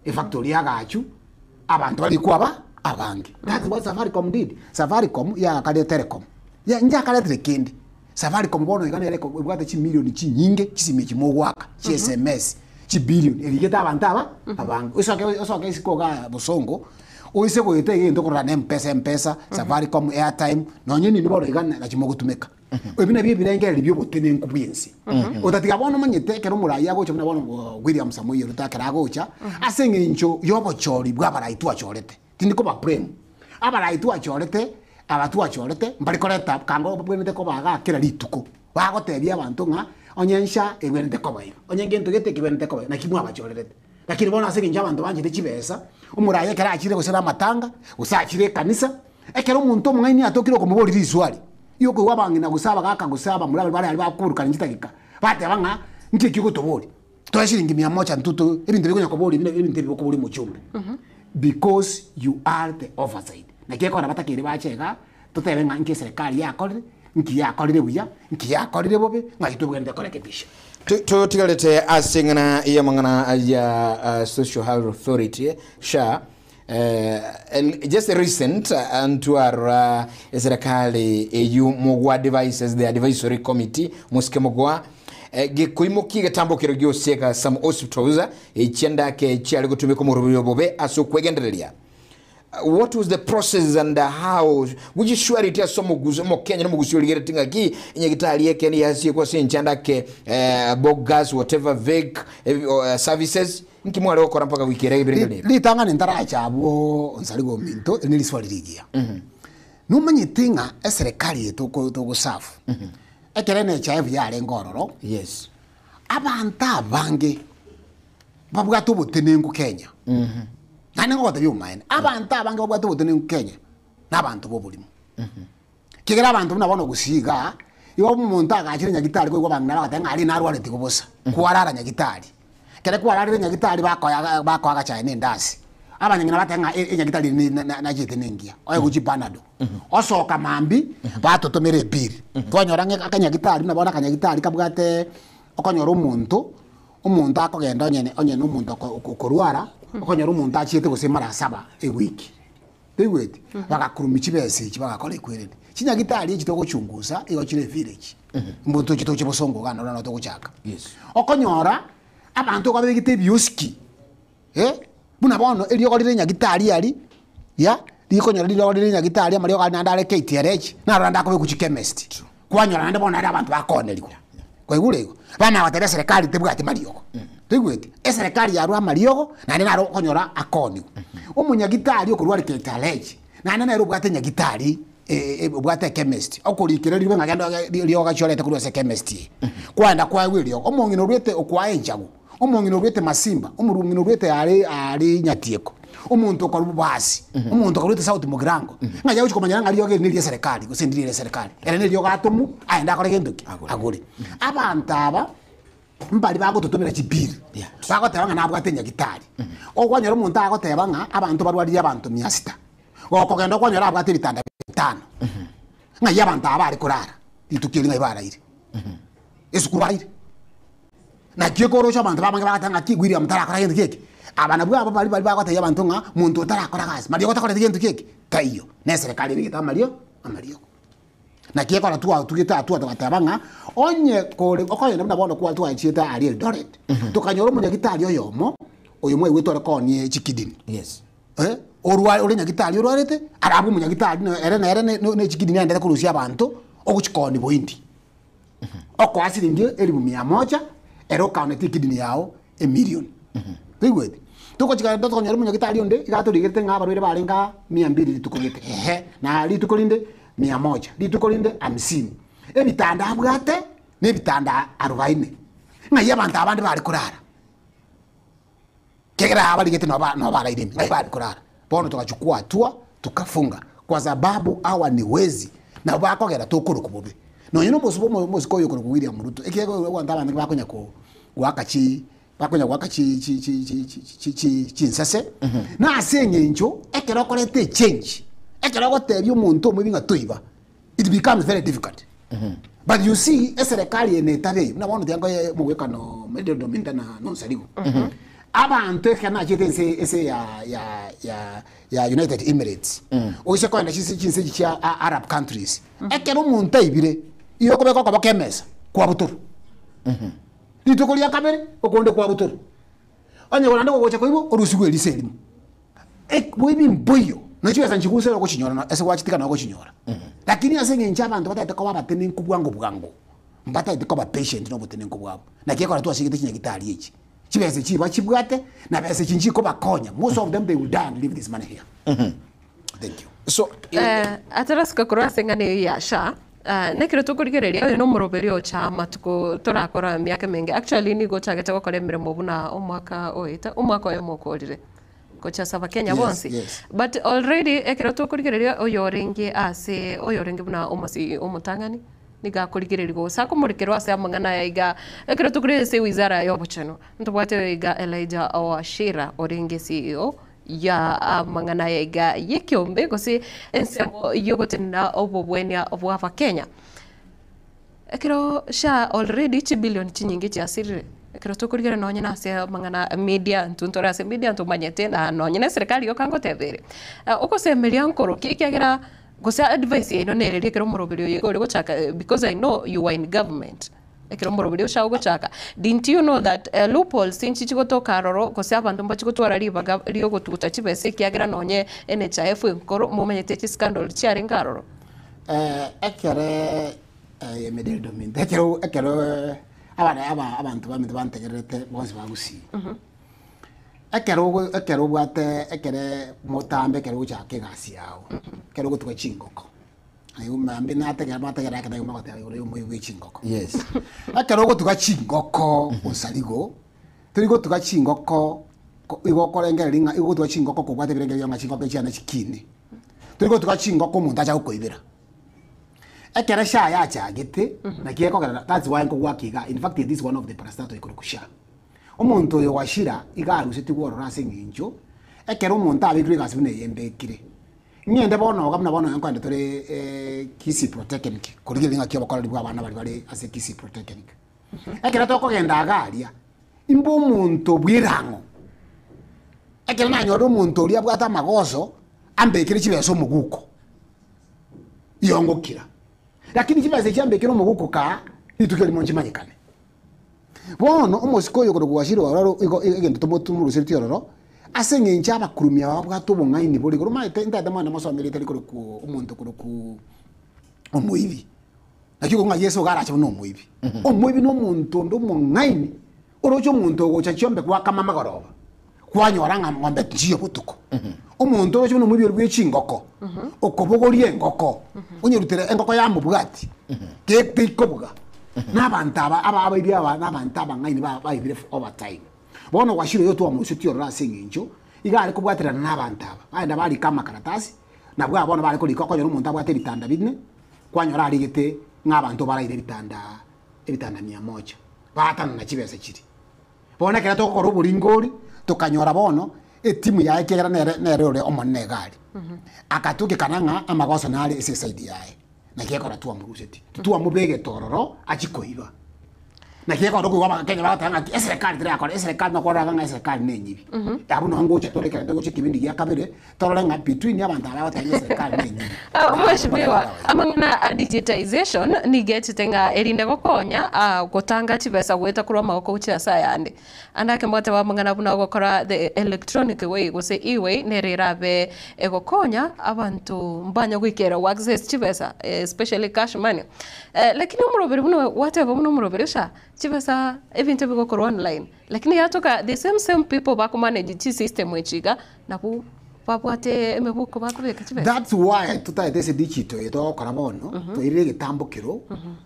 e factory ya gachu abantu bali kwaba abange. That's what Safaricom did. Safaricom ya kale telecom ya nja kale trekindi Safaricom bono ikanele ko bwate chi milioni chi nyinge chisimeki mogwaka chi SMS chi billion eligeta abantaba abange usoke isikoga busongo oise ko yete ngendo ko rana mpesa Safaricom airtime nonyeni ni bono igana na chimogutumeka ebina bye birengere byo botene nkubyensi otatiga bono manyete kero muraya gocha bina bono William Samoei rutakera gocha asenge incho yobo chori bwa baraitu achorete tindiko ba prem abaraitu achorete abatu achorete mbali koreta kango bwene ko baga kera lituko bagotebia abantu nga onyensha egwende ko bayo onyengento gete kibende ko bayo na kimwa bachorete lakini bona asenge nja abantu banje chibesa umuraya kera achire gusera matanga usachire kanisa ekero umuntu mwaini atokiro kumubori swali yoko wabangina gusaba gaka gusaba murabe bari bakuruka njitagika bate banga nkiki gutobori twashiringi 100 ntuto ibintu bikonya kubori ibintu biko buri mu cyumba because you are the oversight na keko na batakiri bachega tutebe nga nke serikali yakorire nki yakorire buya nki yakorire bobe ngahito bwende korekebisha tigalete asingana ya mangana ya social health authority sha and just recent to our serikali EU mogwa devices the advisory committee muske mogwa gikuimuki gatambo kirogyo seka some hospitals ichenda ke cyari gutumika mu rubyo bobe aso kwegendereria. What was the process and how would you sure it has some guzo mo Kenya no mugusi ligere tinga ki inyegitali yake ni yasi kwa sinchanda ke bogas whatever veg services nkimwale okora mpaka wikire ibirengere litanga nintaracha abo onsaligo minto niliswali ligia numenye tinga eserikali yetu ko gusafu ekerene HIV yale ngororo yes abanta bange babwa tubutenengu Kenya nane ngote byumaine abanta bange babwa tubutenengu Kenya nabantu bobulimo kigera abantu nabona gusiga iwo umuntu agakire nyagitari ko bangana bagatenga ali narwale tikubosa kuwarara nyagitari kere kuwarara nyagitari bako agachaine ndasi abanyina batenga nyagitari na jitenengia oyo guji panado osoka mambi batotomere biri twanyora akanyagitari nabona akanyagitari kabwate okonyora umuntu akogenda onye n'umuntu kurwara okonyora umuntu achite gusimara 7 a week Tegwete bagakurumi chibese iki bagakora ikwerene chinyagitari iki togochunguza igo chire village muntu chito chibosongo gana no togochaka yes okonyora abantu kwa begite bioski buna bono elio golire nyagitari ali ya likonyora lilo golire nyagitari amalio kana ndale KTRH na randa ko bekuchi chemist kwanyora nande bona abantu bakoneliko kwa igulego bana batera serikali tebwate marioko tegwete serikali ya rwa marioko na nena konyora akoni umunyagitari okurwari KTRH na nena ero bwate nyagitari bwate chemist okurikira liwe ngagenda lio gachorete kurwa se chemist kwanda kwa wilio omongino rwete okwa enjagu omongino rwete masimba omurungino rwete ari nyatieko umuntu okorubu basi umuntu okorute South Mugrango ngaja uchikomanya ngaliyo ke nili serikali kusindire serikali ere nili gatumu aenda kore genduki aguri abantu aba mbali bako tutumira chipiri bako tebanga nabwo atenya gitari okwanyora umuntu akotebanga abantu barwariye abantu 600 okogenda kwanyora abwo atibitanda 5 ngaja abantu aba ari kurara itukiri ngibara ire esukuraire na kikoro abantu bamanga bakatanga kigwiri mutara kora gendu keke abana bwabo bali bakoteye abantu nga muntu utarakora kazi mariyo kotakora gendu keke kayo ne serikali bigita mariyo na kieko na tugita tukatabanga onye kore okoye na bono kwa tuachita ari Eldoret tukanyoro munyagitari oyomo oyomwe witore konye chikidini yes orwa ore nyagitari orwarete arabu munyagitari ere ne chikidini andete kurusia abantu okuchikoni boindi oko asiringi 100,000 ero kaune chikidini yao 1,000,000 bigwete tuko chikara toto konyoro munyagitari onde igaturigete ngabarwire barenga 200 tukogete na litukolinde 100 litukolinde 50 ebitanda abwate nebitanda 40 ngaye abantu abandi bari kurara kegera abali gete no bala idemi ngaye bari kurara bono tukachukua hatua tukafunga kwa sababu hawa ni wezi na bakogera tokuru kubobe no yino mosiko yoko ku William Ruto ekego wanda abantu bakonya ko wakachi bakonya wakachi chinsase na asenye njo ekero korete change ekero gotebyo umuntu omubinga toiba it becomes very difficult but you see serikali ene tabe na bono tiango mugwekano medio dominta na non saligo abantu ekana chitense ese ya United Emirates oise ko na chinse cha Arab countries ekero umuntu ibire iyo kobeko ko bakemesa kwa buturu litukolia kabere okonde kwa buturu anye wala ndiko gocha koibo orusigu eliselimu boibi mboyo nachiweza nchikuse ko chinyora na ese wachitika na ko chinyora lakini asenge nchaba abantu batata ko batene nkubwango bwango mbata ko ba patient no botene nkubwabo na kieko na tuashigite chinyagitari echi chibese chiba chibwate na bese chinjiko bakonya most of them they will die and leave this money here thank you so ataraska kurasa ngane yasha nekire tukurigereria no muroberio cha matuko torakora miaka mingi actually ni gochagete gukora mirimo buna umwaka oita umwaka oyomokorire kocha saba Kenya bonsi but already ekiro tukurigereria oyoringi ase oyoringi buna umasi umutangani niga kurigereria go sako murikero ase amangana yaiga ekiro tukurigereria se wizara ya obuchano ntubwate iga Elijah Owashira oringi CEO ya mangana yaiga yekiombe gosi ensemo yogotena obobwenia obwa Kenya ekiro sha already 1 billion chinyingi cha sirire ekiro tukurigera nonye na ase mangana media ntuntora ase media ntumanyete na nonye na serikali yokango tebere uko semeria nkoro kikiagira gosa advice ino nereri ekiro muroberio yego gochaka because I know you were in government ekiro muroberio sha gochaka didn't you know that loophole since chigotoka roro gosa abantu mbachigotwara ribaga riyo gotuguta chibese kiagira nonye NHIF nkoro mumenyete chi scandal chiari ngaroro ekere yemedel domin ekero abantu bamite bantegerete bonse bagusi ekero bwate ekere motambe ekero chake gasi yao ekero gutwa chingoko ayo mambe nategera bategera kana yuma gote ayo mu chingoko yes ekero gutwa chingoko osaligo turigo tuga chingoko igoko rengelinga igotwa chingoko ko bwate birenge yanga chingoko cyane chikine turigo tuga chingoko umuntu acha kukoibira ekera sha ya chagete na kieko kana that's why ngo wakiga in fact this is one of the parastato ikurukusha umuntu yo washira igaru setigoro rase nginjo ekera umuntu abikire gasibune yembekire nyende bono gamna bono yankande tore kisi protechnic kurigire nga kiyo bakora libwa abana bari ase kisi protechnic ekera toko genda agaria imbo umuntu bwirango ekera nanyo umuntu uri abwata magoso ambekere chibeso muguko yongokira lakini chibeso chiambekere muguko ka itukeli monchi manyikane bono omosiko yo kurugwashiro wararo igendo tomotumurusiri tiororo asenge nchaba kurumia wabwato bongaini boli kuruma ntata mwana masomere tari kuruku umuntu kuruku omuibi nakiko nga Yesu garacha no omuibi omuibi no muntu ndo mongaini orocho muntu gocha chiombe kwa kama magoroba kwanyoranga ngombe tiyo butuko omuntu orocho no omuibi rwechingoko okobogorie ngoko unyerutire engoko ya mubugati kekikobuga nabantaba ababibi nabantaba ngaini bayibire over time bono washiro yo tuwa musitio rasingi ncho igari kubwatirana nabantaba baenda bali kama karatasi nabwo abona bali kulika kwanyora umuntu abwate bitanda bine kwanyora ari gite nk'abantu barayire bitanda 100 batana na kibese kiri bona kera to koro buringori tukanyora bono etimu yae kera nere ore omonne gari akatuke kananga amagoso nale ese side yae na kekora tuwa muruseti tuwa mubege tororo achikoiba na kieko ndo kwa Kenya batanga ati serikali tira akora serikali no kora nga serikali nenyibi yabu no ngocha toleka ndo gocha kibindi ya kabere torolenga between abantu abatanga serikali nenyibi mweshimiwa amangana digitization ni get tenga erinde gokonya gotanga chibesa gweta kurwa magoko ucha sayande andake mbote bamangana buna gokora the electronic way gose e-way nerirabe egokonya abantu mbanya gwikera access chibesa especially cash money lakini umurobere buno whatever buno umurobere chibesa ebintu bigokora online lakini yatoka the same people bakumanage chi system wechiga nabu babwate emebuko bakubeka chibesa. That's why tutaite ese digital yeto kora bono toirire gitambukiro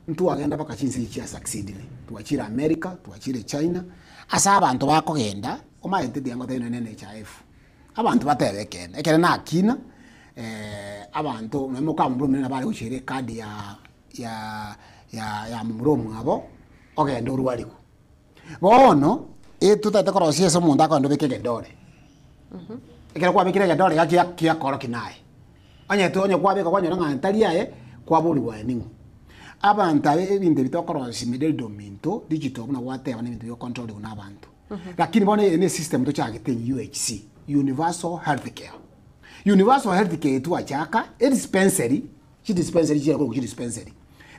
ntu agenda bakachinsi chia succeed tuachira America tuachire China asa abantu bakogenda omaite diango tene NHIF abantu batebekene ekere na akina abantu nemuka mbumwe nabali uchire kadi ya mumuromu abo ogenda urwariko bono tutete korosia eso mundu akondo bekege ndore ekera kwa bekire ndore gakia koro kinae anya tonye kwa beka kwanyora ngantalia kwa buli waningu abantu ebinde bitokorosi middle dominto digital na whatever n'ibintu byo control n'abantu lakini bone ene system to chagete UHC universal healthcare tu achaka dispensary chiro dispensary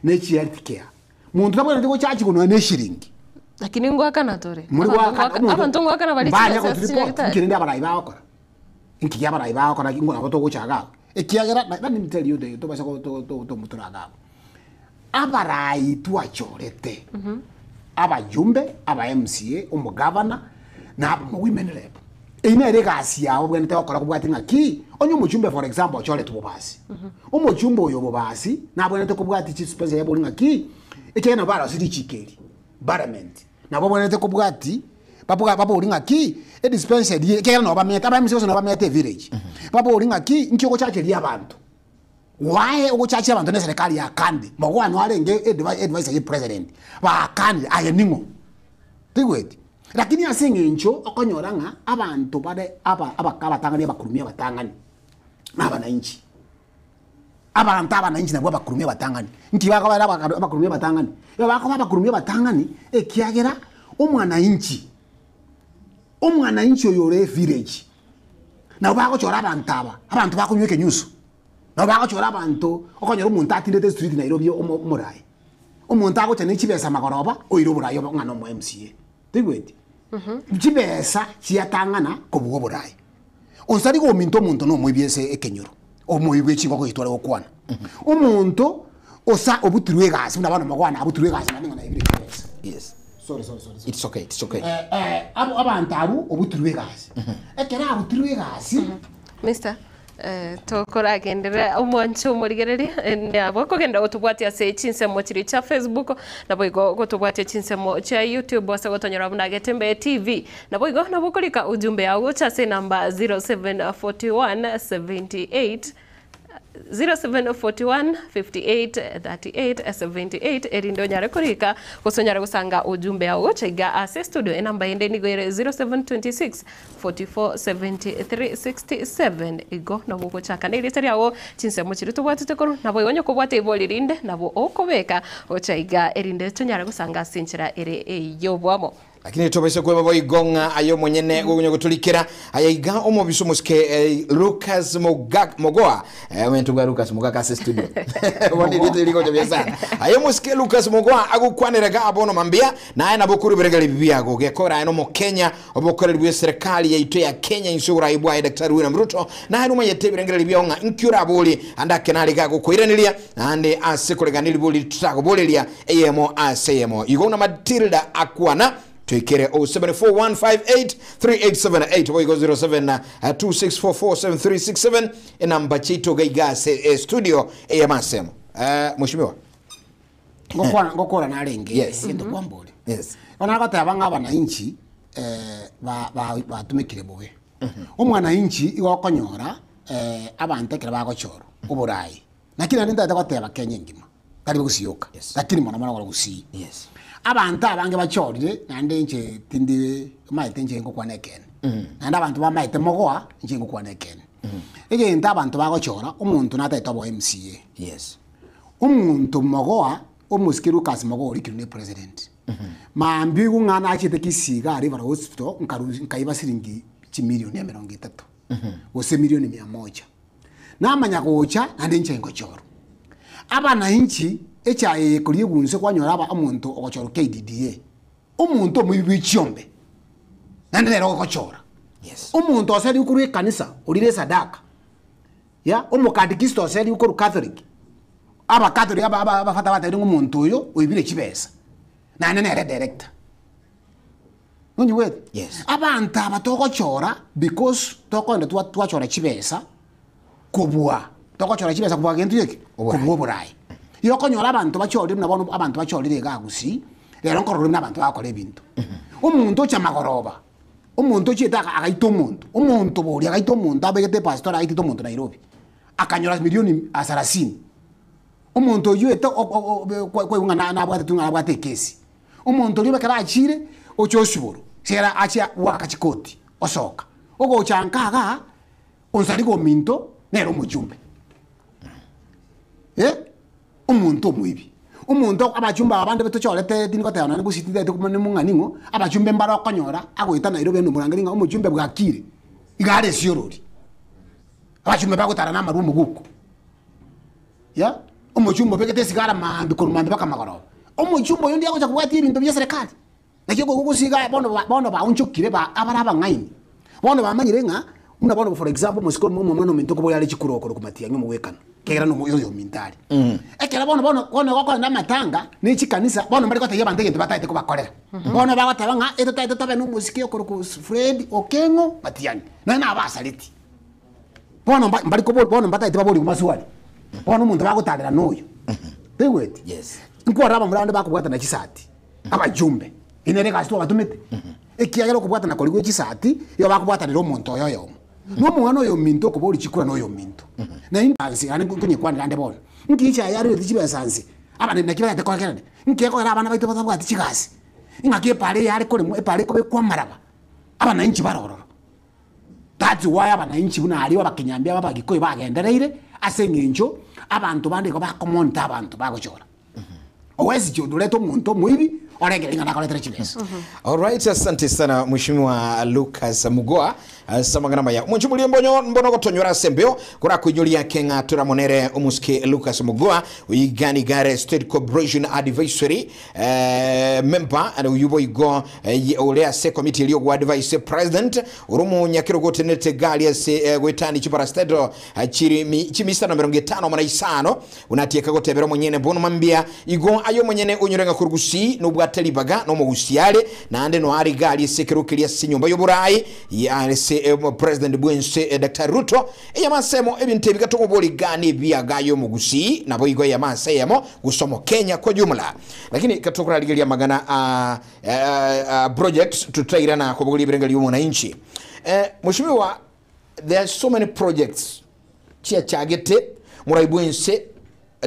ne healthcare muntu tabona ndiko chachi kuno ne shiringi lakini ngwaka na tore muri abantu ngwaka na bali chibesa nkirinde abarayiba akora nkijya abarayiba akora ngo abo to guchaga ekiyagera na ni tell you to basa to muturaga abarayi tu achorete abajumbe aba MCA umugavana na women rep ine regasi yawo bwene tekora kubwati ngaki onye umujumbe for example achore tubasi umujumbe uyo bubasi na bwene tekubwati chi space yabo ngaki ekena bara sidi chikeri barament na bwene tekubwati papo ulinga ki dispensary ekena no bameta abamisi no bameta village papo ulinga ki nkiko chache lya abantu wae ukuchache abantu ne serikali ya kandi magwano arenge advice ya president ba kandi ayeningo tigweti lakini asinge ncho okonyoranga abantu bade ababatangani abakurumia batangani n'abananchi abantu abananchi nabo abakurumia batangani nkibaka bada abakurumia batangani yabako abakurumia batangani ekiagera omwananchi oyore village na bako chora abantu bakunyweke nyuso na bako chora abantu okonyora umuntu atindete street Nairobi omurai umuntu agochane chibesa magoroba oiro burayi ngano mu MCA tigweti chibesa chiatangana kobugo burayi onsari go minto muntu no mwibyese ekenyoro omwibwe chingo ko hitwale okwana umuntu osa obutirwe gasi nabana magwana abutirwe gasi naninga na ibiri chibesa yes sorry it's okay abantu abu obutirwe gasi ekera abutirwe gasi Mr. Tokora gendera umwancho murigereri ndabo kogenda otubwatia se chinsemo chiri cha Facebook nabo igo gotubwatia chinsemo cha YouTube wasa gotonyora bunagetembe TV nabo igo nabo kolika ujumbe yawo cha se namba 0741 58 38 78 erindo nyare kurika kusonyara gusanga ujumbe yawo chaiga ase studio enamba ende nigwere 0726 44 73 67 igo nabo gochaka ne litari yawo chinsemo chiri tubwatite koru nabo yonyo kubwate ibolirinde nabo okobeka ochaiga erinde tonyara gusanga sinchira ere eyobwamo lakini tobese kwa babo igonga ayo mwenyene gonyo gutulikira ayayiga omubiso muske Lucas Mogoa wentuga Lucas Mogoa studio wandi lite liko jabeza ayo muske Lucas Mogoa agukwaniraga abono mambia na aya nabokuru beregali bibiago gekora eno mu Kenya obokore bwe serikali yaito ya Kenya insura ibwa Dr. William Ruto na haruma yete beregali bionga incura boli andake nali gago koiranilia ande asikoleganili boli tutagobolelia AMO ASEMO igona Matilda akwana Tuikere 0741583878 Woigo 0726447367 Enamba Chito Gaiga studio Eyamasemo Mheshimiwa ngokora na renge yes into kwambole yes onagata abanga abananchi batumikire bobe omwananchi igokonyora abantu kire bagochoro uburayi nakina nenda ndagoteba Kenya ngima kali gusiyoka lakini mwana mwana gusi yes abantu abange bachorire nande nje tindi maite nje ngokwaneken nande abantu bamaite mogoa nje ngokwaneken egenda abantu bagochora umuntu nataitwa bo MCA yes umuntu mogoa umuskiru Lucas Mogoa urikiri ne president maambi ngana achite kisiga ari bara hospital nkaiba siringi milioni 30 wose milioni 100 namanya gocha nande nje ngochoro abana inchi echaye kuriye gunse kwanyora aba umuntu ogochoro KDDA umuntu mubibi chiombe nande rero ogochora yes umuntu oseri ukuri kanisa urire sadaka ya umukadikisto oseri ukuri Catholic aba Catholic aba fata bata ngo umuntu uyo uyibire kibesa nane nere director nonyi wet yes abantu abatogochora because tokonde twachora kibesa kubwa togochora kibesa kubwa gentu yeke kubwo burayi yokonyora abantu bachorire nabone abantu bachorire gagusi rero nkororo nabantu bakora ebintu umuntu chamagoroba umuntu chitaka agaito umuntu bori agaito umuntu abegete pastor agaito umuntu Nairobi akanyora milioni 30 umuntu yete kwa ngana nabwate tunabwate kesi umuntu liba kara achire ochoshiboro sera achia wakachikoti osoka ogo chankaga onsaligo minto nero mujumbe umuntu mwibi umuntu abajumba abandi betochorete dingo tayana ngusitide kumane munganingo abajumbe mbara okonyora agwita Nairobi no murangaringa umujumbe bwakire igare siyorori abajumbe bagutara na marumbu guko ya umujumbe begete sigara mambi kurumande bakamagaro umujumbe yondi yagocha kubwati ibintu bya serikali nakyo gusiga bono baunchukire ba abara ngaini bono bamanyirenga muna bono for example musiko mu mwana minto ko yali chikuroko kumatia nyomo wekana kera no yo mintari ekera bono goko na matanga ni chikanisa bono mbali kwata yabande ngente bataite ko bakorera bono bagota nga eto taito tabe no musiki ko Fred Okengo Matiani na abasaliti bono mbali ko bono bataite baboli kumaswali bono umuntu bagotarira noyo tegweti yes nkora bamurande bakubwata na chisati abajumbe inereka sto batumete ekiyagero kubwata na koligwe chisati yo bakubwata rero umuntu oyo no mwana oyo minto ko boli chikura no yo minto na intansi ani kunye kwanda ande bona nkicha yari tichibe sansi abane nakiba te kwakera nkeko era abana baito batabwa tichikasi ingake pale yari kole mu pale ko bekwa maraba abana inchi barororo that's why abana inchi buna ali abakinyambia babagiko bagendereire asengenjo abantu bande ko bakomonta abantu bagochora owezi joduleto umuntu mwibi oregelinga nakoletera chibeso alright asante sana Mheshimiwa Lucas Mogoa samangana maya munchumulie mbono gotonyora sembeo kura kujulia Kenya turamonere umuske Lucas Mogoa uyigani gare State Corporation Advisory member and uyubo igo olea se committee liyo gwa advice president urumu nyakiro gotenete gali ase gwetani chipara state chimisa na 5 mana isano unatieka gotebero mwenyene bono mambia igo ayo mwenyene unyorenga kurugusi nubwa telibaga no mugusiale na ande no ari gali sekerukilia sinyumba y'uburayi ya president bwense Dr. Ruto eyamasemo ebintu bigatoko boli gani biagayo mugusi nabo igo yamasemo gusomo Kenya kwa jumla lakini katokora ligelia magana projects tutaira na kwa boli birengali y'umunanchi mheshimiwa there are so many projects chia chagete murayibwense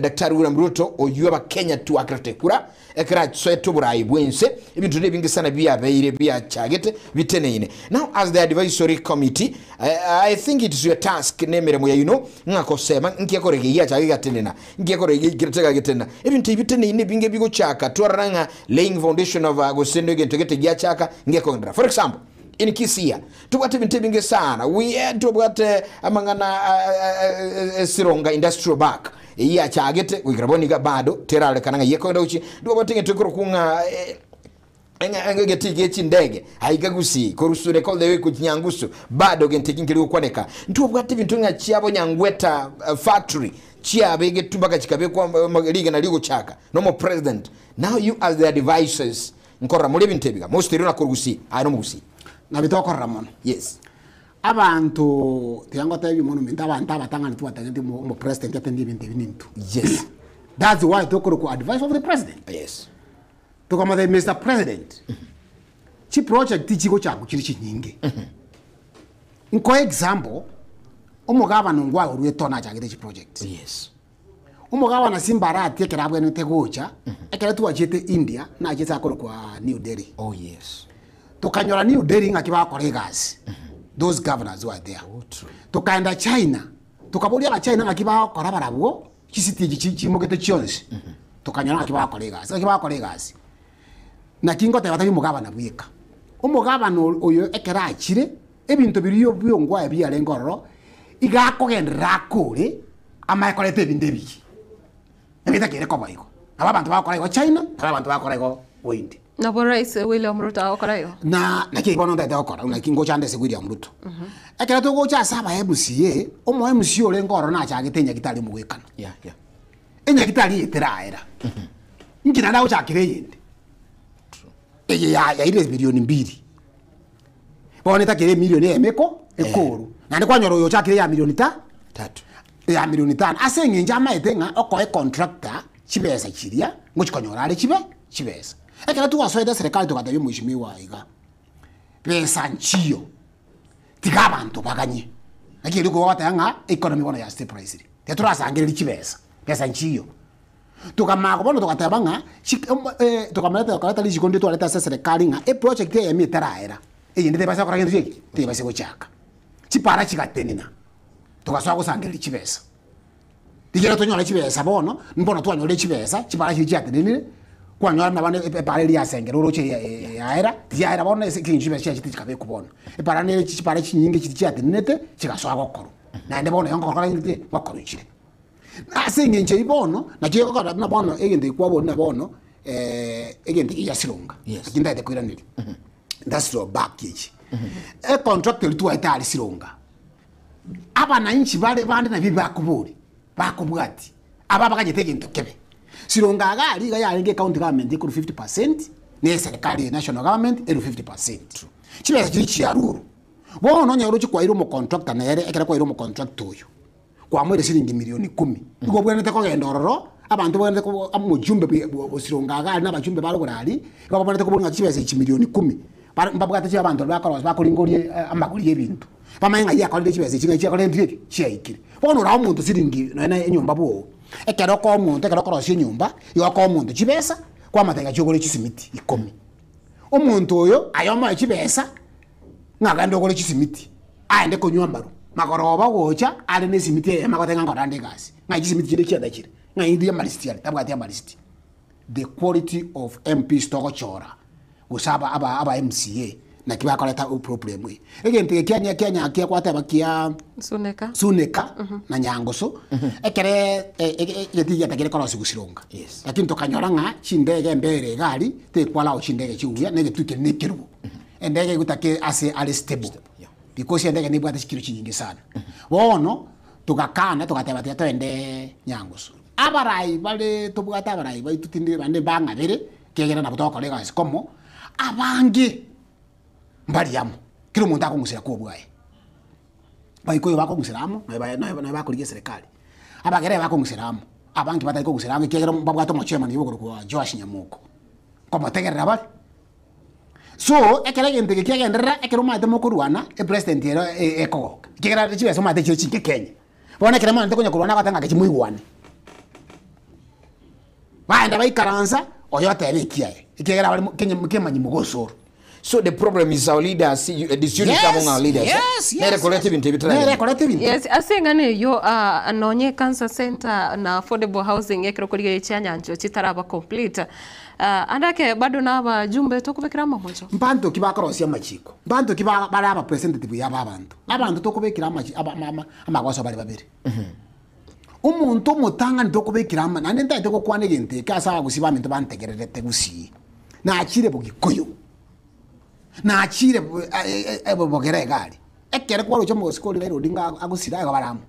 Daktari William Ruto oyuba Kenya tu akrate kura ekra tseto burai bwense ibintu nebingi sana bia beire bia chagete biteneine. Now as the advisory committee I think it is your task nemeremo ya ngakosema nkiyakorege ya chagega tenena nkiyakorege girtega getena ibintu biteneine binge bigo chaka twaranga laying foundation of agosendo gento gete ya chaka ngekondra. For example in Kisia tubate bintu binge sana we had to amangana Sironga industrial park iya chagete wikiraboniga bado terale kananga yekonda uchi ndo batenge tukuru kunga engegeti gechi ndege haikagusi korusure call the way kunyangusu bado gente kinkiri kwaneka ndo bwate bintu nga chiabo nyangweta factory chiabe getumbaka chikabe kwa liga na ligo chaka no more president. Now you as the advisors nkora muri bintebiga most rero nakorugusi ayino mugusi nabitoko Ramon. Yes. Abantu tiyango tayi monument abantu abatanga ntu batagende mo president yatendi ibintu binintu. Yes. That's why tokoro ku advice of the president. Yes. Tokama the Mr. President. Chi project ichiko cyangu kiri kinyinge. Nko example umugaba nungwa urwetona cyagete chi project. Yes. Umugaba na Simbarati ekerabwe ntegocha ekere tuwachete India na ageze akoro kwa New Delhi. Oh yes. Tukanyora New Delhi ngakibakore gas. Those governors who are there. Oh, true. Tukaenda China. Tukabolia ba China ngakibakora barabo kisitiji chimogete chionse. Tukanyora ngakibakore gas. Ngakibakore gas. Na kingo te batari mugabana bwika. Umugabano oyo ekera akire ebintu biriyo byongwa ebyale ngororo igakogendera kure amayikolete ebintu ebiki. Ebita kire ko bayiko. Aba bantu bakora ko China, aba bantu bakora ko India. Na Rais William Ruto akora yo. Na kingo nda akora, na kingo chande se William Ruto. Ekera to go cha saba MCA, omo MCA ole ngoro na cha gitenya gitali mu wekana. Yeah. Enya gitali eteraera. Ngina na ucha kire yindi. Eye ya ile bilioni 2. Bone ta kire milioni emeko ekuru. Na ndi kwanyoro yo cha kire ya milioni 3. Ya milioni 5. Asenge njama etenga oko contractor chibesa chiria ngochikonyora ale chibesa. Ekera tu wasoida serikali tukatayo mheshimiwa iga. Pesa nchio. Tigabantu baganye. Akiri ko watanga economy bona ya state price. Tetura sangere chibesa. Pesa nchio. Tukamako bono tukatabanga tukamaleta tukaleta lishikondi tu aleta serikali nga project ya mitaraera. Ndite basa kora ngi te basa ko chaka. Chipara chikatenina. Tukaswa kusangere chibesa. Dijera tonyola chibesa bono mbona twanyole chibesa chipara chichatenine. Kwanyora nabane epare lya sengero roche ya era bona kinjibe cya kiti kikabe kubona epara ne chipara chinyinge kiti cyatenete kikaswa gokoro na nde bona yongo kora ngite gokoro chire na senge nche ibono na kiyo kora na bono egende kwabo na bono egende ya Sironga kinda de kwiranira that's your back kichi contractor tu aitali Sironga aba na nchi bale bande na bibi bakubwati aba bakagitege ntokebe Sironga gali ga yalinge county government ikuru 50% ne serikali national government elu 50%. Chibesa kiri chiaruru. Bono nyaro chikwa iro mo contractor na yere ekera kwa iro mo contract oyo. Kwa mwere shilingi milioni 10. Ngo bwene ko gendororo abantu bwene ko amujumbe Sironga gali na bajumbe balo kurali. Ngo bwene ko bunga chibesa 1 milioni 10. Mbabwata chi abantu bakora bakolingolie amakuli ebintu. Pamayenga yakolide chibesa chinga chakole ndike chiaikire. Bono ra umuntu siringi na enyumba bo. Ekero ko omuntu ekero korosia nyumba yoko omuntu chibesa kwa matega chogole chisimiti 10 omuntu oyo ayoma chibesa ngagando gole chisimiti aende konywa mbaru magoroba gocha ale ne simiti ya magotenga ngorande gasi ngai chisimiti chide chiada chire ngai ndi malisti ale tabwa tia malisti. The quality of MP stoko chora gusaba aba MCA na kiba koleta problem we egente kyanya kya kwata bakia suneka na nyangoso ekere yetiya takire korosi gusironga lakini tokanyora nga chindege mbere gali te kwala o chindege chiuya nege tuke nekiru endege gutake ase ale stable because endege ni bwata chikiro chinyingi sana wono tukakana tukateba twende nyangoso abarai bale tobwata abarai baitutinde bande banga bere kegera na butoka lega komo abange mbali yamo kilo muntu akongusira ko bwaye bayikoyo bakongusiramo na bakuriye serikali abagere bakongusiramo abangi batari kongusiramo kegera babwato mo chairman yibogoro kwa Josh Nyamuko ko motegerera bali so ekere gente kegendera ekero mate mo kurwana president yero ekogoka kegera chibeso mate chiro chike Kenya bona kere mate konya kurwana batanga kimuigwane baenda baikaransa oyote bikiae ikegera bali kemanyi mugosoro. So the problem is our leaders, disunity among our leaders. Yes. Yes, asingane yo anonye cancer center na affordable housing yekero kuri cyanyanjo citaraba complete. Andake bado naba jumbe tokubekira mamojo. Mpanto kibakorosia machiko. Mpanto kibara aba representative yaba abantu. Abantu tokubekira amagwaso bali babiri. Umuntu mutanga ndokubekira amana nende ndeko kwane gente kasa gusiba minto bantegererete gusi. Na akire bugikoyo. Na achire bogere gali ekere kwaro cyo musikoli rero dinga agusira baramu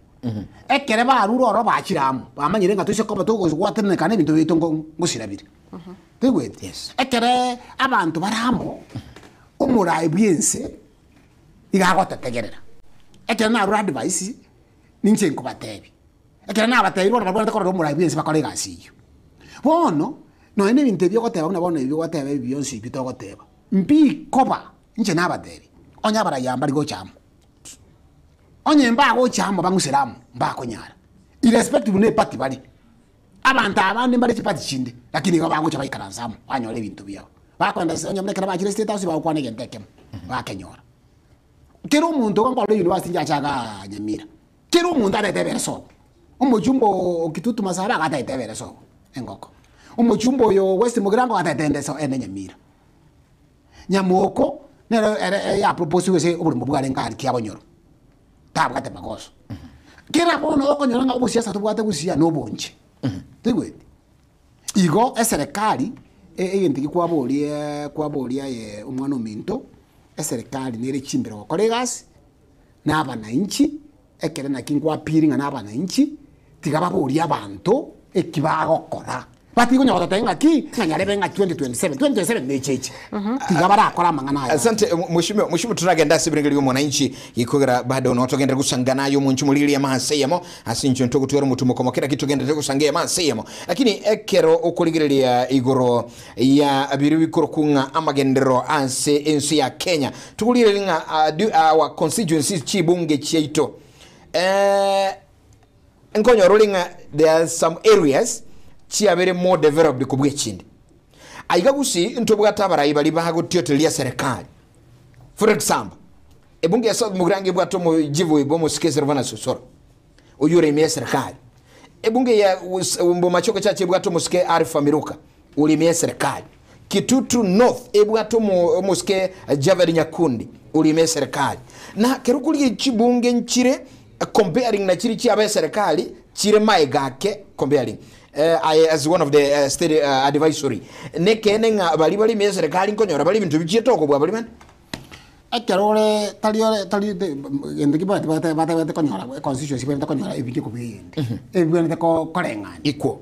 ekere baruro oro bachiramu bamanyire nga tushe koba tugo gwatene kane bintu bitongo ngusira biri tegwete ekere abantu baramu umurayi byense igagota tegerera ekere na ru advice ninche nkubatebi ekere na abatebi ro babona ko ro umurayi byense bakore gasiyo bono no ene bintu byo goteba na bono byo goteba byonsi bitogoteba mbi koba nje nabadebi onya bara yamba ligo chamo onye mba go chamo bangusiramu mba konyara irrespective ne party bali abantu abandi bali chipati chinde lakini ko bangu chabaika ransamu anyole bintu byao bakwenda onye mlekera ba chire state house ba kwane genteke ba kenyora kero umuntu ko ngalo university njachaga nyamira kero umuntu aretebera so umujumbo kitutu masaba agatebera so engoko umujumbo yo west mugirango atatende so ene nyamira nyamoko nero ya propose wese uburi mubware ngari kyabonyoro tabwate magoso kera bono okonyora nga obusiasa tubwate gusia no bonje tegwete igo eserikali egente kwabolia ye umwana ominto eserikali nere chimbero kolegas nabana inchi ekere na kingwa piringa nabana inchi tigababolia abantu ekibagokora bati kunya watatenga ki nganyare benga 2027 necheche tigabara akora mangana. Asante mheshimiwa turagenda sibirengeli mwananchi ikogera bado unotogenda kusangana yo munchumulili ya mahaseyamo asincho ntoko twero mutumo komokera kitogenda kusangaya mahaseyamo lakini ekero okuligirelia igoro ya abiru bikoro kunga amagendero anse ensi ya Kenya tukuliringa our constituencies chibunge cheito nkonyo rolinga there are some areas chia very more developed kubwe chindi aigagusi ntobwa tabara ibali bahago tiotelia serikali for example ebunge ya South Mugirango bwato mu jivu ibomo sikese rwana susoro uyure ime serikali ebunge ya umbo machoko chache bwato musike Arifa Miruka ulimie serikali Kitutu North ebwato mu musike Javeri Nyakundi ulimie serikali na kerukuli chibunge nchire comparing na chiri chia serikali chire maigake comparing as one of the state advisory nekene nga bali me serikali nkonyora bali bintu bichitoko bwa bali man akerole tali ende kibate konyora constituency bete konyora ebike ko biyende ebene ko korenga equal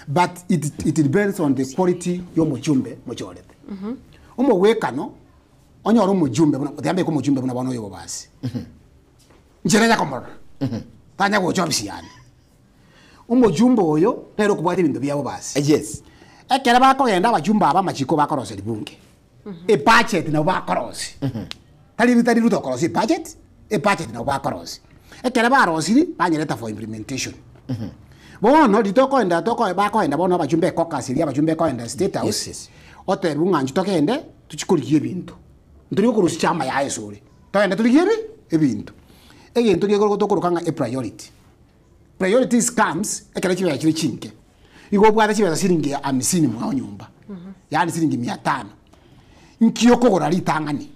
but it depends on the quality yo mujumbe mujorete umo wekano onyora mujumbe yambe ko mujumbe buna bano yo basi njere yakomora tanya go jobsiani umujumbo oyo rero kubwate ibintu byabo basi yes ekera bakogenda abajumba abamachiko bakorose libunge budget na bakorose tali rutokorose budget na bakorose ekera barosiri banyereta for implementation bono litokenda bakoenda bono abajumbe kokasiri abajumbe koenda state house ote bunganju tokende tuchikurikie ibintu ndiri kurusi chama ya esore toenda tulikie ibintu egento gegoro tokorukanga a priorities comes ekera chibe chiri chinke igo bwata chibe siringi ya 50 mwa nyumba yani siringi 500 nkiyo kogora litangani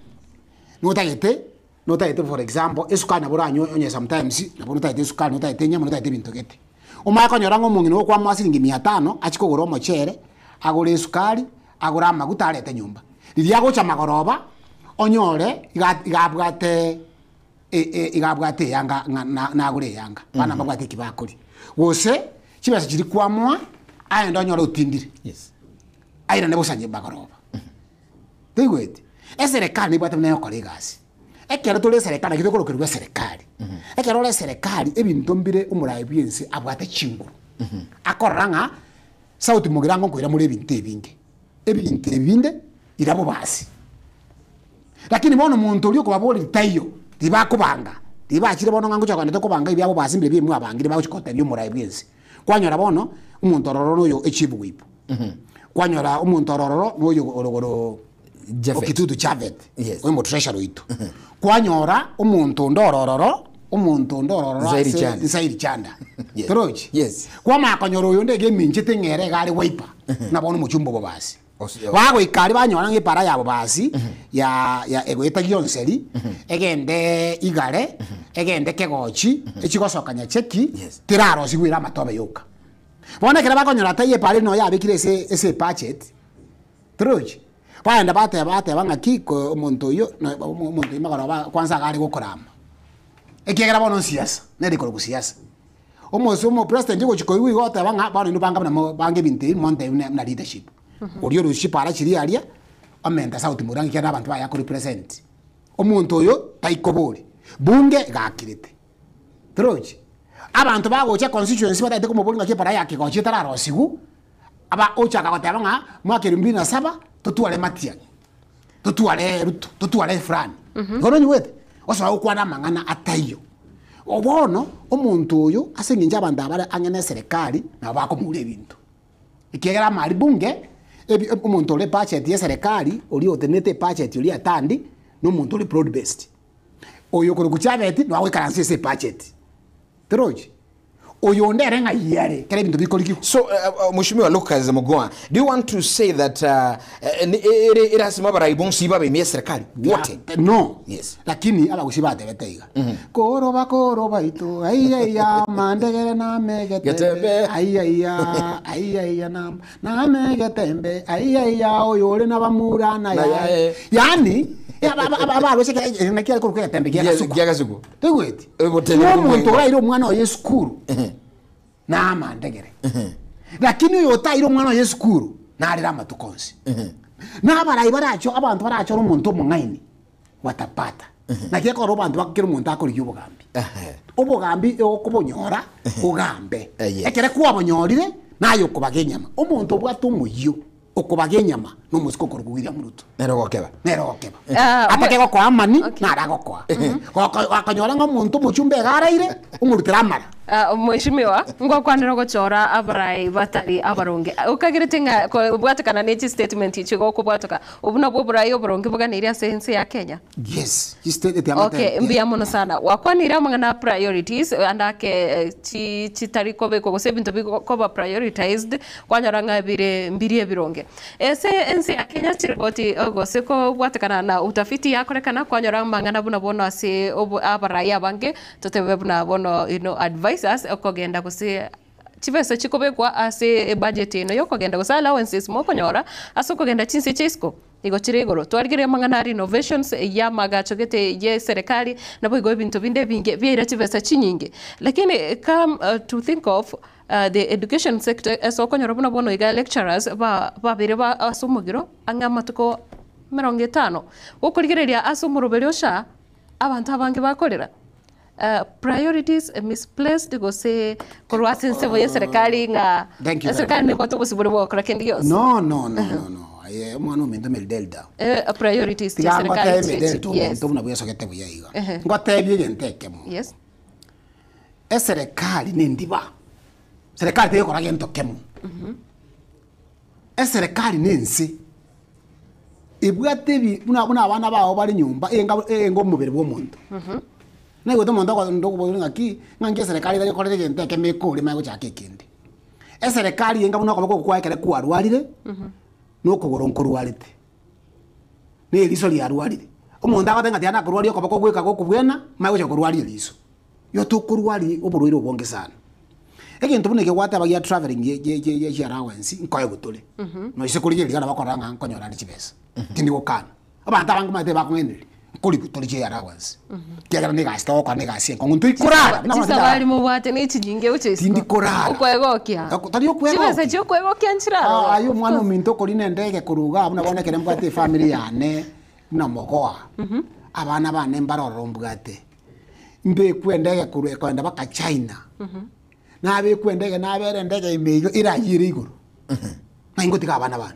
notayete for example esukana boranyo onye sometimes nabona tayete esukana notayete nyama notayete bintu gete umaka nyorango mungino kwa mwa siringi 500 achikogora omochere agore esukari agora amaguta arete nyumba lilia gocha magoroba onyore igabwate yanga na agure yanga bana mabwate kibakuri wose kibasa kiri kwamwa ayenda onyora utindire yes ayira nebusanye bagoroba tegwete eserikali nibwate nayo kolegasi ekero tole serikali kitoko lokerwa serikali ekero le serikali ebintu mbire umurayi byense abwate chinguru akoranga South Mugirango kwira muri ebintu ebinde irabo basi lakini bono muntu uri kubaboli tayo dibakubanga dibakire bono ngangu cyakwane to kubanga ibyabo basimbire bimwe abangire bawo chikote by'umurayi byense kwanyora bono umuntu ororo noyo echibu wipo kwanyora umuntu ororo noyo orogoro okitutu chavet oimo treasure itu kwanyora umuntu ndororo Zairi Chanda Troch kwa makanyoro yo ndege minjete ngere gari wiper na bono muchumbo bobasi wago ikari banyora ngipara yabo basi ya egweta gyonseri egende igare egende kegochi ekigosokanya cheki tiraro sigwira matobe yoka bona kera bakonyora taye pare no yabikire ese budget Troch baenda bate banga kiko umuntu yo umuntu imagara kwanza gari gokorama ekegera bono siasa neriko kusiasa omo president ngo chikoiwi gote banga bano no banga na bange binti monte na leadership uriyo leadership ara chiri aria amenda sauti murangi kana abantu baya ko represent omuntu oyo taikobori bunge gakirite troje abantu bagocha constituency batete ko mubolinga ke para yake gocha tararo sigu aba ocha gote banga mwaka 2007 tutuale Matiang'i tutuale Ruto tutuale Fran ngono nywete oso ukwana mangana atayo obono omuntu oyo asenginja abantu abara angene serikali na bako mule bintu ikegera mari bunge omuntu ole budget ya serikali oli otenete budget oli atandi no muntu oli broad based oyo ko kuchabeti no awe karansi ese budget troje oyo ndere nga yare kare bintu bikoliki so mushimiwa Lucas Mugoa, do you want to say that it has mabara ibonsi babe mi serikali wote no yes lakini aba kushibate beteiga koroba ito ayaya mandegere na megete ayaya na megete ayaya oyole na bamurana ya yani aba wese nakia ko tembe gyagazugo tegweti umuntu urairo mwana wa Yesu na mandegere lakini yo tairo mwana wa Yesu na arira matukonsi na barayi baracho abantu baracho umuntu mungaini watapata nakia ko robantu bakira umuntu akori ubugambi okubonyora ugambe ekere kuwa bonyorire nayo kubagenyama umuntu bwatumuyo okubagenyama no musiko kurugwira muruto nerogokeba atakego kwa amani naragokwa akanyora ngo muntu muchumbe garaire umurutira amara mweshimiwa ngo kwanira gochora abarai batari abaronge ukagiretinga bwatakana neti statement ichigo kubwataka ubuna bwoburai oboronge buganira sense ya Kenya yes statement ya okay mbia muno sana wakwanira mangana priorities andake chitariko beko gose bintu biko prioritized kwanyora ngabire mbiri ebironge sense ya Kenya chirikoti gose ko bwatakana na utafiti yakorekana kwanyora mangana buna bono ase abarai abange totebe buna bono advice okogenda kusi chivesa chikobekwa ase budget ino yokogenda kusa allowances mokonyora asokogenda chinse chesko igo chirigoro twarigire mangana renovations ya magachogete ye serikali nabo igo bintu binde binge biira chivesa chinyinge lakini come to think of the education sector esokonyora buna bono iga lecturers ba bire ba asumugiro angamatuko 50 ukurigireria asumurubero sha abantu abange bakorera priorities misplaced go say korwa sense boye serikali nga serikali ne kwato kusibure bo kora kendi yos no aye mwana mendo meldelda priorities ya serikali yes to na buya sokete buya iga ngotebye genteke mo yes serikali ne ndiba serikali te kora gento kemo serikali ne nsi ibwatebi una abana bawo bari nyumba engo mubere bwo muntu na goto mondo kwa ndo kubolinga ki ngange serikali da korere gente ke mekuri mago chake kindi serikali yenga buno kwa kwa kere ku arwarire no kugoro nkurwarite ne liso li arwarire omuntu abatenga tiana kurwari ko bako gweka ko kubwena mago cha kurwari liso yo to kurwari oburwire obonge sana ekintu buneke gwata bagia traveling ye allowance nkoye butule no ise kuri geli kana bakoranga nkonyora ndi chibesa tindi gokana abantu abangu mate bakongenere kuri butule ye allowance kera ne gasta ko ne gasie ko ntu ikurara na bali mu bwate ne kijinge uche tindi kurara ukwegokia tari ukwegokia chibesa cyo kwegokia nchira ayo mwana minto kuri ne ndege kuruga abuna bona kere mbwate family yane na mogoa abana bane mbaroro mbwate mbe kwendege kuru kwenda baka China nabe kwendege nabere ndege imeyo irayire iguru ngo tika abana bana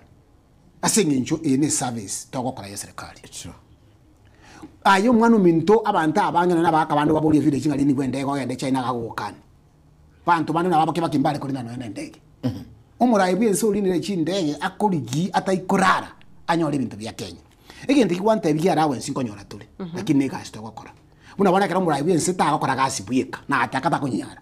asengincho ene service tokokora ya serikali ayo mwana minto abantu abangana nabaka abantu babuli vile chingali ni kwendege kwende China gagukana bantu bane nabo kimbale kuri nano ndege umurai bwense ulinire chindege akorigi ataikurara anyore ibintu bya Kenya egente kiwante bya rawe sinkonyora tule lakini nigashito gukora unabona kera umurai bwense tagakora gasi buyeka na atakata kunyara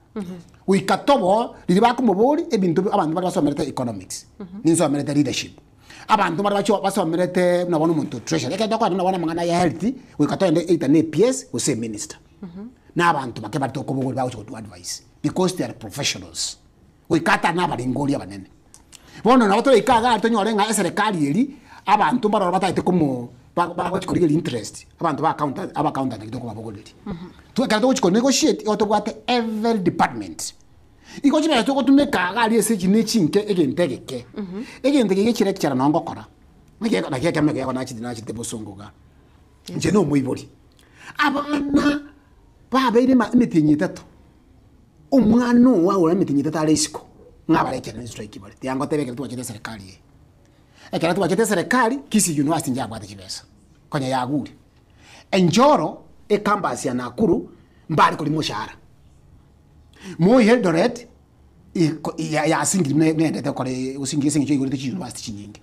wikatobo riri bakumuburi ebintu abantu bari basomerete economics ninsomerete leadership abantu bari bacho basomerete unabona umuntu treasury ekajya kwa unabona mangana ya health wikatoende either ne PS use minister na abantu bakeba tokobuguri bawo to advice because they are professionals wikata n'abaringori abanene bono nabo ikaga atonyore nga serikali eri abantu barora bataite kumo bachikorigera interest abantu ba accountant kitoko babogoleti tukara to negotiate otobwate every department iko chibera to kutumeka gali ese chinechinke egentegeke egentegeke chirekchara nongokora ngeke na keke ameke yakona chidina chitebosongoga nje no muibori abana babeire mitinyi itatu umwana wawe mitinyi itatu aresiko ngabarekera ni strike bari yango tebeke tuwachete serikali ekera tuwachete serikali kisi university njabwate chibesa konya yaguri enjoro e campus ya Nakuru mbali kuli mushara mo Eldoret ya singi nende kore usingi singi chiguri chi university chinyingi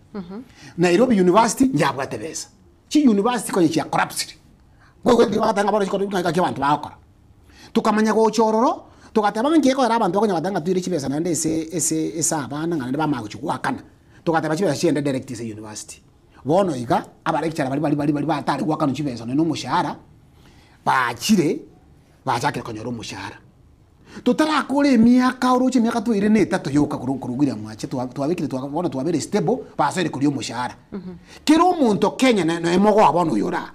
Nairobi University njabwate besa chi university konya chi corruption gogo ndibatanga baro chiko ngaka abantu bakora tukamanya go chororo tukataba ngeko ara abantu bakonya badanga twire chibesa nande ese abana ngane bamago chikuakana tukataba chibesa chiende direct ise university bono iga abarekera bari batari gwakana chibesa no mushahara bachire bachakira konyoro mushahara tutara kule miaka uruche miaka tuire ne tatu yoka kurugira mwache twabikire twabona twabere stable basere kuri mushahara kiro umuntu Kenya no emogo abono yora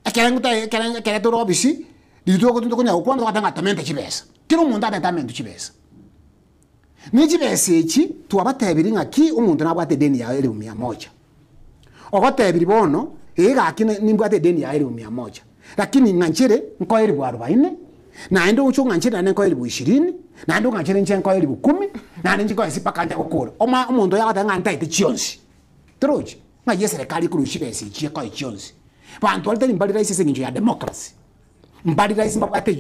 ekera toro bisi dituko tukonya ukwanda kwatanga tamenta chibesa kiro umuntu atamenta chibesa ni chibesa echi twabatebiri ngaki umuntu nabwate deni ya 100 obatebiri bono ega kine nimbwate deni ya 100 lakini nganchere nko 40 na ndo ucho nganchere na nko 20 na ndo nganchere nche nko 10 na ndo nko sipakanja kokora oma umuntu yakatanga ntaite chionsi troje ngaye serikali kuru chibesa echi ko chionsi bantu alite mbalira isi senginjo ya democracy mbalira isi mbabate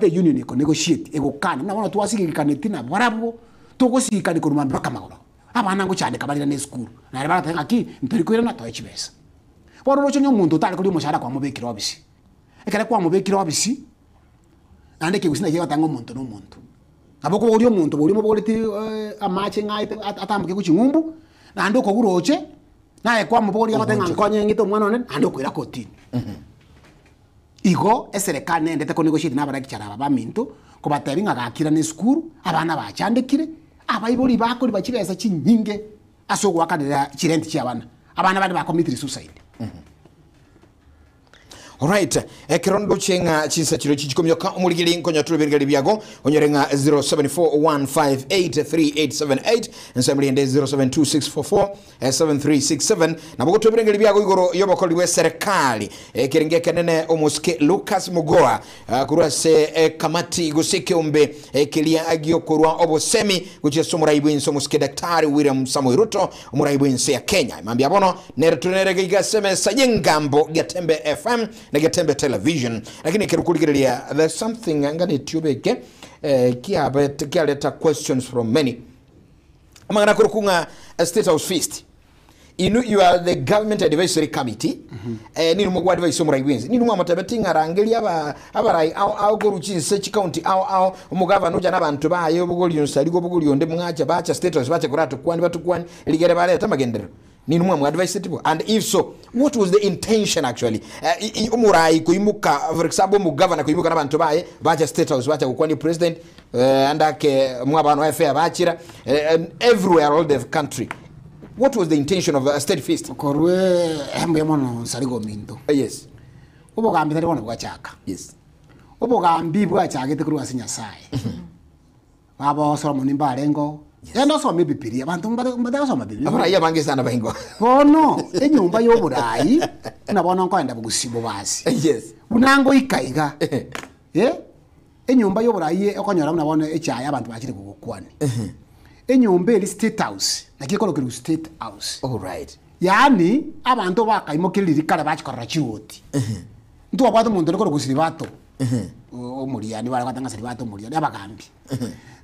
union iko negotiate ego kana na wana tuwasikikane tina barabo tukosikikane ko rumamba kamagoro abana ngo cyane kabarira ne school na reba tanga ki ntarikwira na toye chibesa boro rocho nyomuntu tali kuri mushara kwa mubekiro obisi ekare kwa mubekiro obisi ande ke gusina yega tanga umuntu no muntu aboko uri umuntu buri mo boleti amache ngai atambuke ku chingumbu na ndo ko guroche nae kwa mubori yabatenga nkonye ngito mwana ne ando kwira kotini igo eserikali nendete ko negotiate n'abarakicara baminto ko batabinga gakira ne school abana bachandikire abayibori bakori bakireza kinyinge asogwa kanira kirenti cyabana abana bandi ba commit suicide Alright, ekirondo chenga chisa chiro chichikomyoka umurigiri nkonya tulibengeri byago onyerenga 0741583878 nsamuli ende 0726447367 naboko tulibengeri byago igoro yobokoli we serikali ekirengeke nene omuske Lucas Mugoa kurase kamati gusike umbe ekilia agio kurwa obosemi guchesomura ibwenso muske daktari William Samoei Ruto umura ibwenso ya Kenya mambia bono nere tunerege igaseme sayengambo Gatembe FM na Gatembe Television lakini kirukuligiria there's something ngani tubeke kialeta questions from many amangana kurukunga State House feast you are the government advisory committee nini mugwa advice omura igwenzi nini mwa matabetinga rangeli abarai au kuruchi search county au umugava noja nabantu bayo bugoli yonsaligo bugoli yonde mwacha bacha State House bacha kuratu kwani batukwani ligere bale tamagendero nini mwa advice tipo and if so what was the intention actually umurai kuimuka for example mugava kuimuka nabantu baye bacha State House bacha kukwani president andake mwabano affair bachira everywhere all the country. What was the intention of a state feast? Korwe hembe mono saligo mindo. Yes. Ubo gambi tari bona bwachaka. Yes. Ubo gambi bwachaka tekuru asinya sai. Babo soro munimba arengo. Endo so mebipiri abantu mbada so mabiri. Abara ya bange sana bahingo. Bono enyumba yoburai na bona nko enda bugusibo basi. Yes. Unango ikaiga. Enyumba yoburai ekonyora na bona echaya abantu bakire kukwani. Enyumba eli State House nakiko lokero State House. All right. Yani abantu bakaimokirira kare bachikorra chiwoti. Ntu wabatu muntu lokoro kusiribato. omuriani bari batangasa bato omuriani abagambi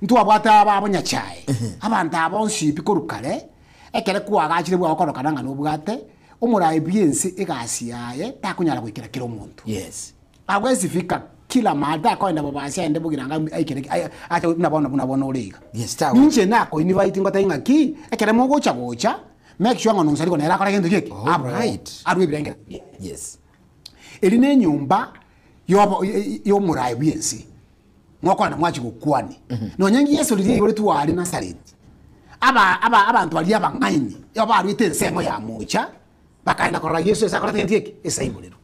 ntwabwata abonyachae abantu abonsipi korukare ekere kwagachire bwa okoroka nanga nobwate omurai biensi egasiaye takunyara gwikira kiro muntu yes agwesifika kila mada ko enda babasi ende bugiranga aikere acha nabona oliga yes tawo ninje nako invite ngota ingaki ekere mogocha gocha make sure ngono nsari kona yakora kintu kiki right arwe birenge yes eline nyumba yo murai biensi ngoko na mwachi gukwani no nyangi yesu liri buri tuwali na sareti abantu bali abangaini yoba arwite nsengo ya mucha bakaenda kora yesu esakora kintu kiki esaimuliro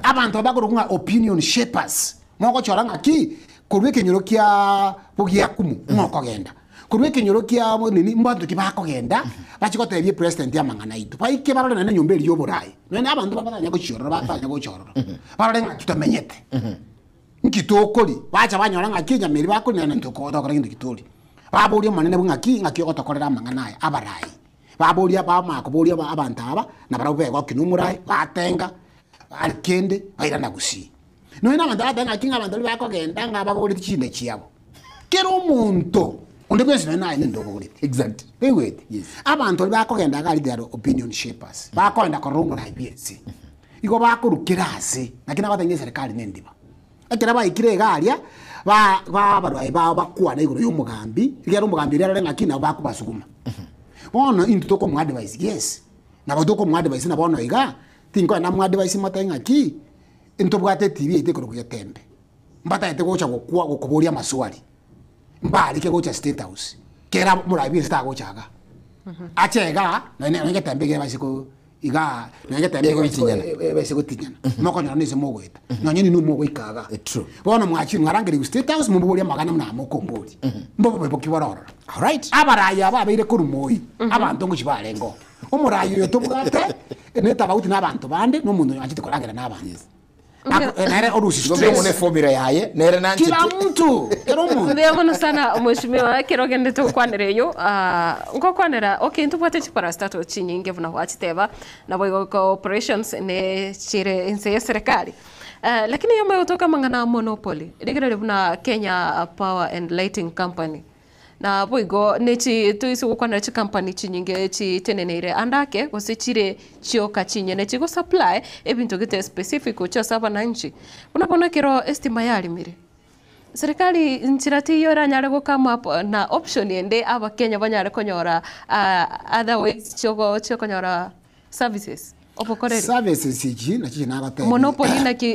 abantu bagoronga opinion shapers moko choranga ki kurwe kinyoro kya bugia kumu moko genda kurwe kinyoro kya nini mbantu kibakogenda bachikote bye president ya mangana itu paike barole na nyumba eri yoburai nene abantu babanya gochorora batanya gochorora barole ngakitamenyete nkitokoli bacha banyoranga kinya meri bakoli na ntokota kora kintu kitoli baburi manene bungaki ngakiogotokorera mangana aya abarai baburi bamakoburi abantu aba na barabe gwakinumurai batenga alkende baira nagusi no ina mandada na kinga bandali bako genda ngaba boli chine chiabo kero umuntu onde kwese na ine ndobo boli exact wait yes abantu bako genda gali their opinion shapers bako enda korongo na IBC iko bako rukirase nakina batenge serikali nendiba akira bayikire galia ba barwaye bakwana iguru y'umugambi igero umugambi rero ngakina bako basuguma bona into toko mu advice yes na badoko mu advice na bona iga tinko na mu advice matenga ki into bwate TV ite koro kuya tembe mbata ite gocha gukwa gukuburia maswali mbali ke gocha state house kera murabi sta gocha achega na nge tembe ke basiko iga nge tembe ko bitinyana basiko tinyana moko nyana nise mogweta nyanyini no mogwikaga true bona mwachi ngarangere state house muburia magana mna mokombori mbobo bebo kibororo all right abaraya babeire kurumoi abantu ngo kibarengo umurayi yo tubwate neta bauti nabantu bande no mundu achite korangera nabandi nere orusi ngomone formula yaye nere nanti kila mtu ero mundu ndiamona sana mheshimiwa kirogende to kwanereyo ngo kwanera okay ntubwate chipara stato chinyinge vuna wachiteva na boy corporations ne chire inse serikali lakini yombe utoka mangana monopoly digere vuna Kenya Power and Lighting Company na boigo nechi tuisi gukwana chi company chinyinge chi teneneire andake gosichire chioka chinye nechi go supply ebintu gite specific cho saba na nchi unapona kiro estima yali mire serikali nchirati yora nyare go kama na option ende aba Kenya banyare konyora otherwise choko nyora services opokoreri services iji na chichi nagate monopoly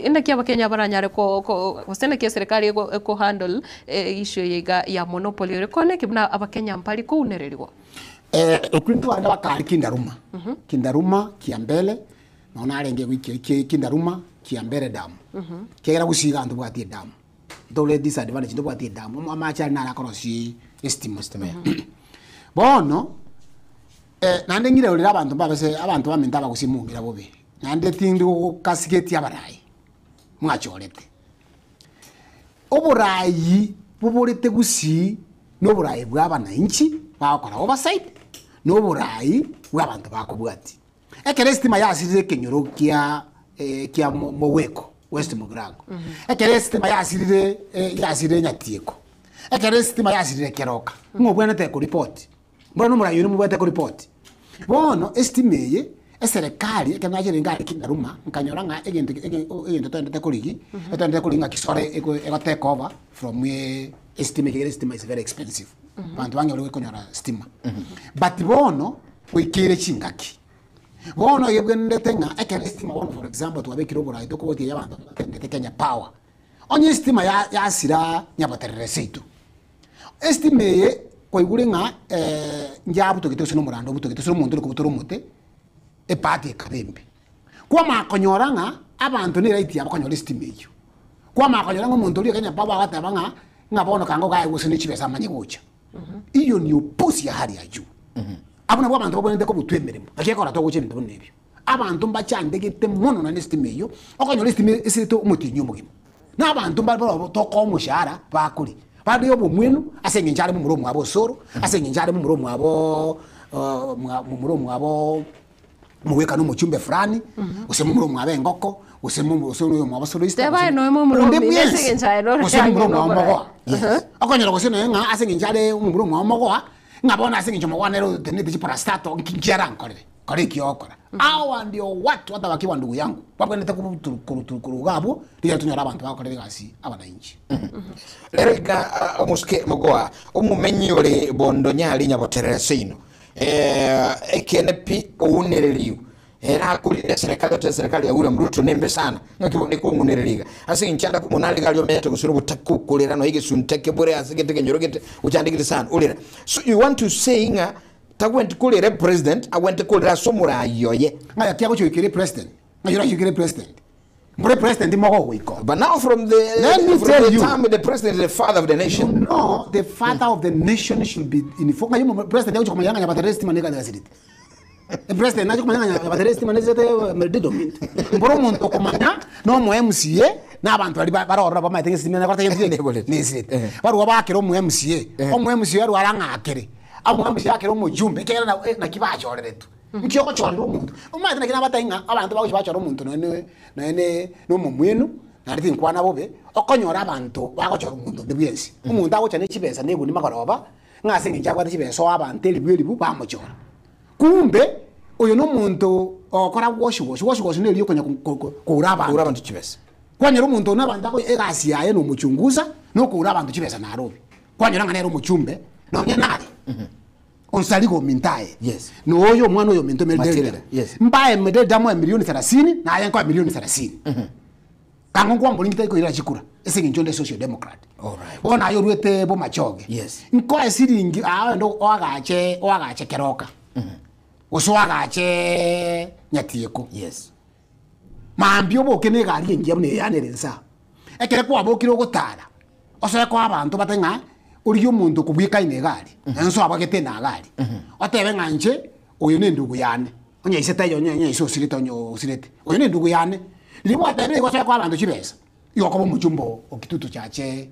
inaki aba Kenya baranyare ko wasena ke serikali ko handle issue ya monopoly rekone kibna aba Kenya mpali ko unereriwa okrintu anda bakari kindaruma kindaruma kiambele naona arenge wiki kindaruma kiambele damu kegera gusiga antu bwati damu dole disadvantage ndo bwati damu amacha na akorosi estimate bono nande ngire ulira abantu babese abantu baminta bakusimungira bobe nande tindi kasiketi abarai mwachorete oburayi buburete gusi no burayi bwabana inchi bakora oversight no burayi bwabantu bakubwati ekere estima yasirire kenyoro kia moweko west mugrago ekere estima yasirire nyatieko ekere estima yasirire keroka ngobwana te ko report mbona murayi no mubwate ko report bono estimeye eserikali ekanaje ngari kindaruma nkanyora nga egento twende kuligi twende kulinga kisore ego take over from estima is very expensive bantu bange bali konyora stima but bono wikire chingaki bono yebwe ndetenga ekere estima bono for example twabekiro bora itoko wote yabantu Kenya Power onye estima ya sira nyabaterere seitu estimeye kwa igurenga njabu to kitoso no murando buto kitoso muntu ko butoro mute e pati kabembe kwa makonyoranga abantu ni right yabo konyora estimate kwa makonyoranga muntu uri Kenya Power batabanga ngabono kango gaye gusini chibesa manye gucha iyo ni upusi ya hali ya juu abuna bwa abantu babonende ko butwemeremo akekora to guche bintu nebyo abantu mbachande gite mono na estimate yo okonyora estimate esito umutinyo mugimo na abantu mbalo to ko mushara bakuri bado yobo mwenu asenge njale mu muromo abo soro asenge njale mu muromo abo muweka no muchumbe fulani usemumuro mwabe ngoko usemumuro mwabasoloista teba no mumuro mese nchairo usemumuro mwamogo akonyera gusene nga asenginjale umumuro mwamogo ngabona asenginjoma wanero tenete parastato nkinjara nkorere kore kiokora awa ndio watu hata wakiwa ndugu yangu babwenete kurugabo ria tunyora abantu bakorere gasi abananchi erega muske mogoa umumenyore bondo nyali nyaboterere sino ekenepi unereliyo era kulire serikali ya William Ruto nembe sana ngakibone ko unereliga asi nchanda kumunali galyo mete kusuru butaku kulira no hige sunteke bure asigete njorogete uchandikire sana ulira so you want to say nga tagwent kulire president agwent kulira somura yoye ngaya kyako chikire president ngayura chikire president Mbure president mogo wiko. But now from the time the president is the father of the nation. No, the father of the nation should be in foka yumo president yako kumanyanga yabateresti maneka gasiriti. The president nacho kumanyanga yabateresti manezete merdido mint. Mburo muntu kumanya no mu MCA na abantu bari barora ba maitenga simena kwata yemwe nesiriti. Baru wabakero mu MCA. Omu MCA yari warangakere. Amu MCA akero mu jumbe kera na kibacho reretu. Nkioko chorero umuntu umazi nakina batainga abantu bakubachora umuntu nene no mumwenu narithi nkwana bobe okonyora abantu bakochora umuntu ndebyensi umuntu akocha nechibesa nebuni makoroba ngase ngijakwa nechibesa abantu elibwelibu bamuchora kumbe uyo no muntu okora wash neliyo konya kuraba abantu chibesa kwanyera umuntu nabantu ako egasi yaye no muchunguza no kuraba abantu chibesa narobi kwanyera nganero muchumbe no nyenali onsaligo mintaye yes no oyo mwana oyo minto meldele yes mbaye medel damo ya milioni 30 na ayanko ya milioni 30 kango kwa mbolingi ko ira chikura ese nginjonde social democrat alright bona ayo ruete bo machoge yes nko esiringi ndo oagache keroka uso agache nyatieko yes mambio boke ne gari ngiye ne yanerensa ekere kwa bokiro gutara oso ko abantu batenga uriyo muntu kubwika ine gari enso abagete na gari otebe nganje uyu ni ndugu yane onye iseta yo nye iso sirita onyo sirete uyu ni ndugu yane libo atebe ko kwa abantu chibesa yo ko mujumbo okitutu chache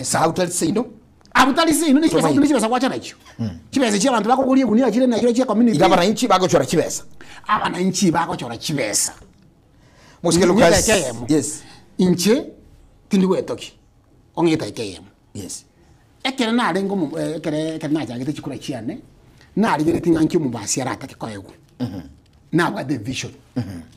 sautal sino abutali sino ni chibesa kwa chanacho chibesa chi abantu bako kuliye kunia chile na kile chi community igabana inchi bako chora chibesa abana inchi bako chora chibesa muske Lucas yes inche tindiwe toki ongeta ikeyem yes ekere na arengo ekere na jagete chikura chiane na arigere tinganki mu basi arata ke koyego na wa the vision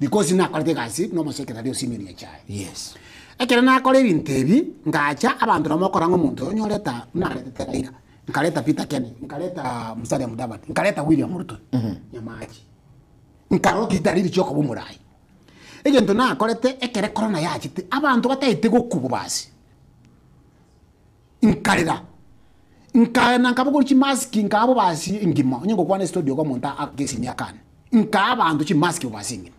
because na kwalite gasi no secretary o senior chai yes ekere na akore bintebi ngacha abantu no mokora ngomuntu onyoreta na arete tega nkaleta Peter Ken nkaleta Musalia Mudavadi nkaleta William Ruto nyamaji nkaro kitariri choko bumurai egento na akorete ekere corona yachite abantu batayite gokubu basi nkalira nkana nkaboko chi mask nkabo basi ingima onyengo kwane studio kwa monta akesi myakane nkaba abantu chi mask basi ingima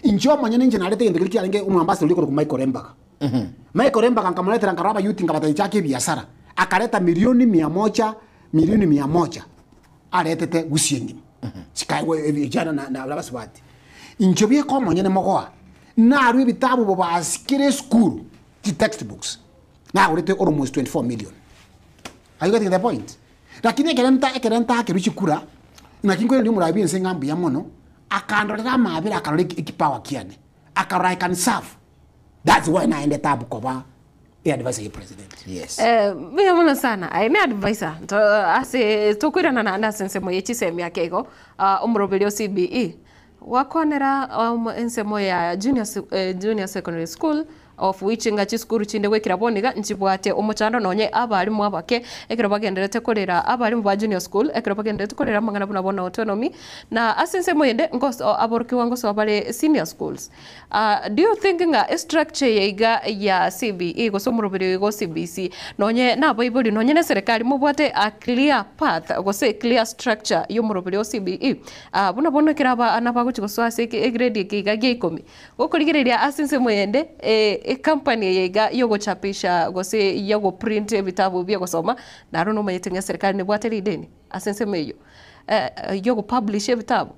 injo manyene nje nalete ngende kiti alenge umambasa uliko ku Michael Rembaka Michael Rembaka nkamuleta nkaraba youth ngabata chake biashara akaleta milioni 100 aletete gusiengima sikaiwe vijana na labaswati injo bie kwa manyene mogoa na aru bitabu bo basi kire school ti textbooks na urete almost 24 million. Are you getting the point? Lakini ekerenta keruchi kura na kingo ndi murabi ensenga mbi ya mono akandorera mabira akarore ekipawa kiane akara I can serve. That's why na ende tabu koba advisor president. Yes. Mimi mwana sana aine advisor to ase tokwirana na sensemo yechisemi yakego umurobelio CBE wakonera ensemo ya junior secondary school of which ngachi skuru chinde wekira boniga nchibwate omuchando nonye abarimu abake ekero bagenderete korera abarimu ba junior school ekero bagenderete korera mangana bona autonomy na asense moyende ngoso aborki wango so abale senior schools. Do you think nga structure yeiga ya CBE go somurubiri go CBC nonye na boibuli nonye ne serikali mubwate a clear path go say clear structure yomurubiri o CBE buna bono kiraba anabago chigoso ase grade kiga geikomi okoligereria asense moyende company yega yogo chapisha gose yogo print vitabu bya gusoma na rono mayitenga serikali ne bwateri deni asense meyo yogo publish vitabu.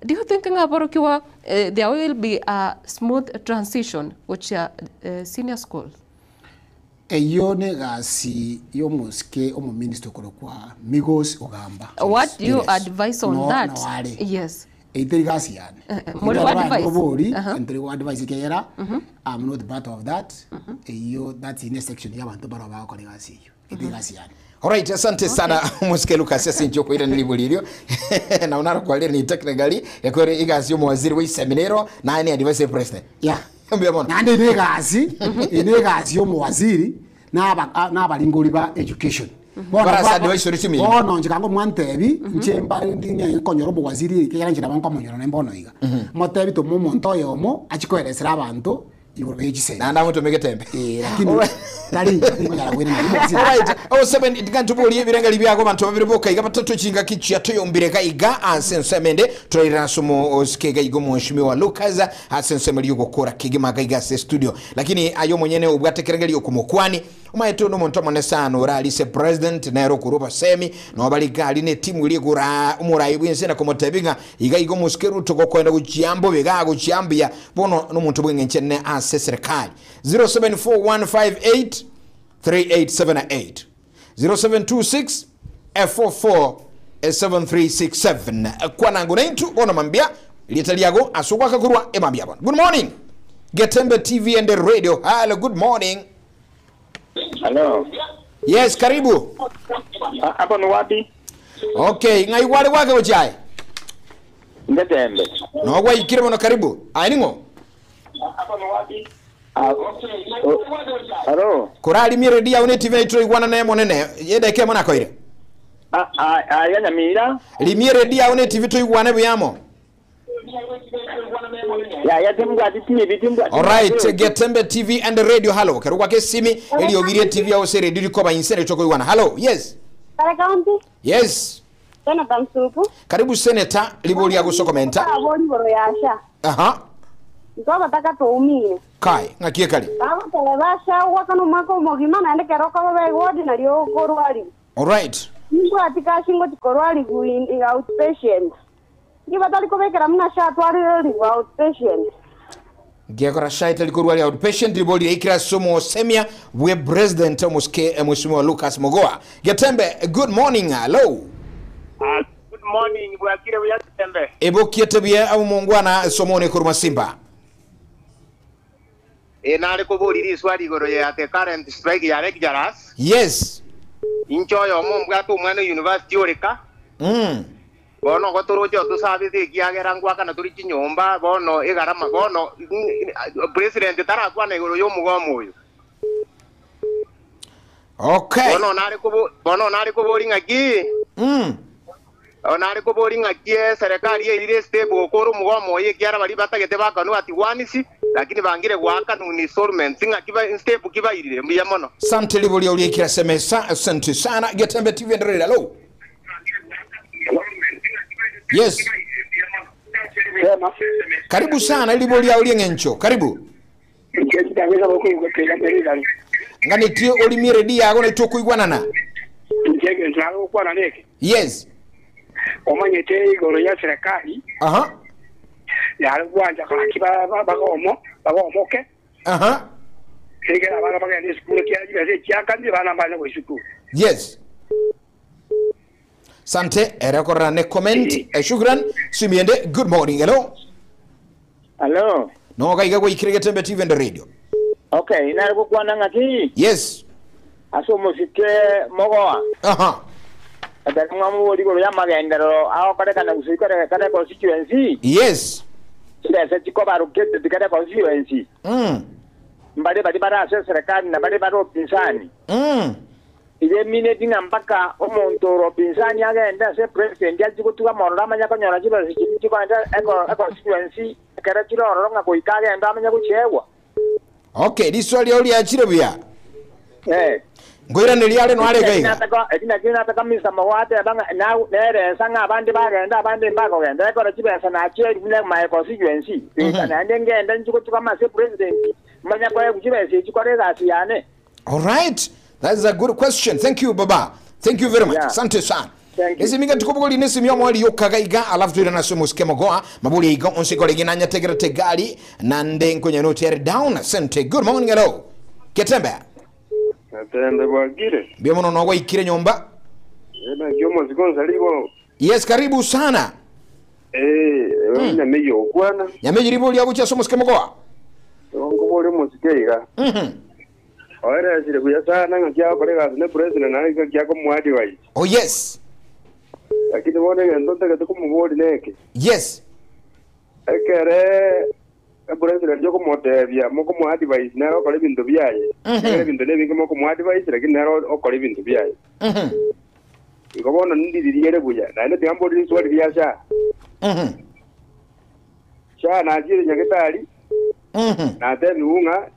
Do you think ngabarokiwa there will be a smooth transition which senior school eyone gasi yo muske omo minister kwa Migos ogamba. What do you advise on that? No, yes Eitirigasi yani. Muri wa advice. Obori, entri wa advice kera. I'm not part of that. That's in a section ya bantu bara ba ko ligasi. Eitirigasi yani. Alright, asante sana Musike Lucas Sinjoko ira nilibuliryo. Na unara kwa leo ni technically yakore igasi mu waziri wa seminero na ni advice president. Yeah. Nande negasi yo mu waziri na abalingoli ba education. Bono njikango mwantebi nchemba ndinya konyoro waziri kera njira banko monyoro nembono iga. Motebi to mu monto yomo achikoeresera abantu igoro bejise. Nanda muto megetembe. Lakini tali ngara wena. Alright, 07 itikantubuli ebirenga libyako bantu babiriboka iga batatu chinga kichi atoyombireka iga asensemende turaira somo oskega igo mheshimi wa Lucas asensemeli yogokora kigima kaiga se studio. Lakini ayo mwenyene ubwatekerengeli yokumokwani umayeto no monto monesano oralise president naero kuruba semi no balikali ne timu ligura umurayi bwensena komotebinga iga igo muskeru tokokwenda kuchiambo bega kuchiambia bono no muntu bwengenchene ase serikali 074158 3878 0726 F44 7367 kwa nangu naitu bona mambia litaliago asukwa kakurwa emambia bona. Good morning Getembe TV and the radio. Hello, good morning. Hello. Yes, karibu. Hapa ni wapi? Okay, ngai wale wake ujai. Getembe. No kwa ikire mwana karibu. Ainingo. Hapa ni wapi? Hello. Kurali mi redia une TV itro igwana na monene. Yede ke mwana koire. Yanya mira. Li mi redia une TV to igwana buyamo. Alright, Getembe TV and the radio. Hello. Karuka ke simi eli ogirie TV au se radio ko ba insere choko igwana. Hello. Yes. Kare county? Yes. Tena tamsuku. Karibu senator liboli yago sokomenta. Aboni boro yasha. Aha. Ndio bataka tuumie. Kai, ngakie kali. Baba telebasha wakano mako mogima na ende keroka babe wodi na lyo korwali. Alright. Ngo atika shingo tikorwali ku outpatient. Ngiba tali kobekera mna sha twali outpatient. Ngekora shaita likurwali outpatient liboli ikira somo semia we president Muske mheshimiwa Lucas Mogoa. Getembe, good morning. Hello. Good morning. Bwakire bya Getembe. Ebo kietebye au mungwana somone kuruma Simba. Nale kubuliri swali goro ya the current strike ya lecturers. Yes. Inchoyo mumbwa tu mwana university oreka. Bono gotorojo tusabithi kiagera ngwaka na turi kinyomba bono igarama bono president tarakwana igoro yo mugomo uyu. Okay. Bono nari kubuli ngaki. Onari kubuli ngaki serikali ile step okoro mugomo ye kiara bali batagete bakanu ati wanisi lakini bangire gwaka nu installment singa kiba step kiba ile mbiya mono. Sante liboli oli ikira semesa asante sana Getembe TV and radio. Hello. Yes. Karibu sana liboli ya oli ngencho. Karibu. Ngani tio oli miredi yago na itoko igwanana. Yes. Omanyete igoro ya serikali. Aha. Ya rwanja kiba bagomoke. Aha. Segera bana bagende skulu kiaje cyakandi bana bana ko skulu. Yes. Sante erekora ne comment shukran simiende. Good morning. Hello. Hello. No kaiga kwa ikire Getembe TV and radio. Okay, ina ko kwana ngati. Yes. Aso musike Mogoa. Aha. Ada ngamu wodi ko ya magendero aho kare kana usika kare constituency. Yes. Sida se chiko baru kete dikare constituency. Mbade badi bara serikali na bade baro pinsani. Ile minute ngambaka omuntu ro pinsani agenda se president ya chikutuka morora manya konyora chiba chiko enda eko constituency kare chiro ronga ko ikage enda manya kuchewa. Okay, diswali oli achire bya. Ngoira niliale no ale gaiga. Ekina taka misa mawate banga na nere sanga abandi bagenda abandi mbako genda ko chibesa na achire bune my constituency. Kana ndengenda nchikutuka ma se president manya kwa kuchibesa chikorega asiane. All right. That is a good question. Thank you, Baba. Thank you very much. Asante sana. Ese minga tukubugoli nesi myomo ali yokagaiga alafu tuira nasomo skema goa mabuli iga onse kolegi nanya tegera tegali nande nkonya no tear down. Asante. Good morning. Hello. Getembe. Getembe bwagire. Bia mono no ikire nyomba. Ena yomo zigonza ligo. Yes, karibu sana. Nyameyo kwana. Nyameyo ribuli abucha somo skemogoa. Ngo bole musikeiga. Ora sire kuya sana ngakia kolega ne president na ngakia ko mwadi wai. Oh yes. Lakini wone ngendo teke ko mubodi neke. Yes. Ekere president yo ko motebia moko mwadi wai na ko le bintu byaye. Ekere bintu ne bingo moko mwadi wai lakini nero ko le bintu byaye. Ngobona ndidiriere buya na ne tiambo ndi swali byasha. Sha na jiri nyakitali. Na te biunga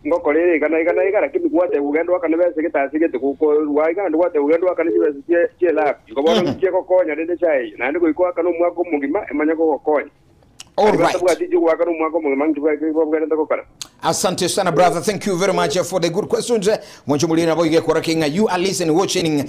ngokolere kana lakini kwate ugendo akane bese kitasike tuko ruwaika ndo kwate ugendo akane bese tie la ngobona tie kokonya ndende chai na ndiko iko akano mwako mugima emanya kokonya. All right. Asante sana brother, thank you very much for the good questions. Mwancho mulina boige kwa kinga, you are listening watching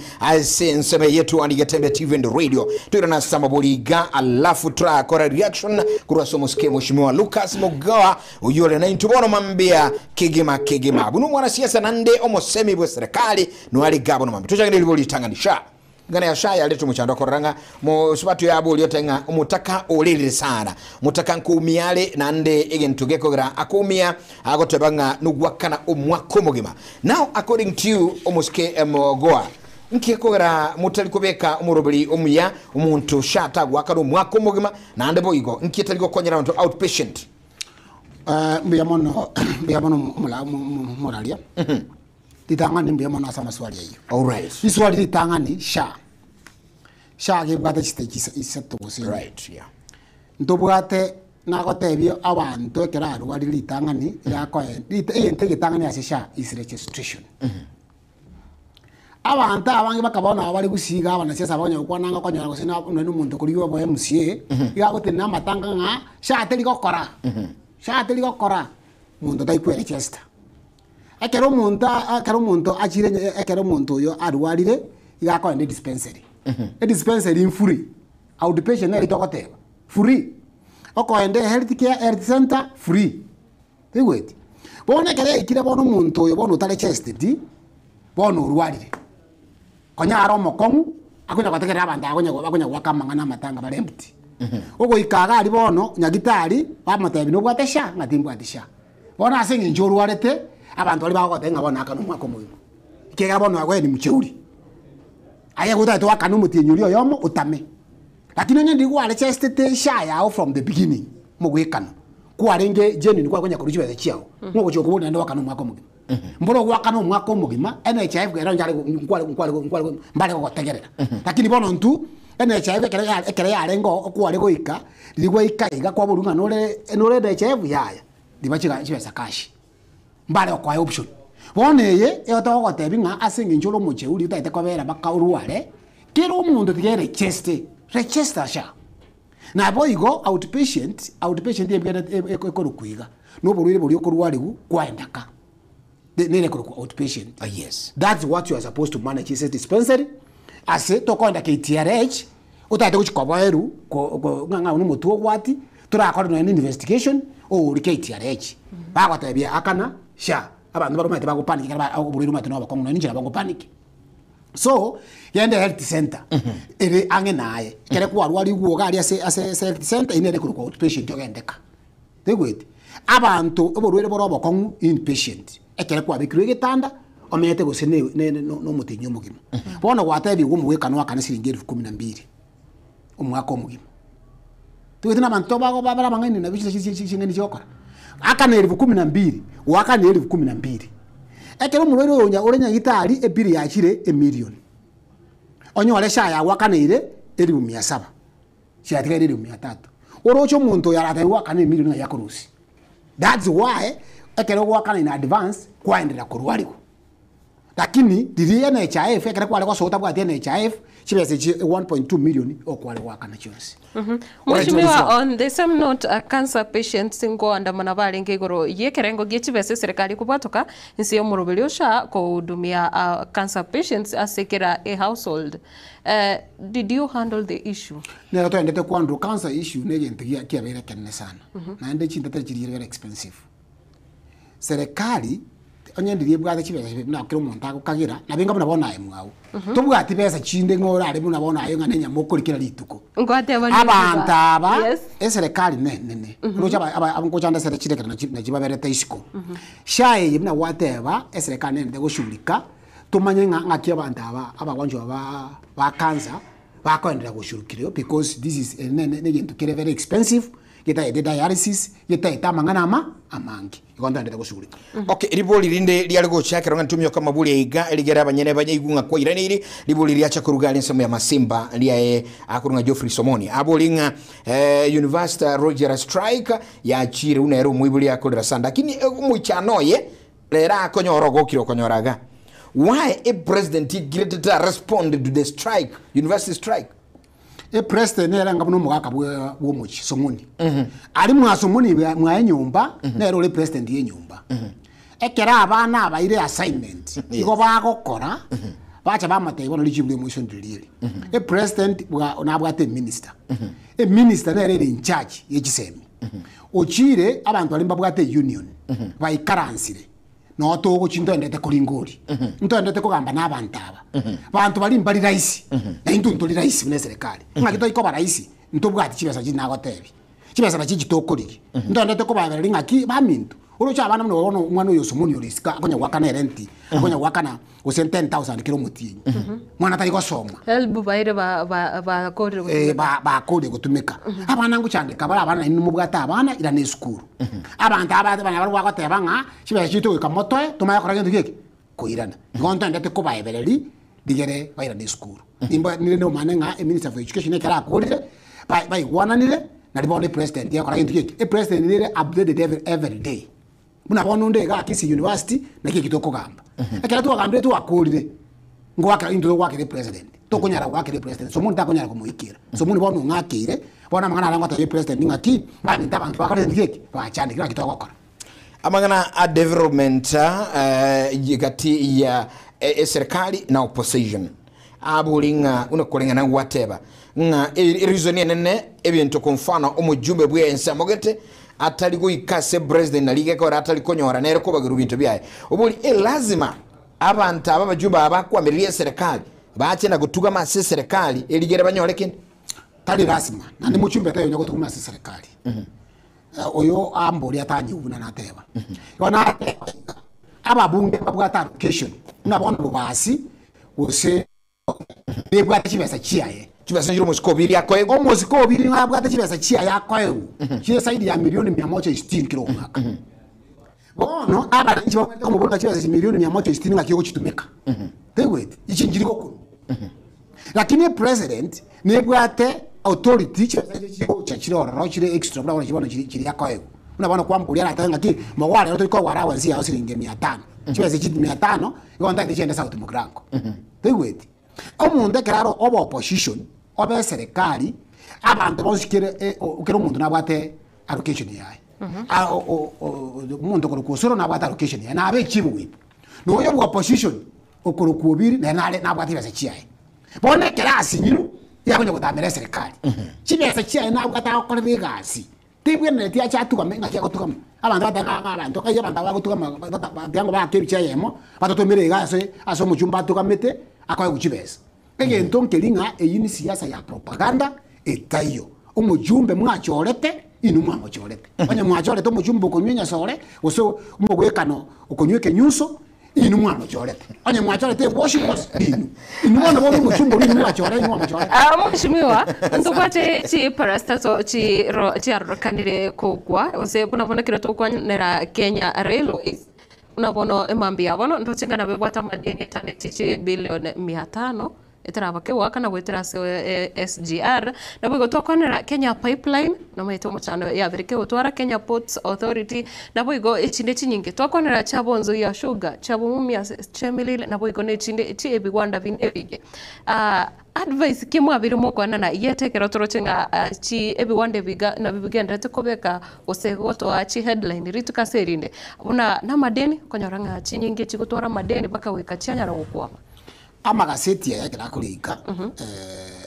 nseme yetu anigetembe TV and radio. Tuira na sama boliga alafu tra kora reaction kura somo ske mheshimiwa Lucas Mogawa uyole na intubono mambia kigima. Bunu mwana siasa nande omo semi bwe serikali no ali gabo no mambia. Tuchangene liboli tanganisha. Ngana ya shaya letu mchando koranga mo subatu ya abo lyotenga mutaka olele sana mutaka nkumiale nande egentugeko gra akumia agotebanga nugwakana omwako mugima. Now according to you omuske Mogoa nkeko gra mutali kubeka umurobili omuya umuntu shata gwakana omwako mugima nande boigo nkitali gokonyera abantu outpatient mbiyamono moralia ditangani mbiyamono asama swali hiyo. All right. Iswali ditangani sha ge bata chite iseto bose. Right, yeah. Ndobwate nagotebio abantu ekera rwari litangani yakoye ite gitangani asesha is registration. Abantu abange bakabona abari gusiga abana sesa abanya ukwananga kwanyara gusina n'umuntu kuri yo boye MCA yagote namatanga nga sha teli gokora. Sha teli gokora muntu dai kwere chesta. Ekero muntu achire ekero muntu yo arwarire igako ndi dispensary. Dispensary in free. Outpatient na itokoteba. Free. Oko ende health center free. Wait. Bona kare ikire bono muntu yo bono tale chest di bono urwarire. Konya aromo kongu akunya kwatekera abanda akunya wakamanga na matanga bari empty. Ogo ikaga ari bono nyagitari bamotebi no bwatesha ngatimbu atisha. Bona asengi njorwarete abantu bali bagotenga bona akano mwako muyo ikega bona agwe ni mucheuri aya gutato akano mutinyuri yomo utame lakini nyendi gwale chest te shaya from the beginning mugwekano kwarenge jeni ni kwakonya kuruchibe the chiao ngo choko bona ndo akano mwako muyo mboro gwakano mwako mugima NHIF gwera njale nkwale mbale gotegerera lakini bono ntu NHIF ekere yarengo okwale goika ligwe ikaiga kwa burunga nore NHIF yaya dibachiga chibesa kashi mbale kwa option boneye eto gotebinga asinga njolo mucheuri utaite kobera bakaurware kero umuntu tigere register sha na boigo outpatient yebera ekorukuiga no burwire buri okurwarigu kwaendaka nene kuruku outpatient. Yes, that's what you are supposed to manage is dispensary ase tokonda KTRH utaite kuchikoboeru ko nganga umutu ogwati turakora no investigation o KTRH bagotebia akana sha abantu barumete bagupanic kana oburiro mate no bakongo ninjira bagupanic so yende health center ere ange naye kere kwa rwari guoga ari ase health center ine ko outpatient yogendeka tegwete abantu oburwire boro bakongo inpatient ekere kwa bikire gitanda omete gusene no mutinyo mugima bona gwatebi gumugwekano akana siringeri 12 umwaka omugima tuwetina abantu bago babara mangene na bichi chingeni chokora akana 12 wakana 12 ekero mulwero onya orenya gitari ebiri yakire a million onyo ole sha ya wakana ile 700 shiatika 300 orocho muntu yarata wakana a million yakurusi. That's why ekero wakana in advance kwaendera kurwariko lakini diri NHIF ekero kwale kwa sota bwa NHIF chibese 1.2 million okwale wakana chonse. Mheshimiwa, on the same note, cancer patients ngo andamana balenge goro yekerengo gichibese serikali kubatoka nsi omurubelio sha ko udumia cancer patients asekera a household. Did you handle the issue? Nero to endete kwando cancer issue negenti kiabere kenne sana. Na ende chinta chiri very expensive. Serikali onye ndiye bwate chibesa na kiro monta gukagira na binga buna bona emwao tubwati besa chinde ngora ari buna bona ayo ngane nyamoko likira lituko ngwate abantaba eserikali nene rocha abangochanda sere chire kana na chibabereta isiko shaye yimna wateba eserikali nene gushulika tumanye ngaki abantaba abagwanjo ba cancer bakwendera gushurukiro because this is nene gintu kire very expensive geta dialysis geta itamangana amangi ikonda ndete gushurika okay riboli rinde lyali gochakira ntumyo kama buli eiga eligera abanyene banyigunga kwa iraniri riboli lyacha kurugali nsemo ya Masimba lyae akurunga Geoffrey Somoni abolinga University Roger Strike ya chire unero mwibuli yakolera sanda lakini muchanoye lera akonyoro gokiro konyoraga why a president greater respond to the strike university strike e president era ngabuno mugaka bwo muchi Somoni ari mwa Somoni mwa nyumba nero le president ye nyumba ekera abana abaire assignment iko bagokora bacha bamate ibona lijibule motion deliri e president nabwate minister e minister nere in charge ye gisemi ochire abantu alimba bwate union bayikaransire no to guchindo ndete kulingori ndete kugamba nabantaba bantu bali mbali raisi na intu ntoli raisi ne serikali ngakito iko baraisi ntobwati chibesa chinago tebi chibesa na chigitokoriki ndete ko babere ngaki bamintu urucha abana mno wono mwana uyo Somoni urisika konya wakana renti konya wakana usen 10,000 kilo mutinyi mwana tari gosoma help baire ba kode ba kode gutumika abana nguchandika bala abana inu mubwata abana ira ne school abantu abana bari wakoteba nga chibesa chito kamotoe tumaya kora kintu kiki kuirana ngonto ndete ko baebereri digere baira ne school imba nile no manenga minister of education kara akolire bai wananire na libone president ya kora kintu kiki e president nile updated every day muna bono ndega kisi university na kiki kitoko gamba akira tu agambe tu akolire ngo wakira into wakire president to konyara wakire president Somoni ta konyara kumuikira Somoni bono ngakire bona mangana arangwa ta president ngaki bani tabantu bakare ndiki bachandi kira kitoko kora amangana a development gati ya serikali na opposition abulinga unakolenga na whatever nga reason nene ebintu konfana omujumbe bwe ensamogete atali guikase president nalige ko atali konyora nere ko bagiru bintu byaye ubuli lazima abantu abajumba abakwamiriye serikali bache na gutuga mase serikali eligere banyoreke tali lazima nani muchumbe tayo nyako tuga mase serikali oyo amboli atanyi ubuna nateba yona ababunge babwata allocation unabona bubasi wose bebwata chibesa chiaye chibesa njiro musikobiri yako ego musikobiri ngabwata chibesa chiaye yako ego chie saidi ya milioni 160 kilo mwaka bono aba nchiba kwenda kumubona chibesa milioni 160 ngakiko chitumeka tegwete ichi njiriko kuno lakini president nebwate authority chachiro rochire extra bwana chibona chiri yako ego unabona kwa mbuli ana tanga ki mwale yote kwa warawa nsi ya silinge 500 chibesa chiti 500 ikonda ndichenda South Mugrango tegwete omuntu keraro oba opposition oba serikali abantu bosikire ukero umuntu nabwate allocation yaye umuntu korokusoro nabwate allocation yaye nabe chibwe no yo opposition okorokubiri na nale nabwate bese chiaye bone kerasi nyiro yakonye gutamira serikali chibese chiaye nabwate akorebe gasi tibwe neti acha tukamenga kya kutukama abantu batanga abantu kaje abantu bagutukama byango bakebicha yemo batotomire gase aso muchumba tukamete akwaye kuchibesa ege ntonkelinga eyini siasa ya propaganda etayo umujumbe mwachorete inu mwachorete onye mwachorete umujumbe konywenya sore oso umugwekano ukonyweke nyuso inu mwachorete onye mwachorete washington inu mwana bono umujumbe inu mwachorete mheshimiwa ndubate chi parastato chi arrokanire kokwa ose kunabona kiroto kwa nera Kenya Railways unabona emambia bono ndochengana bebwata madeni taneti chi bilioni 500 etraba ke wakana wetera SGR na bwo tokonera Kenya Pipeline na maito mchano ya bereke utwara Kenya Ports Authority na bwo ichinde chinyinge tokonera chabonzo ya sugar chabumumia chemilile na bwo ne chinde chi ebigwanda bin ebige advice kimwa birimo kwana na yetekera torochenga chi ebigwanda biga na bibigenda tekobeka osegoto achi headline rituka serinde una na madeni konyoranga chinyinge chigutwara madeni baka wikachanya rogokwa amagaseti ya kira kulika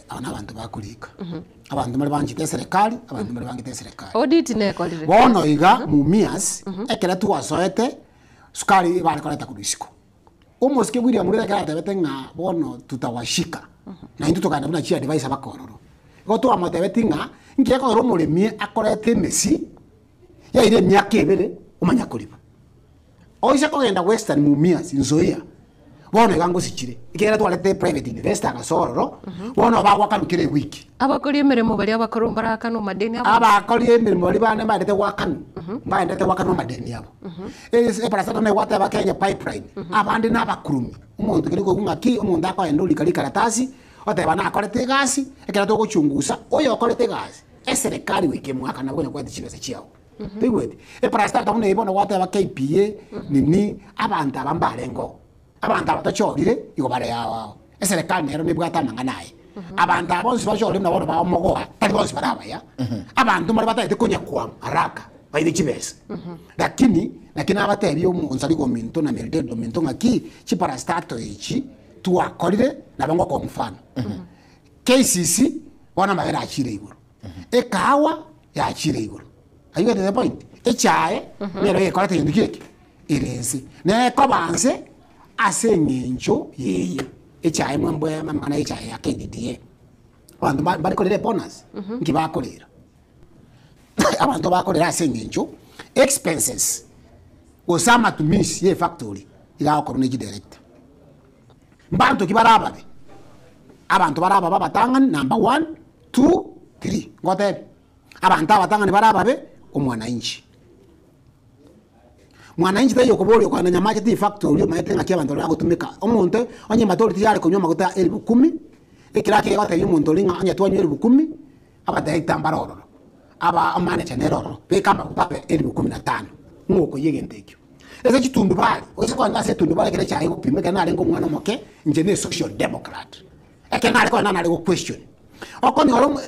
abana abantu bakulika abantu mali banjite serikali abantu mali bangite serikali audit ne kolire bono iga mumias ekera tu asoete sukari bali koleta kurisiko umosike William Ruto karatebete nga bono tutawashika na intu tukanda buna chia device abakororo goto amotebete nga ngiye ko rumurimi akorete mesi ya ile myaka ebere umanya kuliba oise kogenda Western Mumias Nzoia bono igango sichire ikera twalete private investor gasororo bono bagwakanukire wiki abakori emirimo bari abakoro barakano madeni abo abakori emirimo bari bane barete wakanu baendete wakanu madeni abo parasata ne wata bakenya pipeline abandi nabakurumi umuntu kiriko ngaki umuntu akoenda ulikali karatasi oteba na akorete gasi ikera to guchungusa oyo akorete gasi serikali wiki mwaka na bone kwati chibese chiao Bigwedi. Parasata une ibona wata ba KPA nini abantu abambalengo abantu abatachorire igo bare yawo serikali nero nibwata manganaye abantu abonse bashore na bono bamogoa tabonse baraba ya abantu mari batayite kunya kwa haraka baide chibese lakini abatebi omunza ligo minto na merdedo minto ngaki chiparastato ichi tuakorire na bango kwa mfano KCC wana mabera achire iguru ekawa ya achire iguru ayo the point echae nero yekorete yindikike irensi ne kobanse asengencho yeye echae mwambo ya mama echae ya KDDA abantu bari korere bonus ngibakorera abantu bakorera asengencho expenses osama tumishi ye factory ila koronegi director mbantu kibarababe abantu baraba babatanga number 1 2 3 ngote abantu abatanga barababe omwananchi mwananchi tayo kobori kwa nyamache ti factory maitenga kia bantu bagutumika omuntu onye matori yale kunywa maguta 10,000 ekirake gata y'umuntu linga anya twanyu 10,000 abata itambaroro aba amane generoro pe kama kutape 15,000 ngoko yegendekyo ese kitundu bali ose kwa ndase tundu bali kile cha kupima kana lengo mwana moke njene social democrat ekena ko nana lego question okoni horo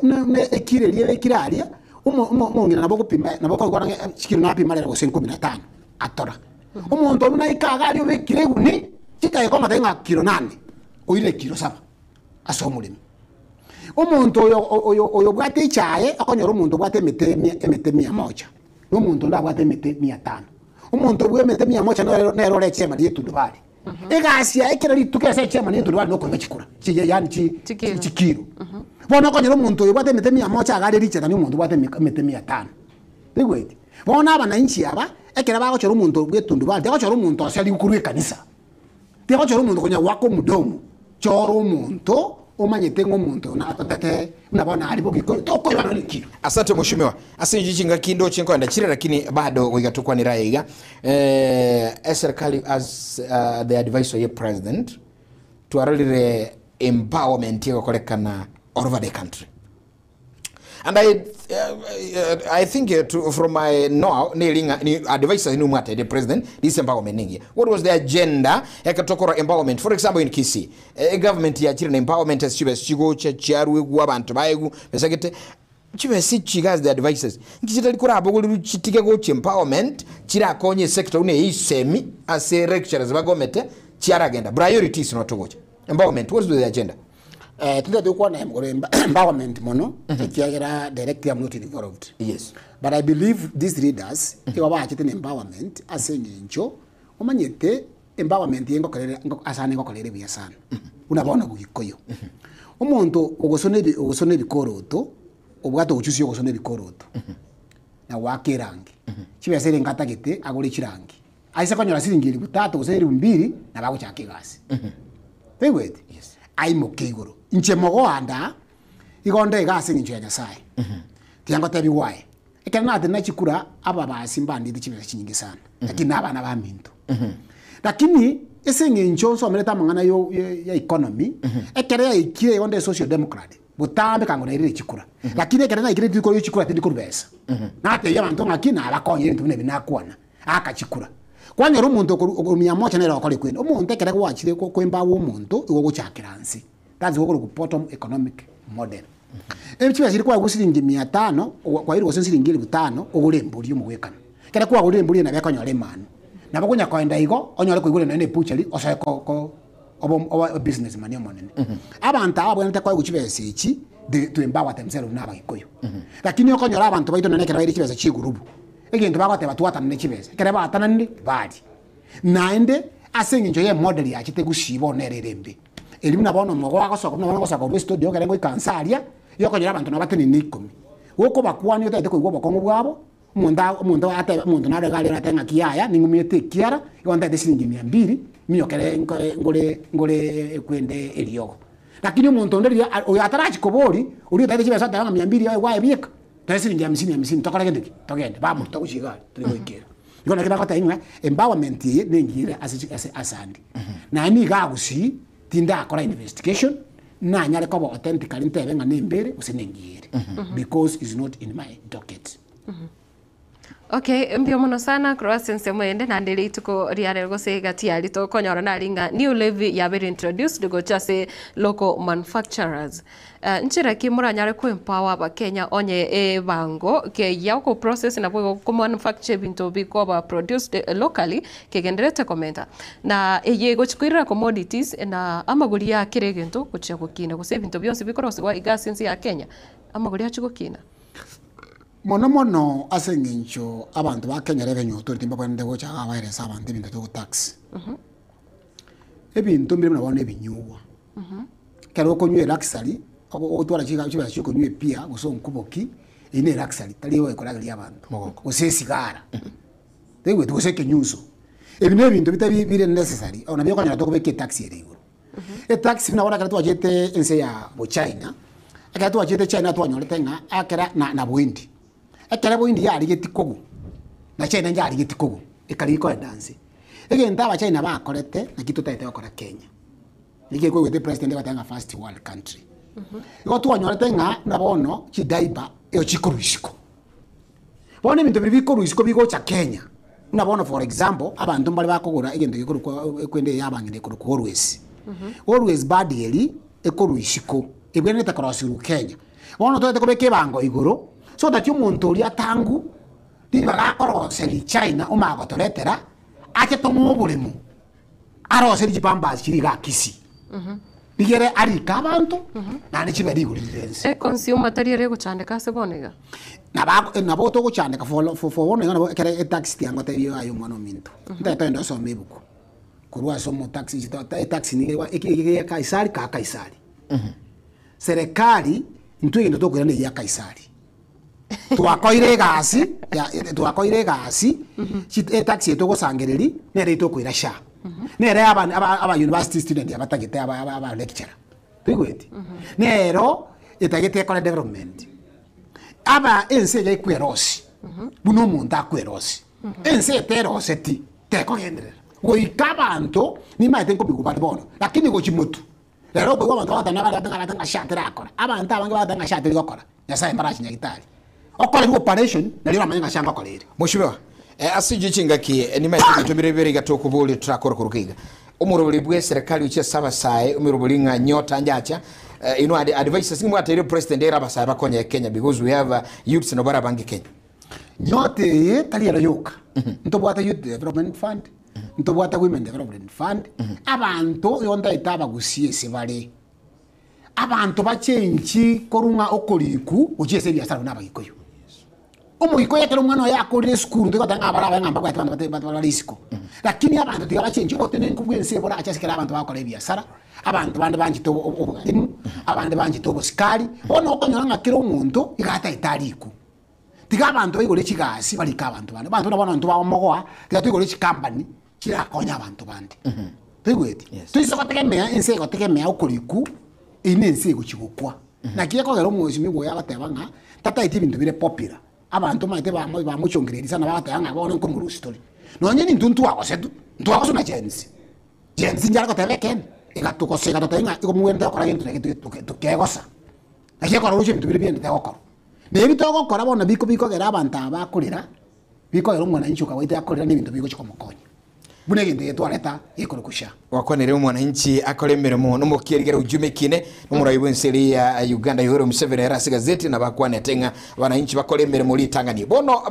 ne ekire ekiralia umongina nabo kupima nabo ko gwana chikiro napima lego 15 atora umuntu omuna ikaga lyo bekire guni chikaye ko matenga kilo 8 oile kilo 7 asomulimi umuntu oyo bwate chaye akonyoro umuntu bwate emete 100 n'umuntu ndabwate emete 500 umuntu bwemete 100 nero lechema yetu dubali egasia ekera litukese chema yetu dubali noko mechikura chiye yani chikiro bona konyoro umuntu oyo bwate emete 100 agale licha tani umuntu bwate emete 500 bigwete bona abananchi aba ekera bagochora umuntu bwetu dubali bagochora umuntu asali ukuru kanisa bagochora umuntu konya wako mudomo choro umuntu omanyete ngomuntu na atatete unabona alipo kiko toko yanalikiro. Asante mheshimiwa. Asinjichinga kindo chenko ndachire lakini bado wigatukwa ni raiga serikali as the advisor ye president to arolire empowerment yako kolekana all over the country. And I think from my ni advisor ni mwate the president this empowerment ningi. What was the agenda yakatokora empowerment? For example in Kisii, government ya chiri na empowerment as chibe chigo charu gwa bantu bayegu besagete chibe si chigas the advisors. Nkitali kura abogulu chitike go empowerment chira konye sector une isemi as a lecturers bagomete chiara agenda. Priorities not to watch. Empowerment, what was the agenda? Tunda do kwa empowerment mono kiagera directly I'm not involved. Yes. But I believe these leaders kiwa bachite empowerment asengencho omanyete empowerment yengo kolere asane ngo kolere bya sana. Unabona bugikoyo. Umuntu ogosone bikoroto obwato uchusiyo ogosone bikoroto. Na wakirangi. Chibe sere ngata gite agore chirangi. Aisa konyora siringiri butatu gosere 2 na bago chakigasi. Pegwete. Yes. Aimo kigoro. Inche mogo anda igonde gasi nje Nyasaye. Tiango tebi wae. Ekana ate na chikura aba basimba ndi chibese chinyingi sana. Lakini abana ba minto. Lakini esenge nchonso ameleta mangana ya economy ekere ya ikire onde social democrat. Butambe kangona iri chikura. Lakini ekere na ikire diko yo chikura tindi kurbesa. Na ate ya bantu ngakina abakonye ntu ne binakwana. Aka chikura. Kwanya rumuntu okumya mocha nero akole kwenda. Umuntu ekere kwachire kwemba wo muntu iwo guchakiransi. That's what we bottom economic model. Ebichiba ziri kwa gusiringi 500 kwa iri gusiringi 500 ogulembuli umwekana. Kera kwa ogulembuli na byakanya lemani. Na bakunya kwenda igo onyole kwigule nene puchali osako obo business man yomonene. Abantu abo nta kwa guchibese ichi to empower themselves na bayikoyo. Lakini okonyora abantu baito nene kera iri chibese chigurubu. Egento bagate batwata nene chibese. Kera batana ndi badi. naende asenginjo ye model ya chite gusibo nererembe elimu nabono mogo agosoka nabono gosoka ku studio kerengo ikansaria yokonyera abantu nabateni nikumi woko bakwani otete kuigwa bokongo bwabo umuntu ate umuntu nare gari ratenga kiaya ningumite kiara yonda de shilingi 200 miyokere ngore kwende eliogo lakini umuntu nderi oyo atarachi kobori uri otete chibesa tanga 200 yawe wae bieka shilingi 50 tokora gendiki togende bamu tokuchigara turikira yona kira kota imwe empowerment ye nengire asandi na ni gagusi tinda akora investigation na nyale ko authentically ntebe nga nembere usenengire because is not in my docket. Okay, mbio muno sana croissance mwende na ndili tuko riare gose gatiari to konyora na ringa new levy ya be introduced go chase local manufacturers. Nchira ki muranyare ku empower ba Kenya onye bango ke yako process na ko manufacture bintu biko ba produced locally ke genderete komenta na eye go chikwira commodities na amaguri ya kiregento kucha gukina gose bintu byonse bikorosi wa igasinsi ya Kenya amaguri ya chigukina mono asengincho abantu ba Kenya revenue authority mbakende go chaga wireless abantu bintu to tax ebintu mbere mnabone binyuwa kero ko nywe luxury otwara chiga chiba chiko nywe pia guso nkuboki ine luxury taliwe ekolagali abantu gose sigara tegwe tugoseke nyuso ebine bintu bitabi bire necessary ona byo kanyara to kubeke tax yerego tax nabona kana twajete ense ya bo China akatu twajete China twanyolete akera na bwindi akera bwindi yali getikogo na China yali getikogo ekali ko dance egenda aba China bakorete na kitu taite bakora Kenya nige ko wete president batanga first world country iko twanyolete nabono chidaiba yo chikurushiko bone bintu bibiko rushiko bigo cha Kenya nabona for example abantu mbali bakogora egendo gikuru kwende yabangire ku always bad yeli ekorushiko ebwene takorasiru Kenya bono tote kobeke bango iguru so that umuntu uri atangu dibaga koroseri China umagotoretera ake tomu bulemu aroseri jipamba chiriga kisi bigere ari kabantu nani chibedi gurirense consumer tariere guchandeka se bonega nabo to guchandeka for bonega nabo kere tax tiango terio ayo mwana minto ndata ndo so mebuko kurwa so mo taxi taxi ni ya Kaisari ka Kaisari serikali ntwigendo tokwira ya Kaisari twakoire gasi taxi to gosangereri nere to kwira sha nere aba university student abatagete aba lecturer twigweti nero etagete kora development aba ense ya kwerosi buno munda akwerosi ense terose ti teko gendere goikabanto ni maite ko bigubali bono lakini go chimutu lero ko abantu batanga shatira akora abantu abange batanga shatira akora yasa embarachi nyagitali okora ni operation na lero amanya shanga kolere mushiba asije chingaki ni maite tubirebere gatoko boli trakor kurukiga umurubuli bwe serikali uche saba sae umurubuli nga nyota njacha ino advice singu atere president era basa bakonya Kenya because we have youths no bara bangi Kenya nyote ye tali ya yoka ntobwata youth development fund ntobwata women development fund abantu yonda itaba gusiese bale abantu bachenchi korunga okoliku ujese byasara n'abagikoyo umugikoyo kero mwana yakorire school ndiko tanga abara ngamba kwa abantu risiko lakini abantu tigabachenchi otene kubwense bora achasikira abantu bakora byasara abantu bandi banjito obugalimu abandi banjito obusikali ono okonyora ngakiro umuntu igata italiku tiga abantu bayigore kigasi bali kabantu bandi abantu nabona abantu bamogoa tiga tuyigore kikampani kira konya abantu bandi twigweti tuisoka tegemea ense ko tegemea ukuriku inense ko kigukwa na kiye ko gero mwezi migo yabatebanga tata iti bintu bire popular abantu maite ba muchongereza na batanga bona ko nguru story nonye ni ntuntu wako setu ntu wako na jensi njara ko tebeken igatuko sega totenga iko mwenda ko ragento tukegosa na kiye ko ruche bintu bire binde tegokora nebi togo kora bona biko gera abantu abakurira biko gero mwana inchuka waite akorera n'ibintu biko chikomokonya bunegende yetwareta ikurukusha wakonere mwananchi akore mirimo n'umukirigera ujumekine n'umurayi w'enseri ya Uganda Yoweri Museveni era gazeti na bakwanetenga wananchi bakore mirimo litangani bono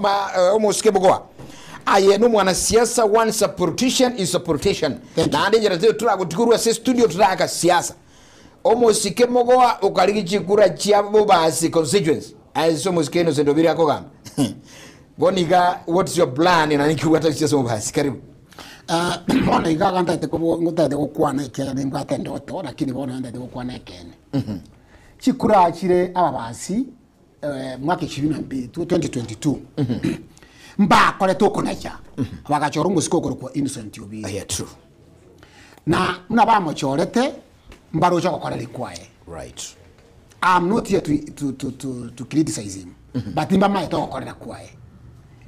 umuske bugwa aye n'umwana siasa once a politician is a politician na ndengera zetu turagutikuru se studio turaka siasa omusike mugwa ukaligi chikura cyabo basi constituency azo muskeno zendobiri akogamba boniga what's your plan na nikiwata siasa mubasi karibu bona igaga ndate ko ngutade ko kwana ikega nimba tendo to lakini bona ndate ko kwana ikene chikura chire ababasi mwaka 2022 mba kole to konacha bagachorungu sikokoro kwa innocent yobi yeah true na ba mochorete mbaro chako kole likwae right. I'm not here to criticize him but imba mai to kole likwae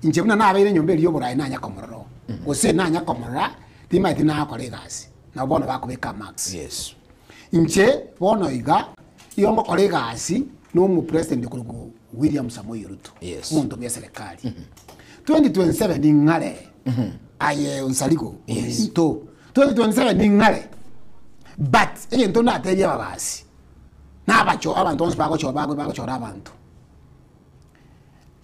inje muna na abere nyombe liyo borai na nyakomoro ose na nyakomora tima tina kole gasi na bona bakubeka max yes inje bona iga iyongo kole gasi no mu president kurugo William Samoei Ruto yes muntu bya serikali 2027 ni ngale aye unsaligo yes to 2027 ni ngale but ento na tebya babasi nabacho abantu onse bakochora abantu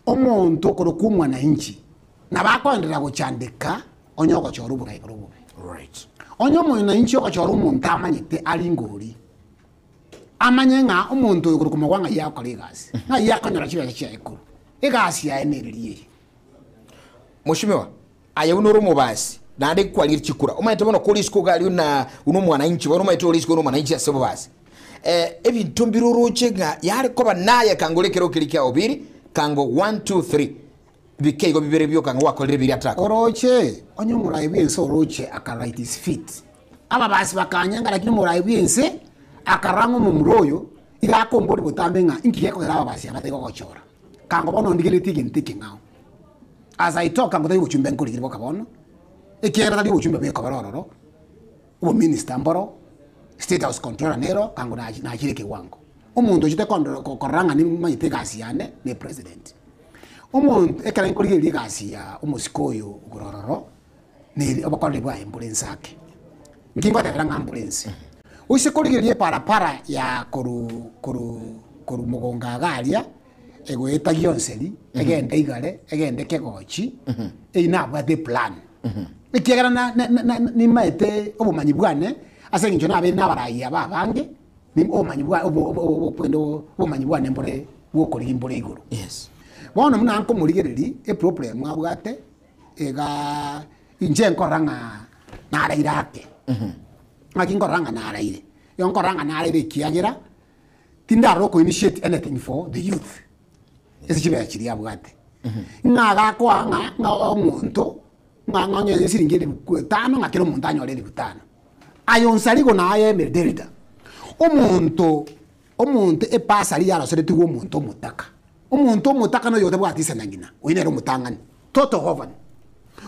omuntu kurukumwa na inchi nabakwendera kuchandika onyoko chora ubugai burubu right onyo mwana inchi okochora umuntu amanyite alingori amanyenga umuntu kurukuma kwanga yako legasi na yako nyora chiba cyekuru egasi ya eneriliye Mheshimiwa aya unoro mubasi nande kwalira chikura umaite bona kolisiko gali na uno mwana inchi bona umaite olisiko uno mwana inchi asebo basi ebintu mbiruruche nga yari koba naye kangolekero kilikia obiri kango 1 2 3 bikego bibere byo kango wakolere biri ataka oroche onyo murayi byense oroche akaright his feet aba basi bakanyanga lakini murayi byense akarango mu muroyo igakombori butambenga inkiyeko era basi abateko kochora kango bono ndigele tiki ngao as I talk kango tayi buchumbe nkuri kirbo kabono ekiyera tali buchumbe beko barororo ubo minister mboro state house controller nero kango na chireke wango umuntu chite koranga ni mayite gasi yane ne president umuntu ekara nkuri kirye gasi ya umusikoyo ugorororo ne abakole bwa ambulance ake ngingo tebera ambulance usikoligirie para ya koru mugonga garia ego etagio nseli egende igare egende kegochi ina bade plan ikigara na ni maite obumanyi bwane ase nginjo nabe nabaraya babange ni obumanyi bwa obupendo obumanyi bwane mbore bwokori mbore iguru yes bona muna anko muligereri e problem abwate ega inje nkoranga na arairake ngoranga na araire yonkoranga na araire kiagira tindaro ko initiate anything for the youth ese chibe chiri abwate ngaga kwanga nga omuntu nganga yesiringire tano ngakiro umuntu anyorere butano ayonsaligo na aye merdelta omuntu epasali yaro sere tuwo omuntu mutaka no yote bwatise nangina oinero mutangani toto hovan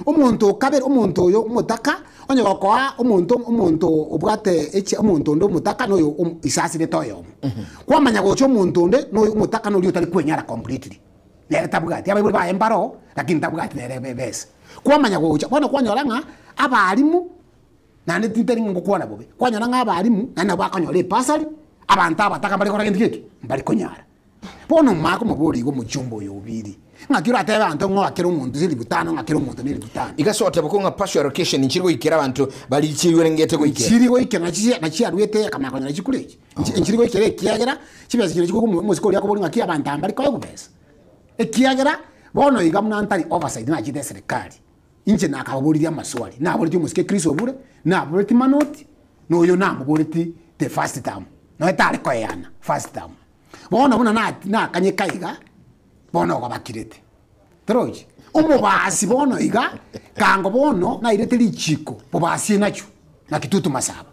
umuntu kabere umuntu yo mutaka onye gokoa umuntu obwate echi umuntu ndo mutaka no isasire toyo kwamanya gocho umuntu nde no mutaka no liyo tali kwenyara completely lere tabugati abe ba embaro lakini tabugati lere bebes kwamanya gocho bona kwanyoranga abalimu nane tinteri ngokwana bobe kwanyoranga abalimu nana bakanyore pasali abantu abataka bali kora ngendike bali konyara bona mako mabori go muchumbo yobiri ngakiro ateba anto ngo akero umuntu zili butano ngakero umuntu nili butano igasote bakonga partial allocation nchiriko ikira abantu bali chiwerengete ko ikira chiriko ikira na chi arwete kama kanya chikulechi nchiriko ikira kiagera chibeze kire chikuko musiko lyako boli ngakia abantu ambali ko kubesa ekiagera bono igamuna antari oversight na chide serikali inje nakabori ya maswali na boli musike kristo bure na boli manoti no yo na boli the first term no etale ko yana first term bono muna na kanye kaiga bono kwabakirete troje umubasi bono iga kango bono na irete lichiko bobasi nacho na kitutu masaba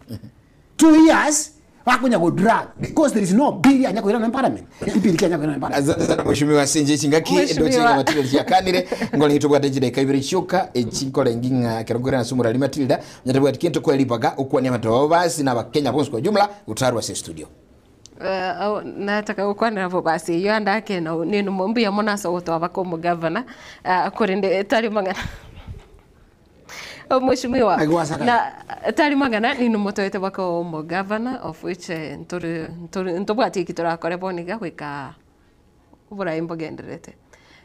2 years bakunya go drag because there is no bill anya ko ina parliament bill kanya ko ina parliament azana mushimiwa sinje chingaki ndo chinga matilda yakanire ngoli hitugwa dejide kaibiri shuka echikole nginga kerogora nasumura li matilda nyatabwa tikinto ko elipaga ukwani matoba basi na bakenya bonse kwa jumla utarwa se studio nataka gukwana nabo basi iyo andake no ninu mumbi ya mona so gutwa ko mu governor kurinde tari mangana Mheshimiwa na tari mangana ninu motoete bako mu governor of which ntobwati kitora kore boniga gwika ubura imbogenderete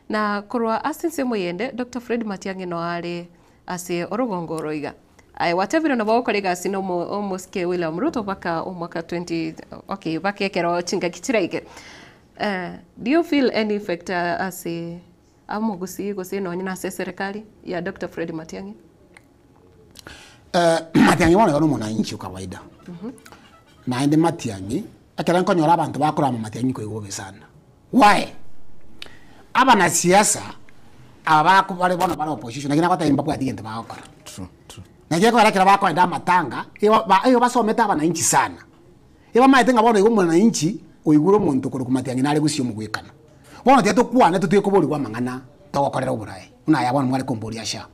na kurwa asinse muyende Dr. Fred Matiang'i no ari ase orogongo roiga ai whatever no bako kolega sino omoske William Ruto baka umwaka 20 okay baka kero chinga kitiraike do you feel any effect as amogusi no nyina serikali ya Dr. Fred Matiang'i Matiang'i wana yono mwananchi kawaida. Na ende Matiang'i akira nkonyora abantu bakora mu Matiang'i ko igobe sana. Why? Aba na siasa abako bale bona bale opposition nakina kwata imba kwa digente bakora. True. Na je kwa kira bako enda matanga iyo basometa aba na inchi sana. Iba maite ngabona igo mwananchi oiguro muntu kuri ku Matiang'i nale gusio mugwikana. Bona teto kwana tutuye kubori kwa mangana togokorera uburayi. Una yabona mwale kombori asha.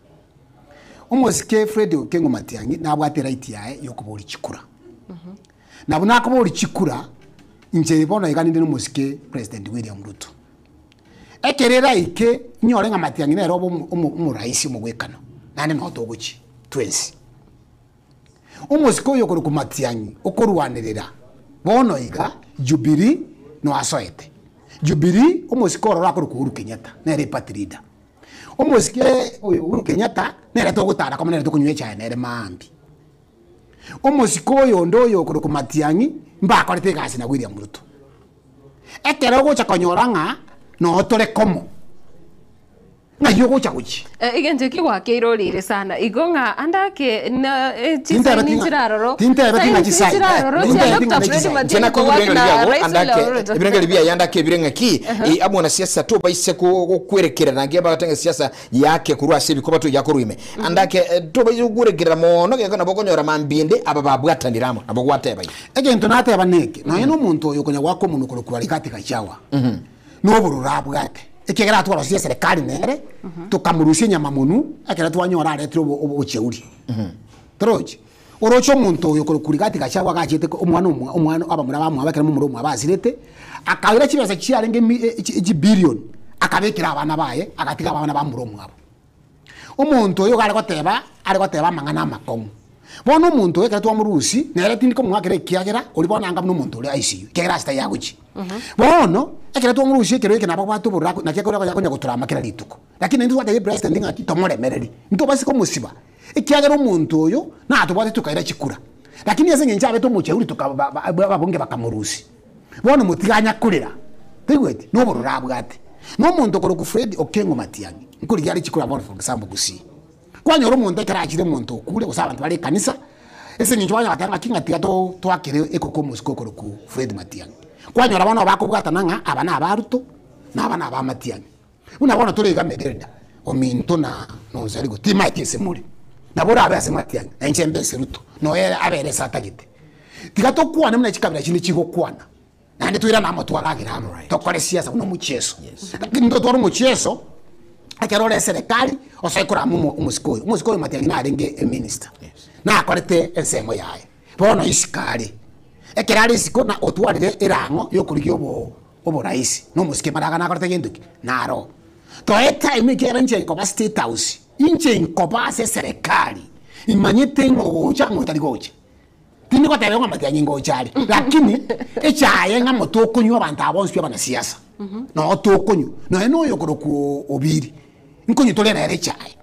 Umosike Fred Okengo Matiang'i nabwate right yae yokubori chikura. Nabuna kubori chikura nje bona iganinde n'umusike President William Ruto. Ekerera ike nyore nga Matiang'i nero umuraisi mugwekano. Nane no toguchi twensi. Umusike yokuru ku Matiang'i okorwanirira. Bono iga Jubilee no asoete. Jubilee umusike orora kuri ku Uhuru Kenyatta nere party leader. Umusike Uhuru Kenyatta nere togutara kama nere tokunywe cyane nere mambi. Umusike yondo yokuru ku Matiang'i mbakorete gasi na William Ruto. Ekero gocha konyoranga no tole komo. Na yogo chaguchi. Igenje kiwa keiro lire sana. Igonga andake na chisa ni chiraroro. Tinte batinga chisai. Tena ko andake ibirenge libia yandake ibirenge ki abona siasa to baise ko kwerekera nange bagatanga siasa yake kurwa sebi ko batu yakoruime. Andake to baise kurekera mono ke kana bokonyora mambinde aba babwatandiramo abogwate bayi. Egento nate abaneke. No yeno muntu yokonya wako muno ko kubarikati kachawa. No burura bwate. Ekegera twara cia serikali nere tukamurushia nyama munu akera twanyora retro ocheuri troje orocho muntu yokoro kurigati gachagwa gachete umwana abamura bamwe abakera mu murumu abazirete akawira kibese cyarenge billion akabekira abana baye agatiga abana bamurumu abo umuntu yo gari goteba mangana makomu bono umuntu ekera twamurushi nere tindiko mwakere kiagera ulibona anga n'umuntu uri ICU kegera sta yaguchi bono ekera twamurushi ekero ekena bagwatu burako nakekora yakonya guturama kera lituko lakini ndu wataye president ndinga kitomore mereri ndo basi ko musiba ikiagera umuntu uyo na atubate tukaira chikura lakini yase ngenjabe to muche uri tukababonge bakamurushi bono mutiganya kurira tigwete no burura bwate no muntu ko ku Fred Okengo Matiang'i nkuri yari chikura bono for example gusi kwanyoro muntu ekara muntu kure usabantu bari kanisa ese nyinjwanya batanga kinga tigato twakire ekoko musiko ku Fred Matiang'i kwanyora bana bakubwatananga abana abaruto nabana aba Matiang'i unabona turega megerda ominto na nozari gutima itese muri nabora abase Matiang'i na nchembe seruto no era abere satagite tigato kwana muna chikabira chini chiko kwana nande tuira na moto walagira tokore siasa uno mucheso ndo toro mucheso akerore serikali osaikora umusikoyo Matiang'i na arenge minister na akorete ensemo yaye bono isikari ekerari siko na otwarire irango yokurigyo obo rais no musike maraga na akorete genduki naro to time kera nje ko state house inje ko base serikali imanyete ngo cha mutari goche tini ko tebe ngo Matiang'i ngo chali lakini echaye nga motokonyu abantu abonsi bana siasa no tokonyu no eno yokoro ku obiri nkonyu tolera ere chaye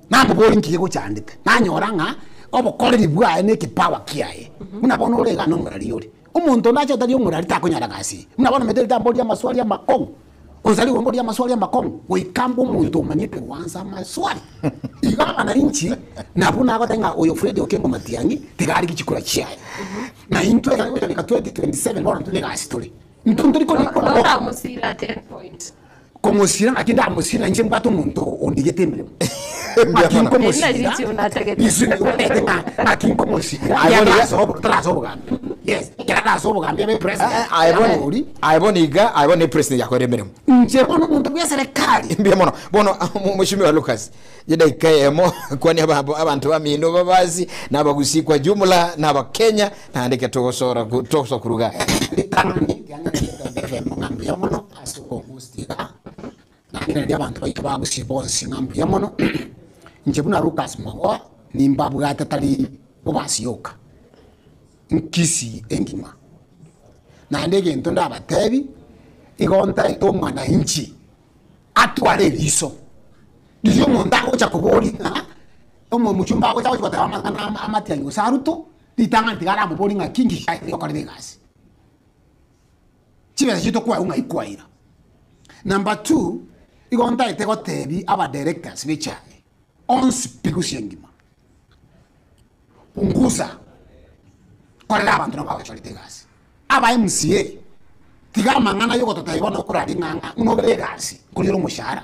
nambo boli nkiye chandite nanyoranga obokoreri bwaye ne kipawa kiaye unabona urega no murari yori umuntu ndacho tari umurari takonyara gasi unabona medeli tamboli ya maswali ya makongo uzali ngomboli ya maswali ya makongo wikambo umuntu manyete wanza maswali igaba na inchi nabona akotenga oyo Fred Okengo Matiang'i tigari kichikura kiaye na into ya 2027 bora tulega asitoli ntuntori ko ora musira 10 points komosira akinda musira nje mbato muntu ondigete mbere akinko musira akinko musira yes kera so bogambe be president ayibona president yakore mbere nje bono muntu ya serikali mbiye mono bono mheshimiwa Lucas jeda ikayemo kwani abantu bamino babazi nabagusikwa jumla n'abakenya nandike togosora kuruga ngira abantu bayitwa gusibonsi ngambi yamono nje buna Lucas Mawa nimba bwata tali obasiyoka nkisi engima na ndege ntonda abatebi igonta itomwana inchi atware liso ndiyo monda ko chakobori omo muchumba ko chawo kwata Matiang'i saruto litanga ntigara mubori nga kingi yo kare gas chibe chito kwa unga ikwaira number 2 igonta itego tebi aba directors bichaye ons pigusiengima punguza korera abantu nabachorite gasi aba MCA tiga mangana yuko tutaibona kurari nganga nobere gasi kuliro mushara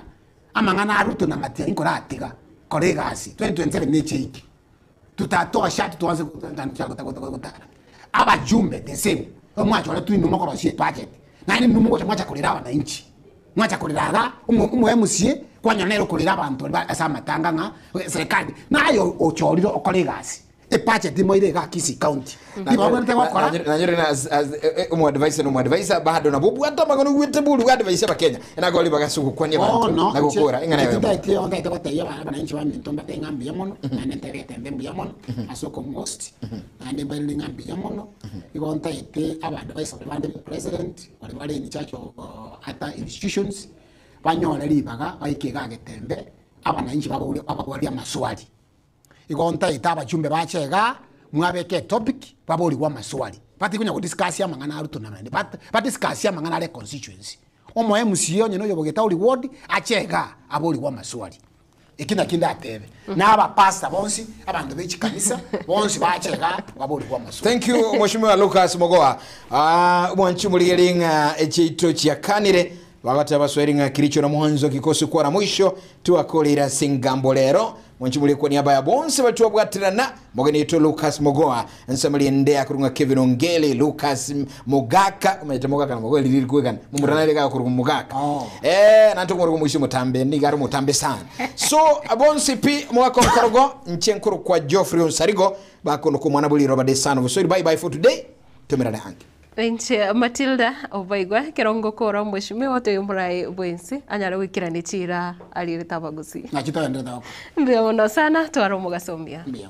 amangana aruto na materi kora atiga kore gasi 2027 necheki tutatoa shati tuanze kutana abajumbe the same omwacho ala twino mokoro sie budget nani numungo chamwacha kulira abananchi mwacha kulira umu MCA kwanyanero kulira abantu asa matanga nga serikali nayo ochoriro okore gasi e budget mo ile ga Kisii county nanyore na umu advisor bado na bubu hata magano gwete bulu advisor ba Kenya inagoli bagasuku kwani abantu na gukora ingana yo onda bataya abananchi ba mintomba tengambi yamono nane terete mbembi yamono asoko most ande bali ngambi yamono igonta ite aba advisor ba president wale bali in charge of hata institutions banyola libaga bayikega getembe abananchi babuli amaswali igonta ite abachumbe bachega mwabeke topic baboli wa maswali pati kunya kudiscuss ya mangana aruto na mende pati discuss ya mangana le constituency omo MCA onye no yobogeta uli ward achega aboli wa maswali ikina kinda atebe na aba pastor bonsi abantu bechi kanisa bonsi bachega baboli wa maswali. Thank you Mheshimiwa Lucas Mogoa mwanchumuligelinga echeito chiakanire bagata basweringa kilicho na mwanzo kikosi kwa na mwisho tuakolira singambolero mwanchimuli kwa niaba ya bonse batu wabwatirana mogeni ito Lucas Mogoa nsamali endea kurunga Kevin Ongele Lucas Mogaka umeita Mogaka na Mogoli lili kuwekana mumurana lega kurunga Mogaka nanto kumuru mwishi mutambe nigaru mutambe sana so bonse pi mwako mkorogo nchenkuru kwa Geoffrey Onsarigo bako nuku mwanabuli Robert Desano so bye bye for today tumirane hangi Enche Matilda obaigwa kirongo kora Mheshimiwa Toyumurai Bwensi anyala wikira ni chira alire tabagusi na chito ende dako ndio sana twaro mugasomia ndio